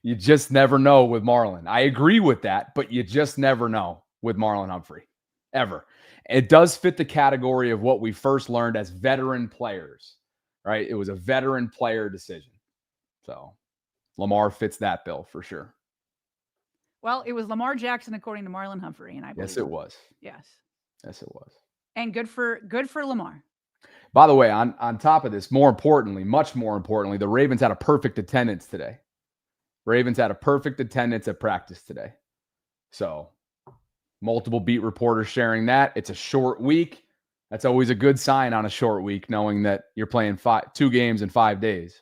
Speaker 1: You just never know with Marlon. I agree with that, but you just never know with Marlon Humphrey, ever. It does fit the category of what we first learned as veteran players, right? It was a veteran player decision. So Lamar fits that bill for sure.
Speaker 2: Well, it was Lamar Jackson, according to Marlon Humphrey. And I believe
Speaker 1: Yes, it was.
Speaker 2: Yes.
Speaker 1: Yes, it was.
Speaker 2: And good for Lamar.
Speaker 1: By the way, on top of this, more importantly, much more importantly, the Ravens had a perfect attendance today. Ravens had a perfect attendance at practice today. So multiple beat reporters sharing that. It's a short week. That's always a good sign on a short week, knowing that you're playing 2 games in 5 days.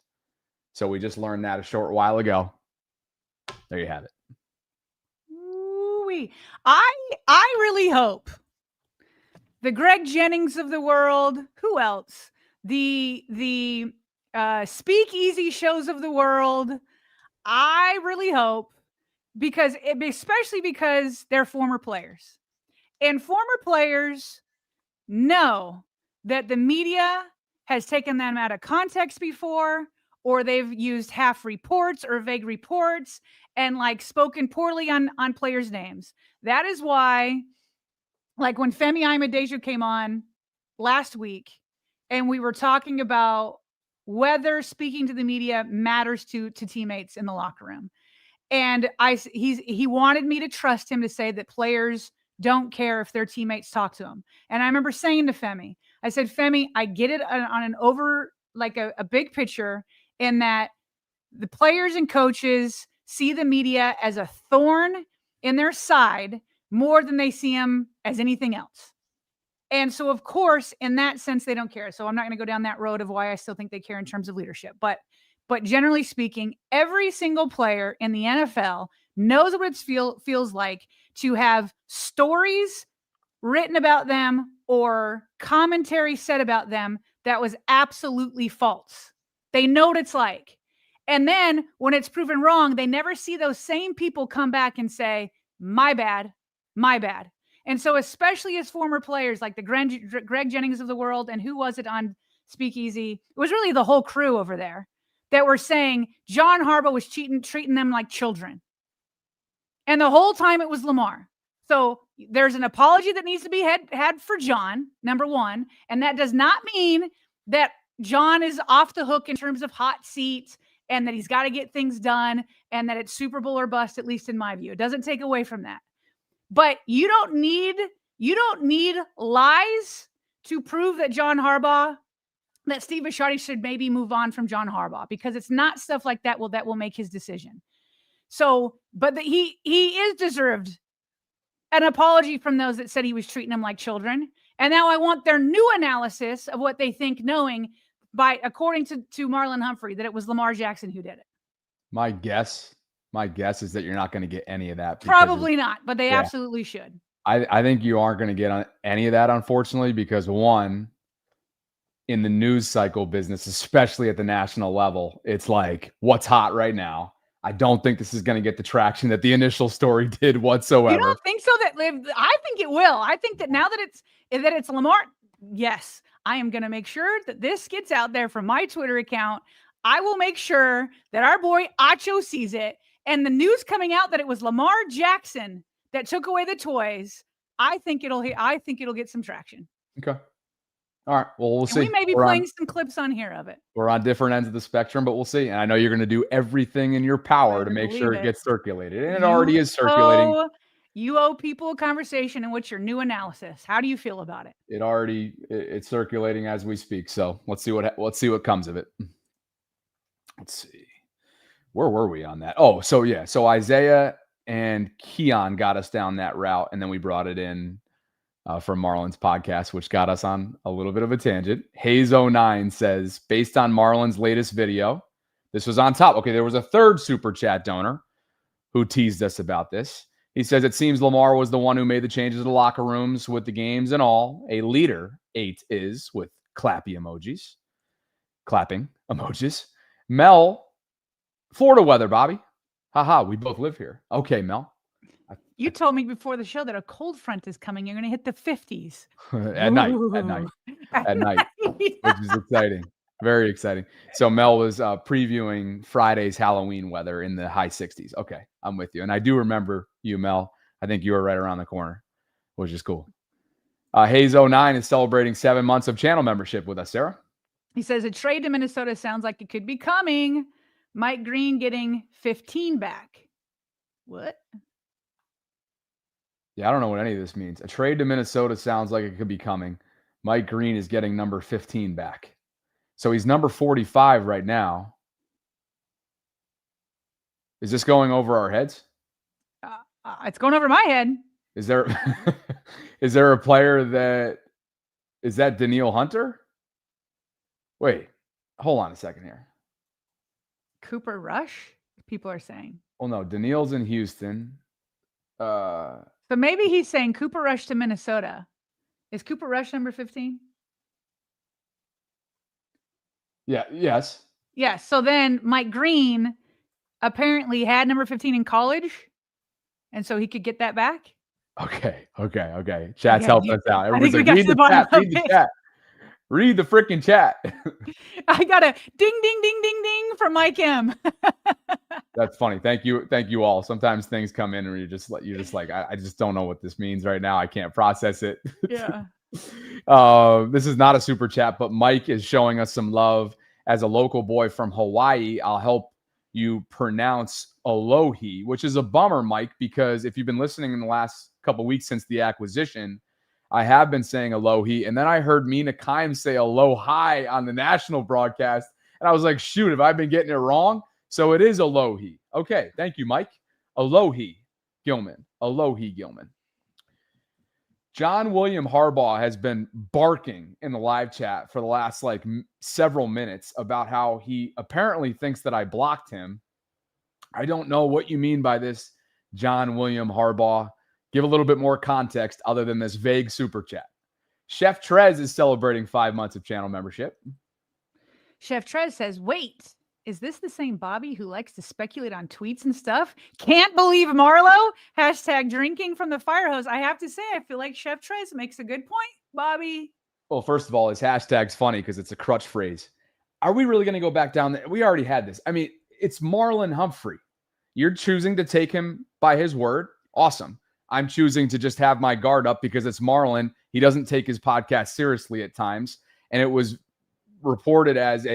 Speaker 1: So we just learned that a short while ago. There you have it.
Speaker 2: Ooh-wee. I really hope the Greg Jennings of the world, who else? The speakeasy shows of the world. I really hope, especially because they're former players. And former players know that the media has taken them out of context before, or they've used half reports or vague reports and like spoken poorly on players' names. That is why, like when Femi Ayimadeju came on last week and we were talking about whether speaking to the media matters to teammates in the locker room. And he wanted me to trust him to say that players don't care if their teammates talk to them. And I remember saying to Femi, I said, Femi, I get it on an over, like a big picture in that the players and coaches see the media as a thorn in their side more than they see them as anything else. And so, of course, in that sense, they don't care. So I'm not going to go down that road of why I still think they care in terms of leadership. But generally speaking, every single player in the NFL knows what it feels like to have stories written about them or commentary said about them that was absolutely false. They know what it's like. And then when it's proven wrong, they never see those same people come back and say, my bad, my bad. And so especially as former players like the Greg Jennings of the world, and who was it on Speakeasy? It was really the whole crew over there that were saying John Harbaugh was treating them like children. And the whole time it was Lamar. So there's an apology that needs to be had for John, number one. And that does not mean that John is off the hook in terms of hot seats and that he's got to get things done and that it's Super Bowl or bust, at least in my view. It doesn't take away from that. But you don't need lies to prove that that Steve Bisciotti should maybe move on from John Harbaugh, because it's not stuff like that that will make his decision. So, but he is deserved an apology from those that said he was treating them like children. And now I want their new analysis of what they think, knowing according to Marlon Humphrey, that it was Lamar Jackson who did it.
Speaker 1: My guess is that you're not going to get any of that.
Speaker 2: Probably not, but they absolutely should.
Speaker 1: I think you aren't going to get any of that, unfortunately, because one, in the news cycle business, especially at the national level, it's like, what's hot right now? I don't think this is going to get the traction that the initial story did whatsoever.
Speaker 2: You don't think so? I think it will. I think that now that it's Lamar, yes, I am going to make sure that this gets out there from my Twitter account. I will make sure that our boy Acho sees it. And the news coming out that it was Lamar Jackson that took away the toys, I think it'll get some traction.
Speaker 1: Okay. All right. Well, we'll see.
Speaker 2: We may be playing some clips on here of it.
Speaker 1: We're on different ends of the spectrum, but we'll see. And I know you're going to do everything in your power to make sure it gets circulated. And it already is circulating.
Speaker 2: You owe people a conversation in which your new analysis. How do you feel about it?
Speaker 1: It's circulating as we speak. So let's see what comes of it. Let's see. Where were we on that? Oh, so yeah. So Isaiah and Keon got us down that route, and then we brought it in from Marlon's podcast, which got us on a little bit of a tangent. Hayes09 says, based on Marlon's latest video, this was on top. Okay, there was a third super chat donor who teased us about this. He says, it seems Lamar was the one who made the changes to the locker rooms with the games and all. A leader, 8 is, with clapping emojis. Mel, Florida weather, Bobby. Haha, we both live here. Okay, Mel.
Speaker 2: You told me before the show that a cold front is coming. You're going to hit the 50s.
Speaker 1: At night, which is exciting. Very exciting. So Mel was previewing Friday's Halloween weather in the high 60s. Okay, I'm with you. And I do remember you, Mel. I think you were right around the corner, which is cool. Hayes09 is celebrating 7 months of channel membership with us, Sarah.
Speaker 2: He says a trade to Minnesota sounds like it could be coming. Mike Green getting 15 back. What?
Speaker 1: Yeah, I don't know what any of this means. A trade to Minnesota sounds like it could be coming. Mike Green is getting number 15 back. So he's number 45 right now. Is this going over our heads?
Speaker 2: It's going over my head.
Speaker 1: Is there a player is that Daniil Hunter? Wait, hold on a second here.
Speaker 2: Cooper Rush, people are saying.
Speaker 1: Oh no, Daniil's in Houston.
Speaker 2: So maybe he's saying Cooper Rush to Minnesota. Is Cooper Rush number 15?
Speaker 1: Yeah, yes.
Speaker 2: Yeah, so then Mike Green apparently had number 15 in college, and so he could get that back.
Speaker 1: Okay. Chat's helping us out. Everyone's like, read the chat. Read the freaking chat.
Speaker 2: I got a ding, ding, ding, ding, ding from Mike M.
Speaker 1: That's funny. Thank you all. Sometimes things come in and you're just like, I just don't know what this means right now. I can't process it.
Speaker 2: Yeah.
Speaker 1: This is not a super chat, but Mike is showing us some love. As a local boy from Hawaii, I'll help you pronounce Alohi, which is a bummer, Mike, because if you've been listening in the last couple of weeks since the acquisition, I have been saying Alohi, and then I heard Mina Kimes say Alohi on the national broadcast, and I was like, shoot, have I been getting it wrong? So it is Alohi. Okay, thank you, Mike. Alohi Gilman. John William Harbaugh has been barking in the live chat for the last several minutes about how he apparently thinks that I blocked him. I don't know what you mean by this, John William Harbaugh. give a little bit more context other than this vague super chat. Chef Trez is celebrating 5 months of channel membership.
Speaker 2: Chef Trez says, wait, is this the same Bobby who likes to speculate on tweets and stuff? Can't believe Marlowe. # drinking from the fire hose. I have to say, I feel like Chef Trez makes a good point, Bobby.
Speaker 1: Well, first of all, his hashtag's funny because it's a crutch phrase. Are we really going to go back down there? We already had this. I mean, it's Marlon Humphrey. You're choosing to take him by his word. Awesome. I'm choosing to just have my guard up because it's Marlon. He doesn't take his podcast seriously at times. And it was reported as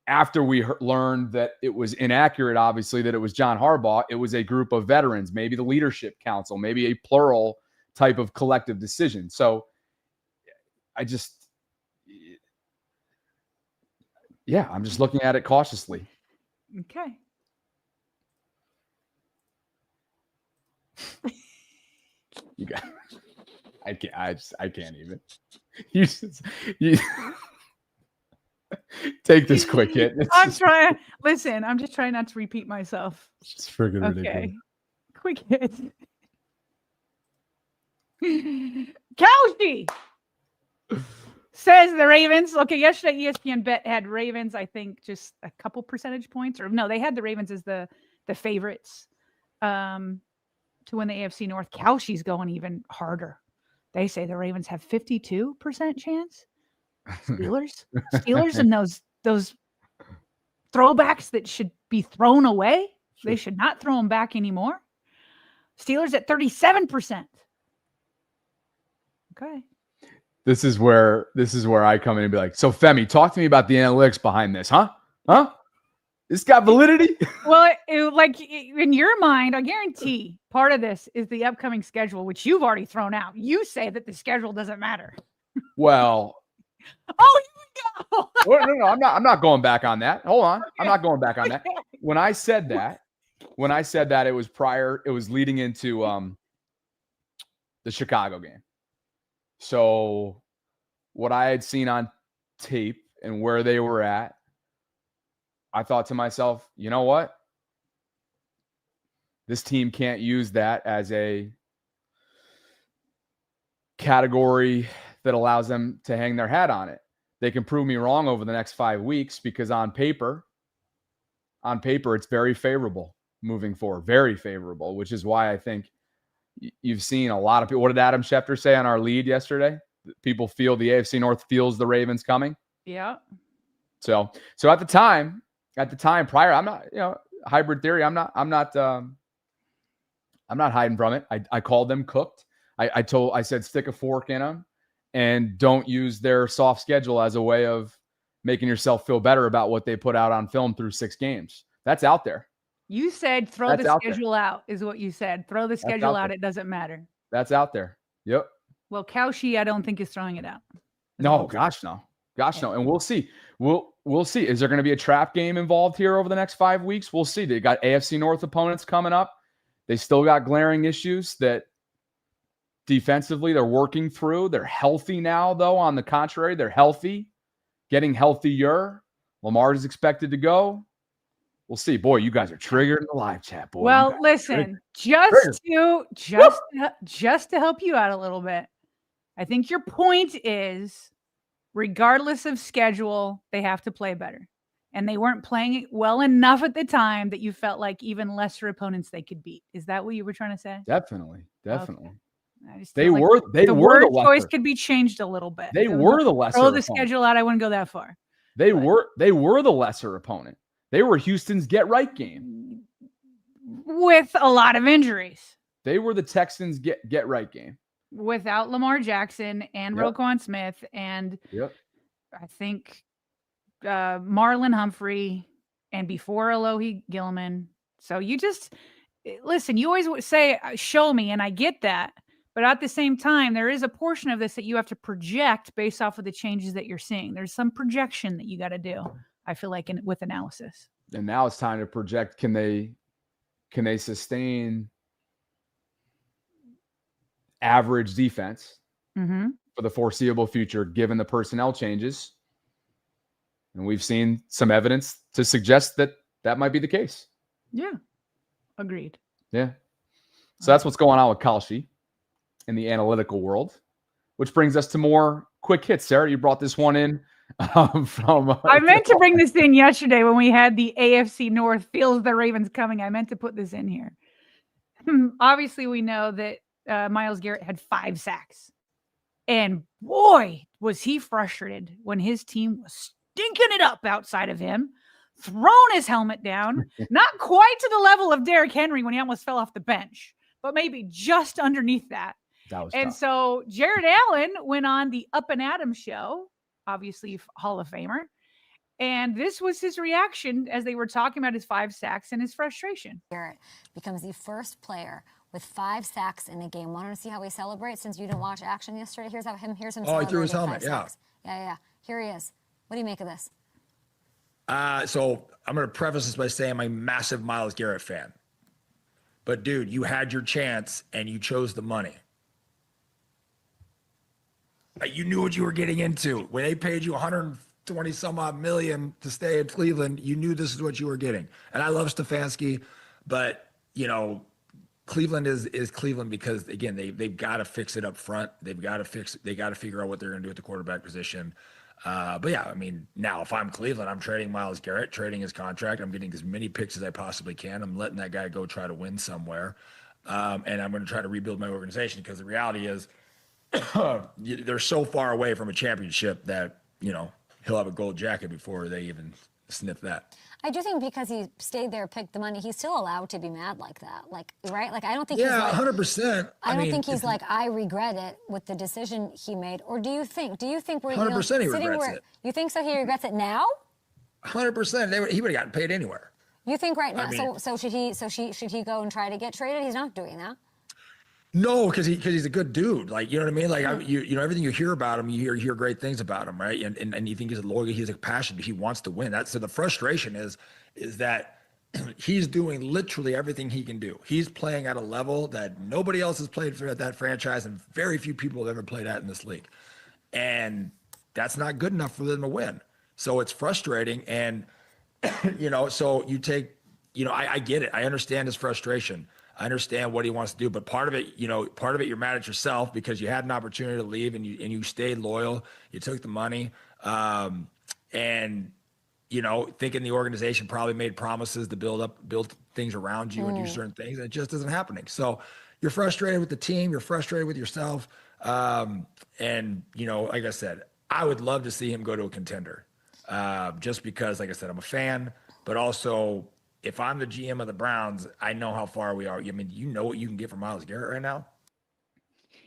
Speaker 1: after we learned that it was inaccurate, obviously, that it was John Harbaugh, it was a group of veterans, maybe the leadership council, maybe a plural type of collective decision. So I'm just looking at it cautiously.
Speaker 2: Okay.
Speaker 1: You got. I can't even. You take this quick hit.
Speaker 2: I'm trying. Listen, I'm just trying not to repeat myself.
Speaker 1: It's just freaking ridiculous.
Speaker 2: Quick hit. Kelsey says the Ravens. Okay, yesterday ESPN Bet had Ravens, I think, just a couple percentage points. Or no, they had the Ravens as the favorites to win the AFC North. Kelsey's going even harder. They say the Ravens have 52% chance. Steelers and those throwbacks that should be thrown away. Sure. They should not throw them back anymore. Steelers at 37%. Okay.
Speaker 1: This is where I come in and be like, so Femi, talk to me about the analytics behind this, huh? This got validity?
Speaker 2: Well, in your mind, I guarantee part of this is the upcoming schedule, which you've already thrown out. You say that the schedule doesn't matter.
Speaker 1: Well,
Speaker 2: oh, here we go.
Speaker 1: No, I'm not going back on that. Hold on. Okay. I'm not going back on that. When I said that, it was leading into the Chicago game. So what I had seen on tape and where they were at, I thought to myself, you know what? This team can't use that as a category that allows them to hang their hat on it. They can prove me wrong over the next 5 weeks because on paper, it's very favorable moving forward, very favorable, which is why I think you've seen a lot of people. What did Adam Schefter say on our lead yesterday? People feel the AFC North feels the Ravens coming.
Speaker 2: Yeah.
Speaker 1: So at the time prior, I'm not, hybrid theory. I'm not hiding from it. I called them cooked. I said, stick a fork in them and don't use their soft schedule as a way of making yourself feel better about what they put out on film through 6 games. That's out there.
Speaker 2: You said throw the schedule out is what you said. Throw the schedule out. It doesn't matter.
Speaker 1: That's out there. Yep.
Speaker 2: Well, Kelsey, I don't think is throwing it out.
Speaker 1: No, gosh, no. And we'll see. We'll see. Is there going to be a trap game involved here over the next 5 weeks? We'll see. They got AFC North opponents coming up. They still got glaring issues that defensively they're working through. They're healthy now, though. On the contrary, they're healthy, getting healthier. Lamar is expected to go. We'll see. Boy, you guys are triggered in the live chat, boy.
Speaker 2: Well, listen, just to help you out a little bit, I think your point is, regardless of schedule, they have to play better. And they weren't playing it well enough at the time that you felt like even lesser opponents they could beat. Is that what you were trying to say?
Speaker 1: Definitely.
Speaker 2: Okay.
Speaker 1: They were the
Speaker 2: word
Speaker 1: lesser.
Speaker 2: choice could be changed a little bit.
Speaker 1: They were the lesser.
Speaker 2: Throw the schedule out. I wouldn't go that far.
Speaker 1: They were the lesser opponent. They were Houston's get-right game.
Speaker 2: With a lot of injuries.
Speaker 1: They were the Texans' get-right game.
Speaker 2: Without Lamar Jackson and Roquan Smith and I think Marlon Humphrey and before Alohi Gilman. So you just, listen, you always say, show me, and I get that. But at the same time, there is a portion of this that you have to project based off of the changes that you're seeing. There's some projection that you got to do, I feel like, with analysis.
Speaker 1: And now it's time to project, can they sustain average defense for the foreseeable future, given the personnel changes? And we've seen some evidence to suggest that might be the case.
Speaker 2: Yeah. Agreed.
Speaker 1: Yeah. So that's what's going on with Kalshi in the analytical world, which brings us to more quick hits. Sarah, you brought this one in from.
Speaker 2: I meant to bring this in yesterday when we had the AFC North feels the Ravens coming. I meant to put this in here. Obviously, we know that Myles Garrett had 5 sacks. And boy, was he frustrated when his team was stinking it up outside of him, thrown his helmet down, not quite to the level of Derrick Henry when he almost fell off the bench, but maybe just underneath that. And
Speaker 1: tough.
Speaker 2: so Jared Allen went on the Up and Adam show, obviously Hall of Famer. And this was his reaction as they were talking about his 5 sacks and his frustration.
Speaker 17: Garrett becomes the first player with 5 sacks in a game. Want to see how he celebrates since you didn't watch action yesterday? Here's him
Speaker 18: Oh, he threw his helmet,
Speaker 17: 5 sacks. Yeah. Here he is. What do you make of this?
Speaker 18: So I'm going to preface this by saying I'm a massive Myles Garrett fan. But, dude, you had your chance and you chose the money. You knew what you were getting into. When they paid you $120 some odd million to stay in Cleveland, you knew this is what you were getting. And I love Stefanski, but, Cleveland is Cleveland because, again, they've got to fix it up front. They got to figure out what they're going to do at the quarterback position. But yeah, I mean, now if I'm Cleveland, I'm trading Myles Garrett, trading his contract. I'm getting as many picks as I possibly can. I'm letting that guy go try to win somewhere. And I'm going to try to rebuild my organization because the reality is they're so far away from a championship that, he'll have a gold jacket before they even sniff that.
Speaker 17: I do think because he stayed there, picked the money, he's still allowed to be mad like that. Right? I don't think he's like,
Speaker 18: 100%.
Speaker 17: I don't think he's like, I regret it with the decision he made. Or do you think we're
Speaker 18: 100% he regrets it.
Speaker 17: You think so? He regrets it now?
Speaker 18: 100%. He would have gotten paid anywhere.
Speaker 17: You think right now? So should he go and try to get traded? He's not doing that.
Speaker 18: No, because he's a good dude. You know what I mean? Everything you hear about him, you hear great things about him, right? And you think he's a loyal, he's a passionate, he wants to win. So the frustration is that he's doing literally everything he can do. He's playing at a level that nobody else has played for at that franchise, and very few people have ever played at in this league. And that's not good enough for them to win. So it's frustrating. And so you take, I get it. I understand his frustration. I understand what he wants to do, but part of it, you're mad at yourself because you had an opportunity to leave and you stayed loyal. You took the money, and thinking the organization probably made promises to build things around you and do certain things, and it just isn't happening. So you're frustrated with the team, you're frustrated with yourself, and like I said, I would love to see him go to a contender, just because, like I said, I'm a fan, but also, if I'm the GM of the Browns, I know how far we are. I mean, you know what you can get from Myles Garrett right now?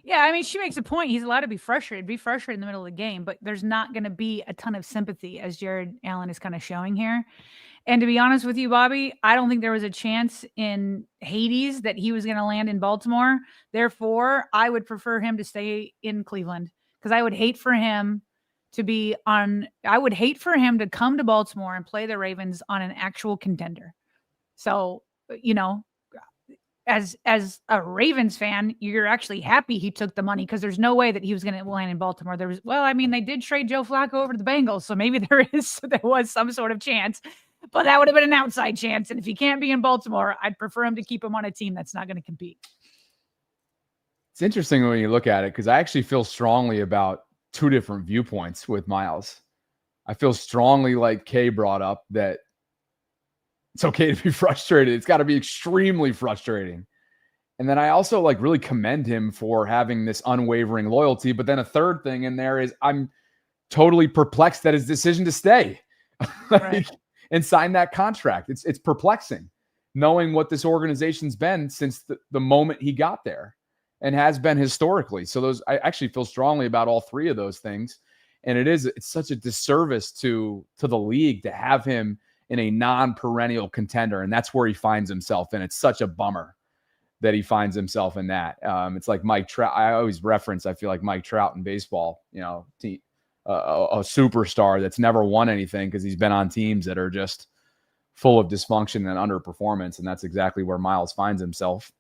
Speaker 2: Yeah, I mean, she makes a point. He's allowed to be frustrated in the middle of the game, but there's not going to be a ton of sympathy, as Jared Allen is kind of showing here. And to be honest with you, Bobby, I don't think there was a chance in Hades that he was going to land in Baltimore. Therefore, I would prefer him to stay in Cleveland because I would hate for him to come to Baltimore and play the Ravens on an actual contender. So, as a Ravens fan, you're actually happy he took the money because there's no way that he was going to land in Baltimore. They did trade Joe Flacco over to the Bengals, so maybe there was some sort of chance, but that would have been an outside chance. And if he can't be in Baltimore, I'd prefer him to keep him on a team that's not going to compete.
Speaker 1: It's interesting when you look at it because I actually feel strongly about 2 different viewpoints with Myles. I feel strongly, like Kay brought up, that it's okay to be frustrated. It's got to be extremely frustrating. And then I also really commend him for having this unwavering loyalty. But then a third thing in there is I'm totally perplexed at his decision to stay and sign that contract. It's perplexing knowing what this organization's been since the moment he got there and has been historically. So I actually feel strongly about all 3 of those things. And it's such a disservice to the league to have him in a non-perennial contender. And that's where he finds himself. And it's such a bummer that he finds himself in that. It's like Mike Trout. I always reference, I feel like Mike Trout in baseball, a superstar that's never won anything because he's been on teams that are just full of dysfunction and underperformance. And that's exactly where Myles finds himself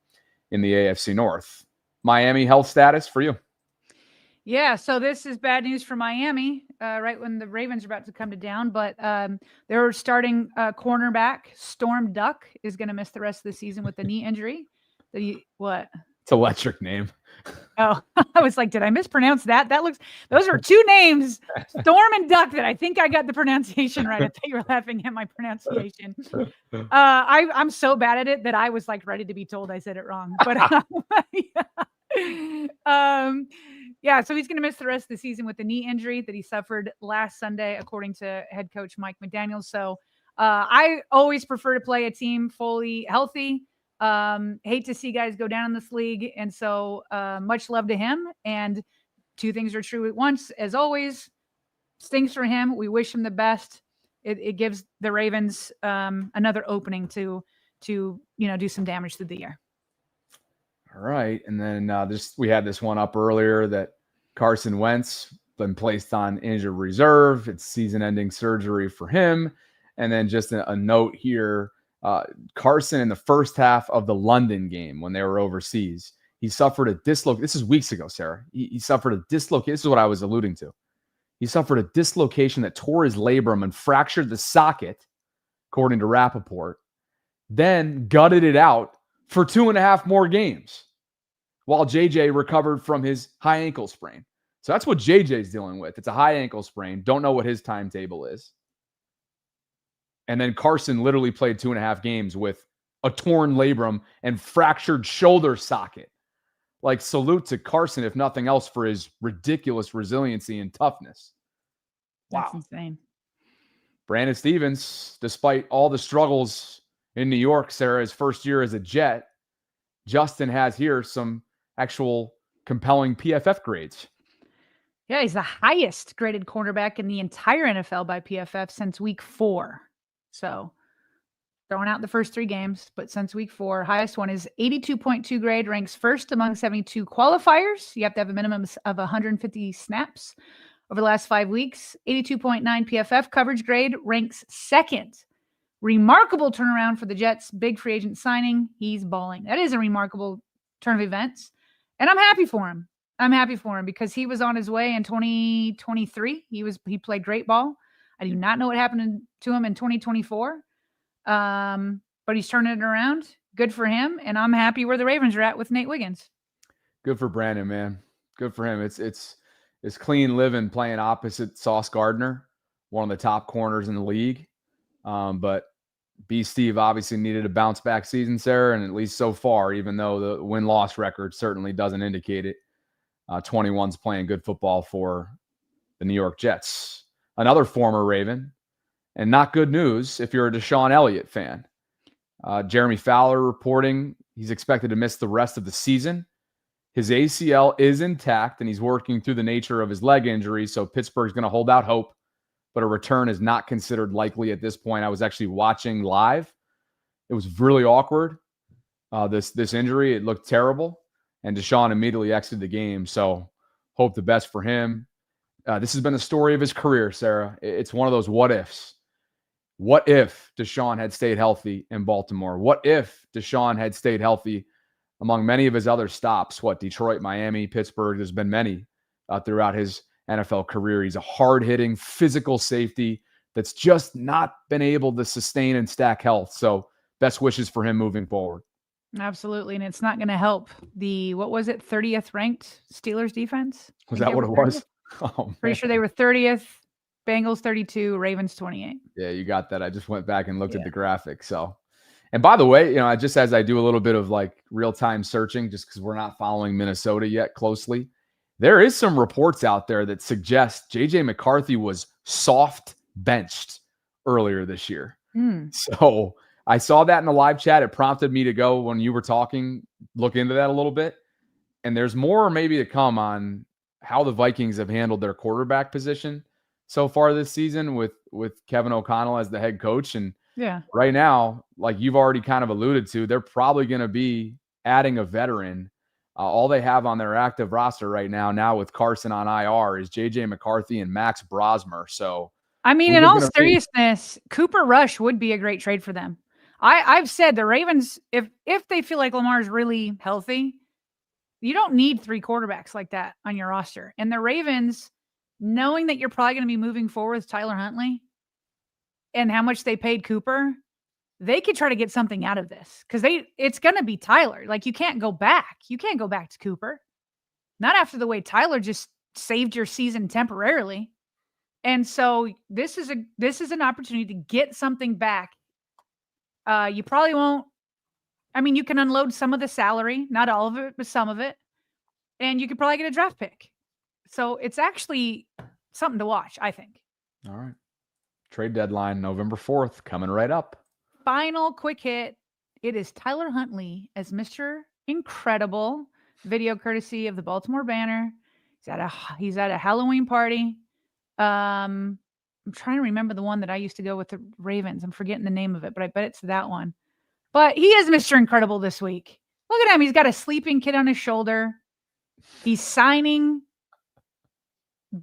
Speaker 1: in the AFC North. Miami health status for you.
Speaker 2: Yeah, so this is bad news for Miami, right when the Ravens are about to come to down. But their starting cornerback, Storm Duck, is going to miss the rest of the season with a knee injury. What?
Speaker 1: It's an electric name.
Speaker 2: Oh, I was like, did I mispronounce that? Those are two names, Storm and Duck, that I think I got the pronunciation right. I thought you were laughing at my pronunciation. I'm so bad at it that I was like ready to be told I said it wrong. But yeah, so he's going to miss the rest of the season with the knee injury that he suffered last Sunday, according to head coach Mike McDaniel. So I always prefer to play a team fully healthy. Hate to see guys go down in this league. And so much love to him. And two things are true at once. As always, stinks for him. We wish him the best. It gives the Ravens another opening to do some damage through the year.
Speaker 1: All right. And then we had this one up earlier that Carson Wentz been placed on injured reserve. It's season-ending surgery for him. And then just a note here, Carson in the first half of the London game when they were overseas, he suffered a dislocation. This is weeks ago, Sarah. He suffered a dislocation. This is what I was alluding to. He suffered a dislocation that tore his labrum and fractured the socket, according to Rappaport, then gutted it out for 2.5 more games while JJ recovered from his high ankle sprain. So that's what JJ's dealing with. It's a high ankle sprain. Don't know what his timetable is. And then Carson literally played 2.5 games with a torn labrum and fractured shoulder socket. Like, salute to Carson, if nothing else, for his ridiculous resiliency and toughness. Wow.
Speaker 2: That's insane.
Speaker 1: Brandon Stevens, despite all the struggles in New York, Sarah, his first year as a Jet, Justin has here some actual compelling PFF grades.
Speaker 2: Yeah, he's the highest graded cornerback in the entire NFL by PFF since week 4. So throwing out the first 3 games, but since week 4, highest one is 82.2 grade, ranks first among 72 qualifiers. You have to have a minimum of 150 snaps over the last 5 weeks. 82.9 PFF coverage grade, ranks second. Remarkable turnaround for the Jets. Big free agent signing. He's balling. That is a remarkable turn of events. And I'm happy for him. I'm happy for him because he was on his way in 2023. He played great ball. I do not know what happened to him in 2024. But he's turning it around. Good for him. And I'm happy where the Ravens are at with Nate Wiggins.
Speaker 1: Good for Brandon, man. Good for him. It's clean living playing opposite Sauce Gardner, one of the top corners in the league. But B. Steve obviously needed a bounce back season, Sarah, and at least so far, even though the win-loss record certainly doesn't indicate it, 21's playing good football for the New York Jets. Another former Raven, and not good news if you're a Deshon Elliott fan. Jeremy Fowler reporting he's expected to miss the rest of the season. His ACL is intact, and he's working through the nature of his leg injury, so Pittsburgh's going to hold out hope, but a return is not considered likely at this point. I was actually watching live. It was really awkward, this injury. It looked terrible, and Deshon immediately exited the game, so hope the best for him. This has been the story of his career, Sarah. It's one of those what ifs. What if Deshon had stayed healthy in Baltimore? What if Deshon had stayed healthy among many of his other stops? Detroit, Miami, Pittsburgh. There's been many throughout his NFL career. He's a hard-hitting, physical safety that's just not been able to sustain and stack health. So best wishes for him moving forward.
Speaker 2: Absolutely. And it's not going to help the, 30th ranked Steelers defense?
Speaker 1: Was that what it was?
Speaker 2: Oh, pretty sure they were 30th. Bengals 32, Ravens 28.
Speaker 1: Yeah, you got that. I just went back and looked at the graphic. So, and by the way, just as I do a little bit of like real-time searching, just because we're not following Minnesota yet closely, there is some reports out there that suggest J.J. McCarthy was soft benched earlier this year. So I saw that in the live chat. It prompted me to go, when you were talking, look into that a little bit. And there's more maybe to come on how the Vikings have handled their quarterback position so far this season with Kevin O'Connell as the head coach. And right now, like you've already kind of alluded to, they're probably going to be adding a veteran. All they have on their active roster right now with Carson on IR, is J.J. McCarthy and Max Brosmer. So,
Speaker 2: I mean, in all seriousness, Cooper Rush would be a great trade for them. I've said the Ravens, if they feel like Lamar's really healthy, you don't need 3 quarterbacks like that on your roster. And the Ravens, knowing that you're probably going to be moving forward with Tyler Huntley and how much they paid Cooper, they could try to get something out of this because it's going to be Tyler. Like, you can't go back. You can't go back to Cooper. Not after the way Tyler just saved your season temporarily. And so this is an opportunity to get something back. You probably won't. I mean, you can unload some of the salary, not all of it, but some of it. And you could probably get a draft pick. So it's actually something to watch, I think.
Speaker 1: All right. Trade deadline, November 4th, coming right up.
Speaker 2: Final quick hit. It is Tyler Huntley as Mr. Incredible. Video courtesy of the Baltimore Banner. He's at a Halloween party. I'm trying to remember the one that I used to go with the Ravens. I'm forgetting the name of it, but I bet it's that one. But he is Mr. Incredible this week. Look at him. He's got a sleeping kid on his shoulder. He's signing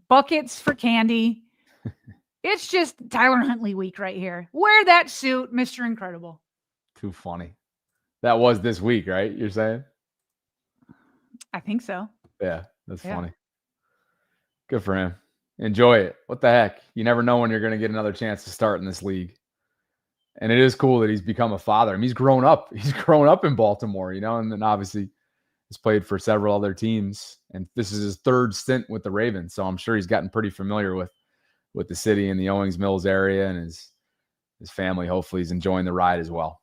Speaker 2: buckets for candy. It's just Tyler Huntley week right here. Wear that suit, Mr. Incredible.
Speaker 1: Too funny. That was this week, right? You're saying?
Speaker 2: I think so.
Speaker 1: Yeah, that's funny. Good for him. Enjoy it. What the heck? You never know when you're going to get another chance to start in this league. And it is cool that he's become a father. I mean, he's grown up. He's grown up in Baltimore, and then obviously he's played for several other teams. And this is his third stint with the Ravens. So I'm sure he's gotten pretty familiar with the city and the Owings Mills area, and his family hopefully is enjoying the ride as well.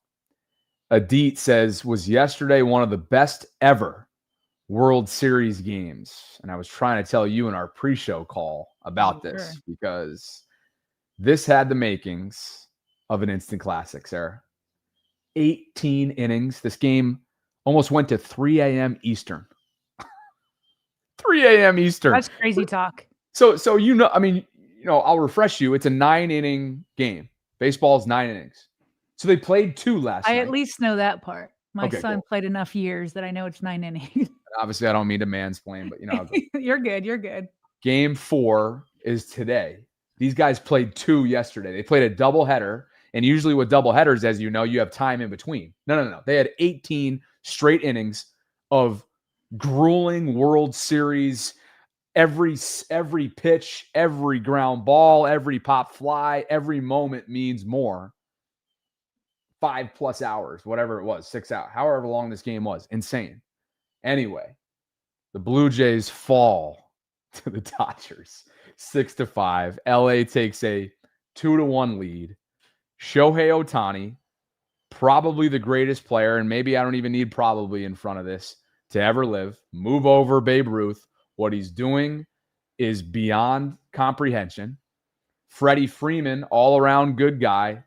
Speaker 1: Adit says, was yesterday one of the best ever World Series games. And I was trying to tell you in our pre-show call about this because this had the makings of an instant classic, Sarah. 18 innings. This game almost went to 3 a.m. Eastern. 3 a.m. Eastern.
Speaker 2: That's crazy talk.
Speaker 1: So I'll refresh you. It's a 9-inning game. Baseball's 9 innings. So they played 2 last night.
Speaker 2: I at least know that part. My son
Speaker 1: cool.
Speaker 2: played enough years that I know it's 9 innings.
Speaker 1: Obviously, I don't mean to mansplain, but
Speaker 2: You're good. You're good.
Speaker 1: Game 4 is today. These guys played 2 yesterday. They played a doubleheader, and usually with doubleheaders, as you know, you have time in between. No. They had 18 straight innings of grueling World Series. Every pitch, every ground ball, every pop fly, every moment means more. 5+ hours, whatever it was, 6 hours, however long this game was. Insane. Anyway, the Blue Jays fall to the Dodgers 6-5. LA takes a 2-1 lead. Shohei Ohtani, probably the greatest player, and maybe I don't even need probably in front of this to ever live. Move over Babe Ruth. What he's doing is beyond comprehension. Freddie Freeman, all-around good guy,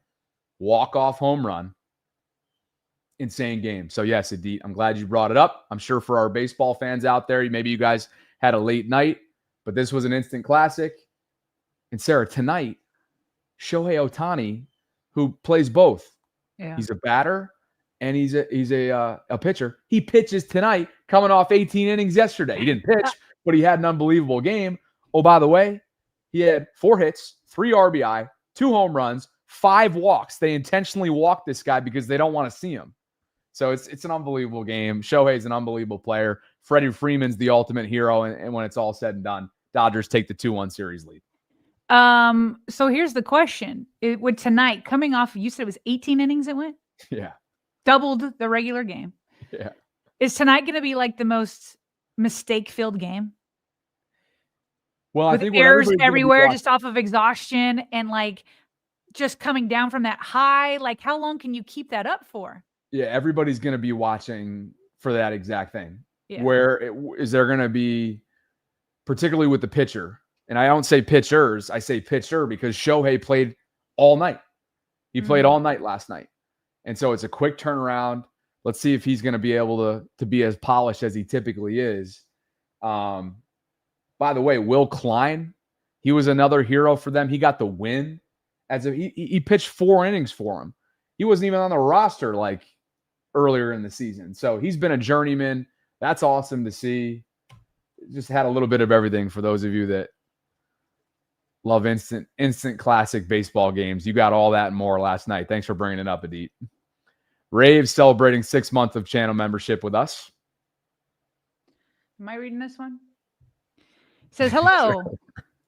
Speaker 1: walk-off home run. Insane game. So yes, Adit, I'm glad you brought it up. I'm sure for our baseball fans out there, maybe you guys had a late night, but this was an instant classic. And Sarah, tonight, Shohei Ohtani, who plays both.
Speaker 2: Yeah.
Speaker 1: He's a batter and he's a pitcher. He pitches tonight, coming off 18 innings yesterday. He didn't pitch, but he had an unbelievable game. Oh, by the way, he had 4 hits, 3 RBI, 2 home runs, 5 walks. They intentionally walked this guy because they don't want to see him. So it's an unbelievable game. Shohei's an unbelievable player. Freddie Freeman's the ultimate hero. And when it's all said and done, Dodgers take the 2-1 series lead.
Speaker 2: So here's the question. Would tonight, coming off, you said it was 18 innings it went?
Speaker 1: Yeah.
Speaker 2: Doubled the regular game.
Speaker 1: Yeah.
Speaker 2: Is tonight going to be like the most mistake-filled game?
Speaker 1: Well,
Speaker 2: with
Speaker 1: I think
Speaker 2: errors everywhere just off of exhaustion and like just coming down from that high. Like, how long can you keep that up for?
Speaker 1: Yeah, everybody's going to be watching for that exact thing.
Speaker 2: Yeah.
Speaker 1: Is there going to be, particularly with the pitcher, and I don't say pitchers, I say pitcher because Shohei played all night. He played all night last night. And so it's a quick turnaround. Let's see if he's going to be able to be as polished as he typically is. By the way, Will Klein, he was another hero for them. He got the win. He pitched 4 innings for him. He wasn't even on the roster like earlier in the season. So he's been a journeyman. That's awesome to see. Just had a little bit of everything for those of you that love instant classic baseball games. You got all that and more last night. Thanks for bringing it up, Adit. Rave celebrating 6 months of channel membership with us.
Speaker 2: Am I reading this one? It says, hello.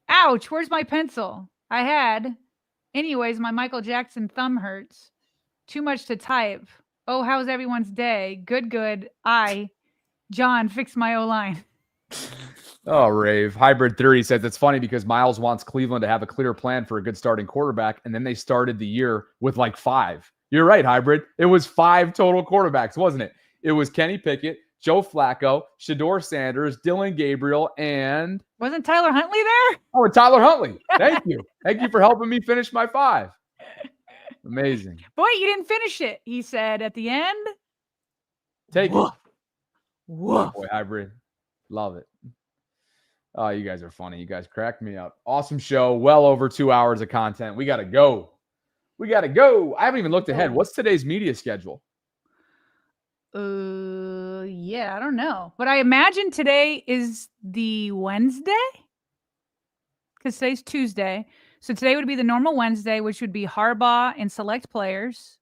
Speaker 2: Ouch, where's my pencil? Anyways, my Michael Jackson thumb hurts. Too much to type. Oh, how's everyone's day? Good. John, fix my O-line.
Speaker 1: Oh, Rave. Hybrid Theory says it's funny because Miles wants Cleveland to have a clear plan for a good starting quarterback, and then they started the year with like 5. You're right, Hybrid. It was 5 total quarterbacks, wasn't it? It was Kenny Pickett, Joe Flacco, Shador Sanders, Dylan Gabriel, and...
Speaker 2: Wasn't Tyler Huntley there?
Speaker 1: Oh, and Tyler Huntley. Thank you. Thank you for helping me finish my 5. Amazing.
Speaker 2: Boy, you didn't finish it, he said at the end.
Speaker 1: Take
Speaker 2: Woof.
Speaker 1: it.
Speaker 2: Woof.
Speaker 1: Boy, Hybrid. Love it. Oh, you guys are funny. You guys cracked me up. Awesome show. Well over 2 hours of content. We got to go. I haven't even looked ahead. What's today's media schedule?
Speaker 2: Yeah, I don't know. But I imagine today is the Wednesday? Because today's Tuesday. So today would be the normal Wednesday, which would be Harbaugh and select players.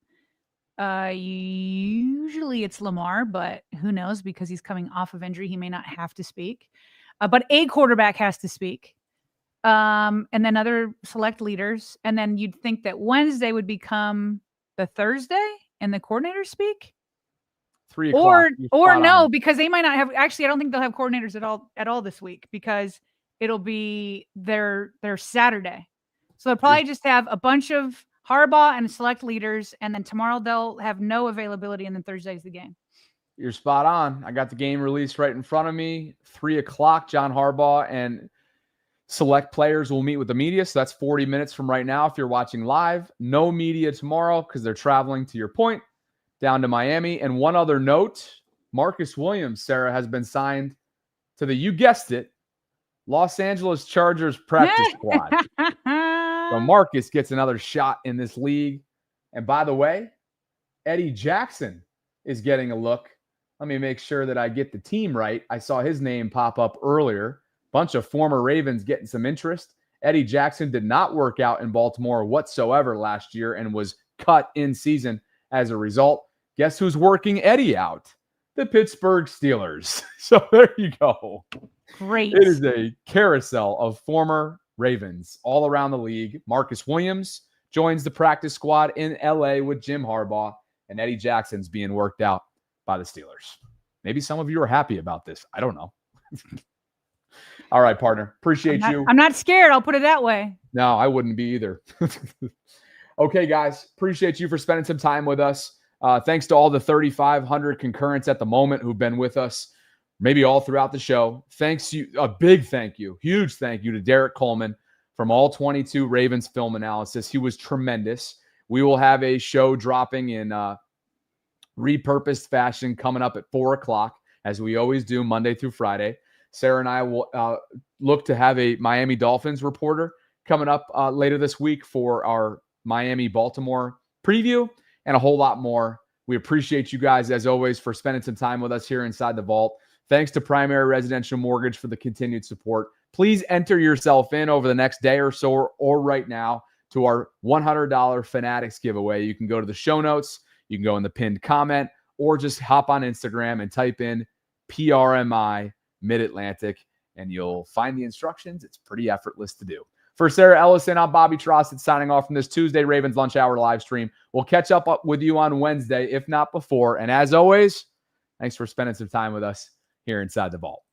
Speaker 2: Usually it's Lamar, but who knows? Because he's coming off of injury, he may not have to speak. But a quarterback has to speak. And then other select leaders. And then you'd think that Wednesday would become the Thursday and the coordinators speak.
Speaker 1: 3 o'clock.
Speaker 2: Or no, because they might not have. Actually, I don't think they'll have coordinators at all this week because it'll be their Saturday. So they'll probably just have a bunch of Harbaugh and select leaders, and then tomorrow they'll have no availability, and then Thursday's the game.
Speaker 1: You're spot on. I got the game released right in front of me. 3 o'clock, John Harbaugh and select players will meet with the media. So that's 40 minutes from right now if you're watching live. No media tomorrow because they're traveling, to your point, down to Miami. And one other note, Marcus Williams, Sarah, has been signed to the, you guessed it, Los Angeles Chargers practice squad. So Marcus gets another shot in this league. And by the way, Eddie Jackson is getting a look. Let me make sure that I get the team right. I saw his name pop up earlier. Bunch of former Ravens getting some interest. Eddie Jackson did not work out in Baltimore whatsoever last year and was cut in season as a result. Guess who's working Eddie out? The Pittsburgh Steelers. So there you go.
Speaker 2: Great.
Speaker 1: It is a carousel of former Ravens all around the league. Marcus Williams joins the practice squad in LA with Jim Harbaugh, and Eddie Jackson's being worked out by the Steelers. Maybe some of you are happy about this. I don't know. All right, partner. Appreciate you.
Speaker 2: I'm not scared. I'll put it that way.
Speaker 1: No, I wouldn't be either. Okay, guys. Appreciate you for spending some time with us. Thanks to all the 3,500 concurrents at the moment who've been with us, maybe all throughout the show. A big thank you, huge thank you to Derek Coleman from All 22 Ravens Film Analysis. He was tremendous. We will have a show dropping in repurposed fashion coming up at 4 o'clock, as we always do, Monday through Friday. Sarah and I will look to have a Miami Dolphins reporter coming up later this week for our Miami-Baltimore preview and a whole lot more. We appreciate you guys, as always, for spending some time with us here inside the vault. Thanks to Primary Residential Mortgage for the continued support. Please enter yourself in over the next day or so or right now to our $100 Fanatics giveaway. You can go to the show notes. You can go in the pinned comment or just hop on Instagram and type in PRMI Mid-Atlantic and you'll find the instructions. It's pretty effortless to do. For Sarah Ellison, I'm Bobby Trosset signing off from this Tuesday Ravens Lunch Hour live stream. We'll catch up with you on Wednesday, if not before. And as always, thanks for spending some time with us here inside the vault.